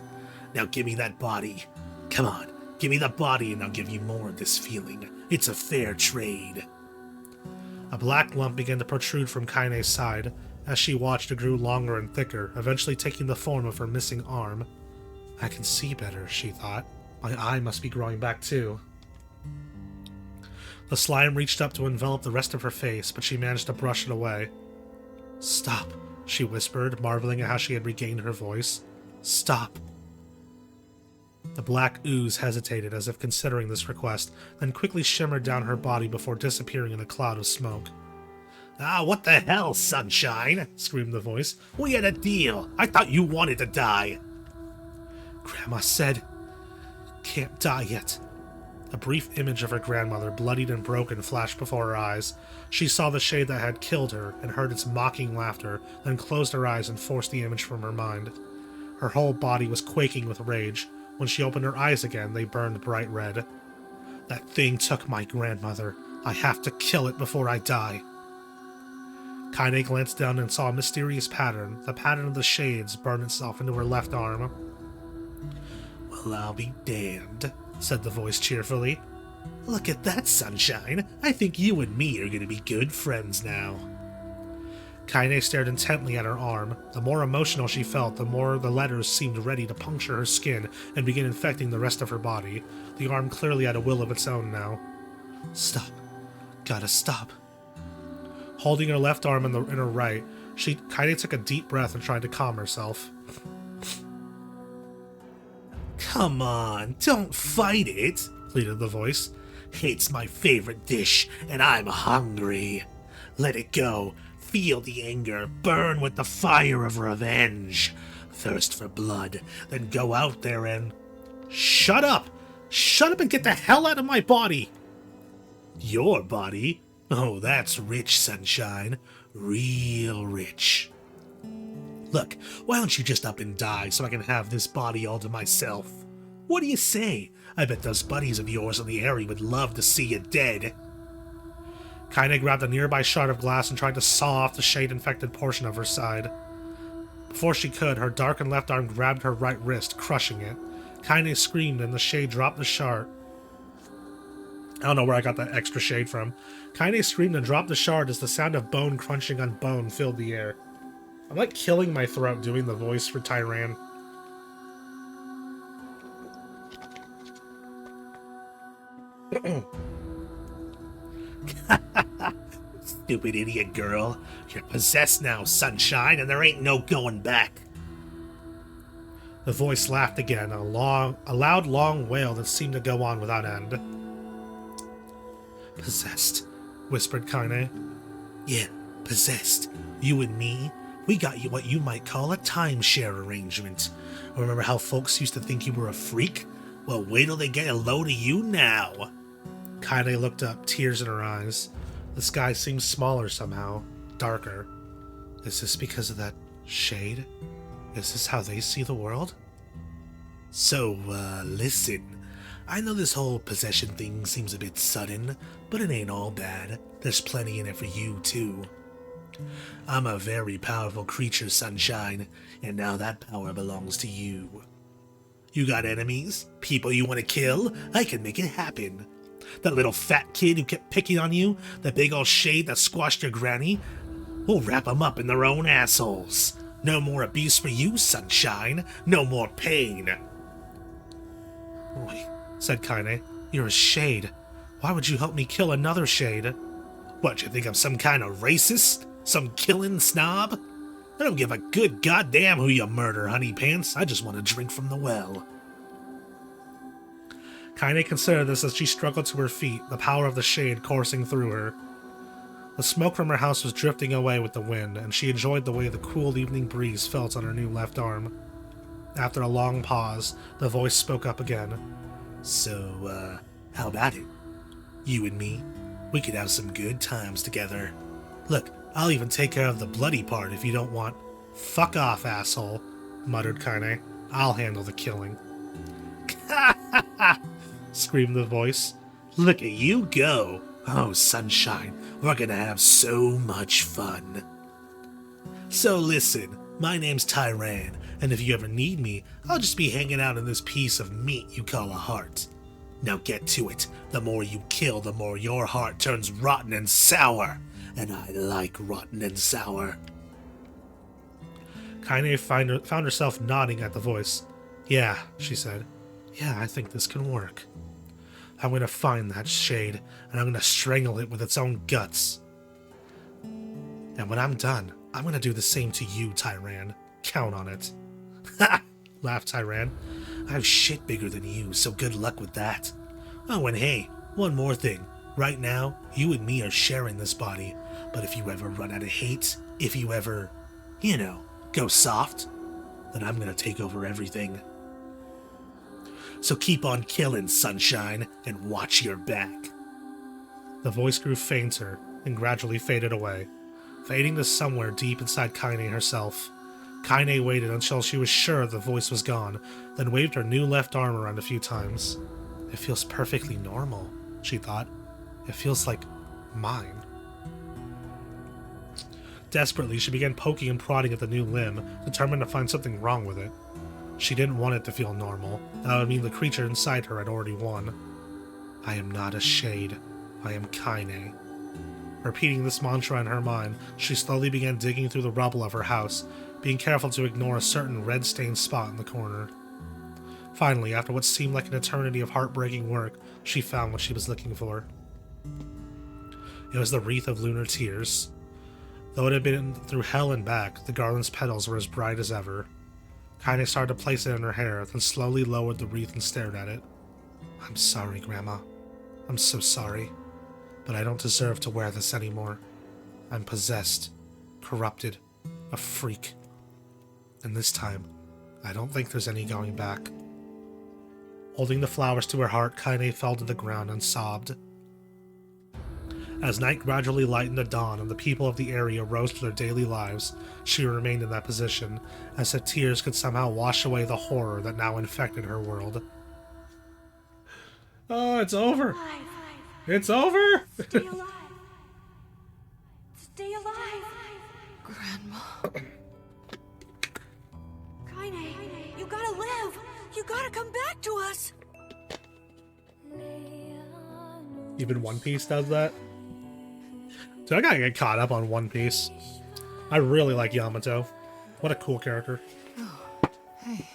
[SPEAKER 1] Now give me that body. Come on, give me the body and I'll give you more of this feeling. It's a fair trade. A black lump began to protrude from Kaine's side. As she watched, it grew longer and thicker, eventually taking the form of her missing arm. I can see better, she thought. My eye must be growing back too. The slime reached up to envelop the rest of her face, but she managed to brush it away. Stop, she whispered, marveling at how she had regained her voice. Stop. The black ooze hesitated, as if considering this request, then quickly shimmered down her body before disappearing in a cloud of smoke. Ah, what the hell, sunshine? Screamed the voice. We had a deal. I thought you wanted to die. Grandma said, can't die yet. A brief image of her grandmother, bloodied and broken, flashed before her eyes. She saw the shade that had killed her and heard its mocking laughter, then closed her eyes and forced the image from her mind. Her whole body was quaking with rage. When she opened her eyes again, they burned bright red. That thing took my grandmother. I have to kill it before I die. Kaine glanced down and saw a mysterious pattern. The pattern of the shades burn itself into her left arm. Well, I'll be damned, said the voice cheerfully. Look at that, sunshine. I think you and me are going to be good friends now. Kaine stared intently at her arm. The more emotional she felt, the more the letters seemed ready to puncture her skin and begin infecting the rest of her body. The arm clearly had a will of its own now. Stop. Gotta stop. Holding her left arm in her right, Kaine took a deep breath and tried to calm herself. Come on, don't fight it, pleaded the voice. It's my favorite dish, and I'm hungry. Let it go. Feel the anger, burn with the fire of revenge. Thirst for blood, then go out there and... Shut up! Shut up and get the hell out of my body! Your body? Oh, that's rich, sunshine. Real rich. Look, why don't you just up and die so I can have this body all to myself? What do you say? I bet those buddies of yours in the area would love to see you dead. Kaine grabbed a nearby shard of glass and tried to saw off the shade-infected portion of her side. Before she could, her darkened left arm grabbed her right wrist, crushing it. Kaine screamed and the shade dropped the shard. I don't know where I got that extra shade from. Kaine screamed and dropped the shard as the sound of bone crunching on bone filled the air. I'm like killing my throat doing the voice for Tyran. Stupid idiot girl. You're possessed now, sunshine, and there ain't no going back. The voice laughed again, a loud, long wail that seemed to go on without end. Possessed, whispered Kaine. Yeah, possessed. You and me, we got you what you might call a timeshare arrangement. Remember how folks used to think you were a freak? Well, wait till they get a load of you now. Kaine looked up, tears in her eyes. The sky seemed smaller somehow, darker. Is this because of that shade? Is this how they see the world? So, listen. I know this whole possession thing seems a bit sudden, but it ain't all bad. There's plenty in it for you, too. I'm a very powerful creature, sunshine, and now that power belongs to you. You got enemies? People you want to kill? I can make it happen. That little fat kid who kept picking on you? That big old shade that squashed your granny? We'll wrap them up in their own assholes. No more abuse for you, sunshine. No more pain. Oi, said Kaine. You're a shade. Why would you help me kill another shade? What, you think I'm some kind of racist? Some killing snob? I don't give a good goddamn who you murder, honey pants. I just want to drink from the well. Kaine considered this as she struggled to her feet, the power of the shade coursing through her. The smoke from her house was drifting away with the wind, and she enjoyed the way the cool evening breeze felt on her new left arm. After a long pause, the voice spoke up again. So, how about it? You and me? We could have some good times together. Look, I'll even take care of the bloody part if you don't want. Fuck off, asshole, muttered Kaine. I'll handle the killing. Ha ha ha! Screamed the voice. Look at you go! Oh, sunshine, we're gonna have so much fun. So listen, my name's Tyran, and if you ever need me, I'll just be hanging out in this piece of meat you call a heart. Now get to it. The more you kill, the more your heart turns rotten and sour. And I like rotten and sour. Kaine found herself nodding at the voice. Yeah, she said. Yeah, I think this can work. I'm gonna find that shade, and I'm gonna strangle it with its own guts. And when I'm done, I'm gonna do the same to you, Tyran. Count on it. Ha! Laughed Tyran. I have shit bigger than you, so good luck with that. Oh, and hey, one more thing. Right now, you and me are sharing this body, but if you ever run out of hate, if you ever, go soft, then I'm gonna take over everything. So keep on killing, sunshine, and watch your back. The voice grew fainter and gradually faded away, fading to somewhere deep inside Kaine herself. Kaine waited until she was sure the voice was gone, then waved her new left arm around a few times. It feels perfectly normal, she thought. It feels like mine. Desperately, she began poking and prodding at the new limb, determined to find something wrong with it. She didn't want it to feel normal. That would mean the creature inside her had already won. I am not a shade. I am Kaine. Repeating this mantra in her mind, she slowly began digging through the rubble of her house, being careful to ignore a certain red-stained spot in the corner. Finally, after what seemed like an eternity of heartbreaking work, she found what she was looking for. It was the wreath of lunar tears. Though it had been through hell and back, the garland's petals were as bright as ever. Kaine started to place it in her hair, then slowly lowered the wreath and stared at it. I'm sorry, Grandma. I'm so sorry. But I don't deserve to wear this anymore. I'm possessed, corrupted, a freak. And this time, I don't think there's any going back. Holding the flowers to her heart, Kaine fell to the ground and sobbed. As night gradually lightened to dawn and the people of the area rose to their daily lives, she remained in that position, as if tears could somehow wash away the horror that now infected her world. Oh, it's over! It's over!
[SPEAKER 7] Stay alive! Stay alive!
[SPEAKER 6] Grandma.
[SPEAKER 7] Kaine, you gotta live! You gotta come back to us!
[SPEAKER 1] Even One Piece does that? Dude, I gotta get caught up on One Piece. I really like Yamato. What a cool character.
[SPEAKER 6] Oh, hey.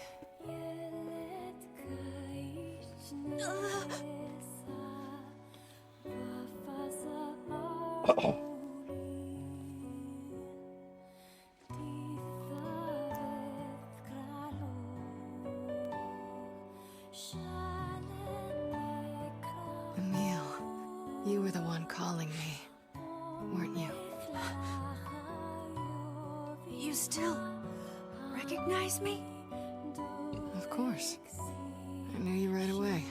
[SPEAKER 1] Uh-oh.
[SPEAKER 6] Emil, you were the one calling me, weren't you?
[SPEAKER 7] You still recognize me?
[SPEAKER 6] Of course. I knew you right away.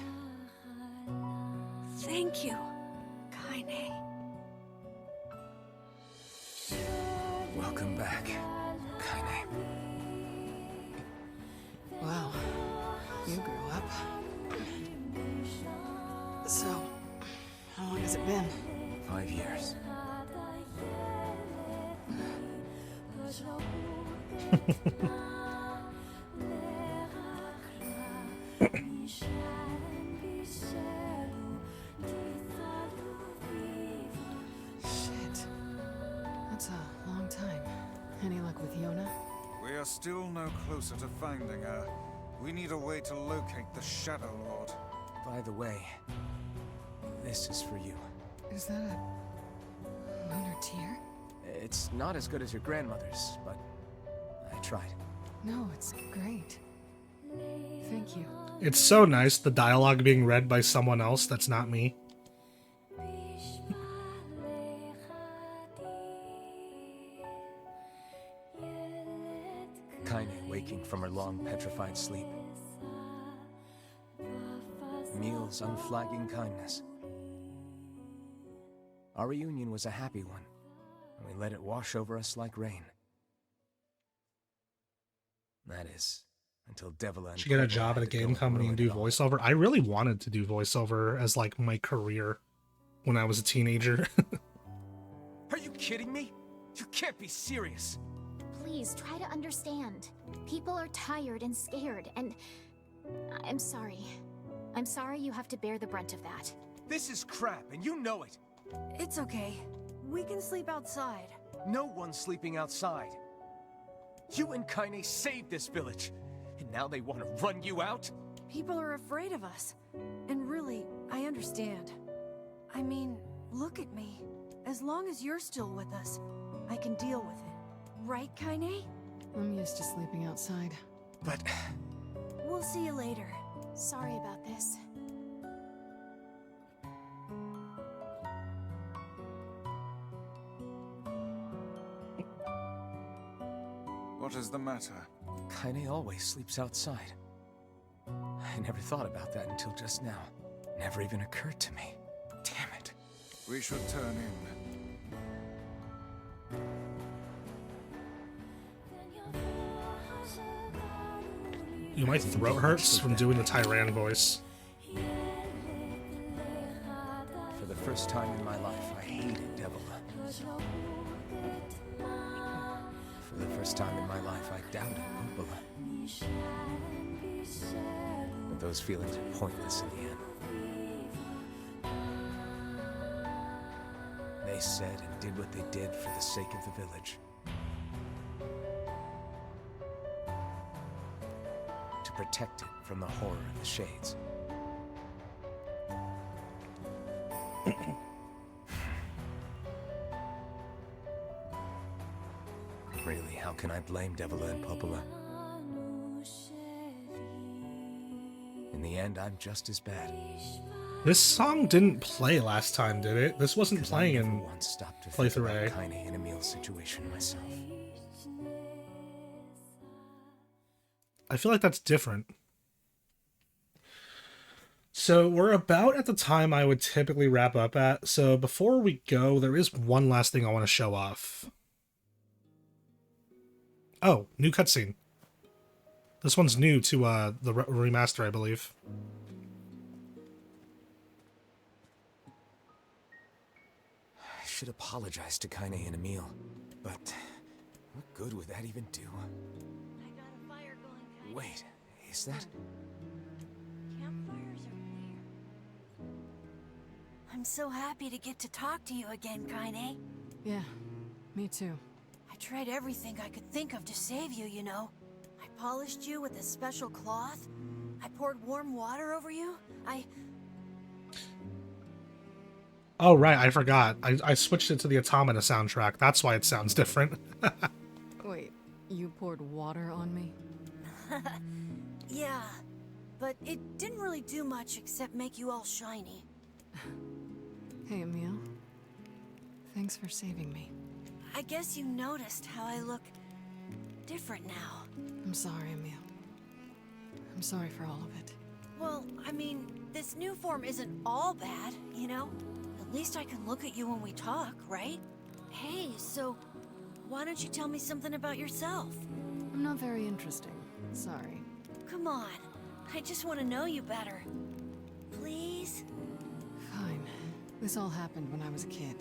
[SPEAKER 7] Thank you, Kaine.
[SPEAKER 3] Welcome back, Kaine.
[SPEAKER 6] Wow, you grew up. So, how long has it been?
[SPEAKER 3] 5 years.
[SPEAKER 2] still no closer to finding her. We need a way to locate the Shadowlord.
[SPEAKER 3] By the way, this is for you.
[SPEAKER 6] Is that a lunar tear?
[SPEAKER 3] It's not as good as your grandmother's, but I tried.
[SPEAKER 6] No, it's great. Thank you.
[SPEAKER 1] It's so nice, the dialogue being read by someone else that's not me.
[SPEAKER 3] Kaine waking from her long petrified sleep. Emil's unflagging kindness. Our reunion was a happy one, and we let it wash over us like rain. That is, until Devola and
[SPEAKER 1] Should get a
[SPEAKER 3] Popola
[SPEAKER 1] job at
[SPEAKER 3] had
[SPEAKER 1] a
[SPEAKER 3] to
[SPEAKER 1] game
[SPEAKER 3] go
[SPEAKER 1] company and
[SPEAKER 3] ruin
[SPEAKER 1] do
[SPEAKER 3] it all.
[SPEAKER 1] voiceover. I really wanted to do voiceover as like my career when I was a teenager.
[SPEAKER 3] Are you kidding me? You can't be serious.
[SPEAKER 5] Please try to understand. People are tired and scared, and I'm sorry. I'm sorry you have to bear the brunt of that.
[SPEAKER 3] This is crap, and you know it.
[SPEAKER 7] It's okay. We can sleep outside.
[SPEAKER 3] No one's sleeping outside. You and Kaine saved this village, and now they want to run you out?
[SPEAKER 7] People are afraid of us. And really, I understand. I mean, look at me. As long as you're still with us, I can deal with it. Right, Kaine?
[SPEAKER 6] I'm used to sleeping outside.
[SPEAKER 3] But
[SPEAKER 7] We'll see you later.
[SPEAKER 5] Sorry about this.
[SPEAKER 2] What is the matter?
[SPEAKER 3] Kaine always sleeps outside. I never thought about that until just now. Never even occurred to me. Damn it.
[SPEAKER 2] We should turn in.
[SPEAKER 1] My throat hurts from doing the Tyran voice.
[SPEAKER 3] For the first time in my life, I hated Devola. For the first time in my life, I doubted Popola. But those feelings are pointless in the end. They said and did what they did for the sake of the village. To protect it from the horror of the Shades. Really, how can I blame Devola and Popola? In the end, I'm just as bad.
[SPEAKER 1] This song didn't play last time, did it? This wasn't playing
[SPEAKER 3] I never
[SPEAKER 1] in
[SPEAKER 3] once stopped to think
[SPEAKER 1] playthrough A.
[SPEAKER 3] about Kaine and Emil's situation myself.
[SPEAKER 1] I feel like that's different. So we're about at the time I would typically wrap up at. So before we go, there is one last thing I want to show off. Oh, new cutscene. This one's new to the remaster, I believe.
[SPEAKER 3] I should apologize to Kaine and Emil, but what good would that even do?
[SPEAKER 7] I got a fire going, Kaine.
[SPEAKER 3] Wait, is that?
[SPEAKER 7] Campfires are weird. I'm so happy to get to talk to you again, Kaine.
[SPEAKER 6] Yeah, me too.
[SPEAKER 7] I tried everything I could think of to save you, you know. I polished you with a special cloth. I poured warm water over you.
[SPEAKER 1] Oh, right, I forgot. I switched it to the Automata soundtrack. That's why it sounds different.
[SPEAKER 6] Wait, you poured water on me?
[SPEAKER 7] Yeah, but it didn't really do much except make you all shiny.
[SPEAKER 6] Hey, Emil. Thanks for saving me.
[SPEAKER 7] I guess you noticed how I look different now.
[SPEAKER 6] I'm sorry, Emil. I'm sorry for all of it.
[SPEAKER 7] Well, I mean, this new form isn't all bad, you know? At least I can look at you when we talk, right? Hey, so why don't you tell me something about yourself?
[SPEAKER 6] I'm not very interesting. Sorry.
[SPEAKER 7] Come on, I just want to know you better. Please?
[SPEAKER 6] Fine. This all happened when I was a kid.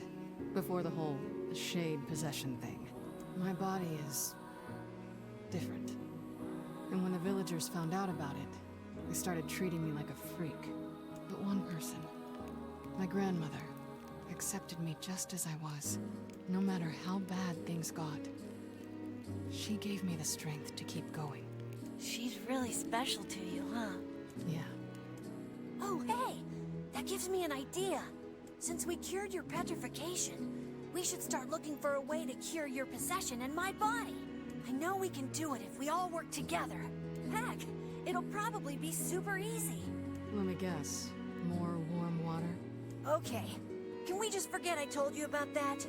[SPEAKER 6] Before the whole shade possession thing. My body is different. And when the villagers found out about it, they started treating me like a freak. But one person, my grandmother, accepted me just as I was, no matter how bad things got. She gave me the strength to keep going.
[SPEAKER 7] She's really special to you, huh?
[SPEAKER 6] Yeah.
[SPEAKER 7] Oh, hey! That gives me an idea. Since we cured your petrification, we should start looking for a way to cure your possession in my body. I know we can do it if we all work together. Heck, it'll probably be super easy.
[SPEAKER 6] Let me guess. More warm water?
[SPEAKER 7] Okay. Can we just forget I told you about that?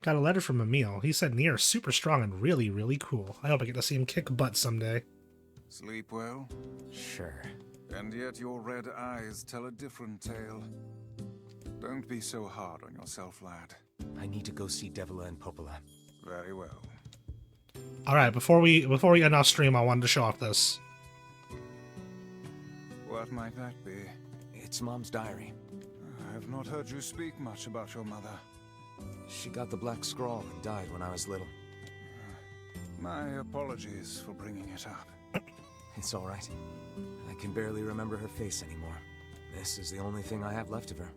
[SPEAKER 1] Got a letter from Emil. He said NieR is super strong and really, really cool. I hope I get to see him kick butt someday.
[SPEAKER 2] Sleep well?
[SPEAKER 9] Sure.
[SPEAKER 2] And yet your red eyes tell a different tale. Don't be so hard on yourself, lad.
[SPEAKER 9] I need to go see Devola and Popola.
[SPEAKER 2] Very well.
[SPEAKER 1] Alright, before we end our stream, I wanted to show off this.
[SPEAKER 2] What might that be?
[SPEAKER 9] It's Mom's diary.
[SPEAKER 2] I have not heard you speak much about your mother.
[SPEAKER 9] She got the Black Scrawl and died when I was little.
[SPEAKER 2] My apologies for bringing it up.
[SPEAKER 9] It's all right. I can barely remember her face anymore. This is the only thing I have left of her.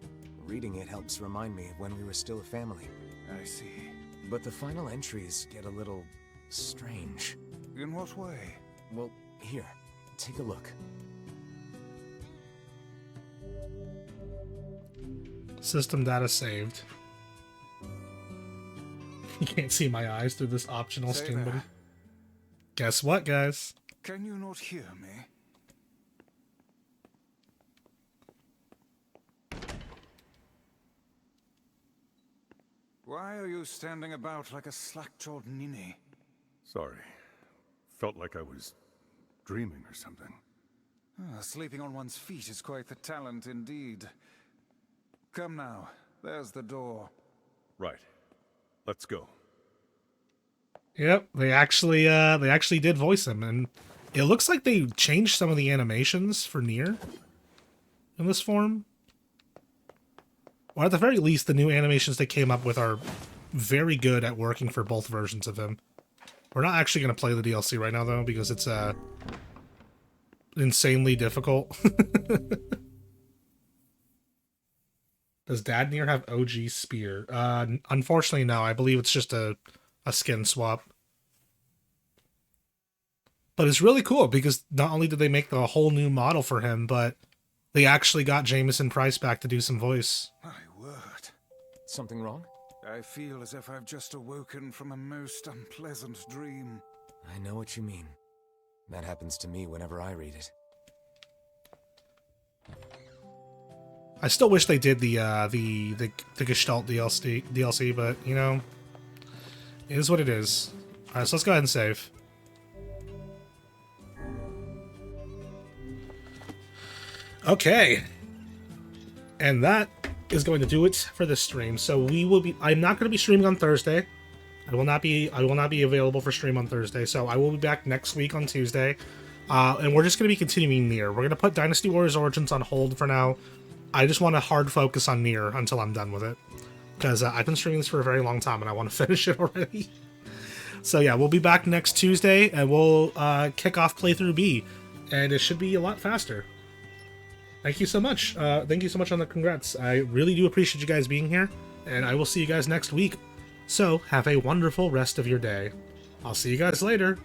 [SPEAKER 9] Reading it helps remind me of when we were still a family.
[SPEAKER 2] I see.
[SPEAKER 9] But the final entries get a little strange.
[SPEAKER 2] In what way?
[SPEAKER 9] Well, here, take a look.
[SPEAKER 1] System data saved. You can't see my eyes through this optional
[SPEAKER 2] Say
[SPEAKER 1] skin,
[SPEAKER 2] there.
[SPEAKER 1] buddy. Guess what, guys?
[SPEAKER 2] Can you not hear me? Why are you standing about like a slack-jawed ninny?
[SPEAKER 10] Sorry. Felt like I was dreaming or something.
[SPEAKER 2] Sleeping on one's feet is quite the talent indeed. Come now, there's the door.
[SPEAKER 10] Right. Let's go.
[SPEAKER 1] Yep, they actually did voice him, and it looks like they changed some of the animations for NieR in this form. Or at the very least, the new animations they came up with are very good at working for both versions of him. We're not actually going to play the DLC right now, though, because it's insanely difficult. Does Dad NieR have OG Spear? Unfortunately, no. I believe it's just a skin swap. But it's really cool, because not only did they make the whole new model for him, but they actually got Jameson Price back to do some voice.
[SPEAKER 2] My word.
[SPEAKER 9] Something wrong?
[SPEAKER 2] I feel as if I've just awoken from a most unpleasant dream.
[SPEAKER 9] I know what you mean. That happens to me whenever I read it.
[SPEAKER 1] I still wish they did the Gestalt DLC, but, you know, it is what it is. Alright, so let's go ahead and save. Okay. And that is going to do it for this stream. So I'm not going to be streaming on Thursday. I will not be available for stream on Thursday. So I will be back next week on Tuesday. And we're just going to be continuing NieR. We're going to put Dynasty Warriors Origins on hold for now. I just want to hard focus on NieR until I'm done with it. Because I've been streaming this for a very long time and I want to finish it already. So yeah, we'll be back next Tuesday and we'll kick off playthrough B. And it should be a lot faster. Thank you so much. Thank you so much on the congrats. I really do appreciate you guys being here. And I will see you guys next week. So have a wonderful rest of your day. I'll see you guys later.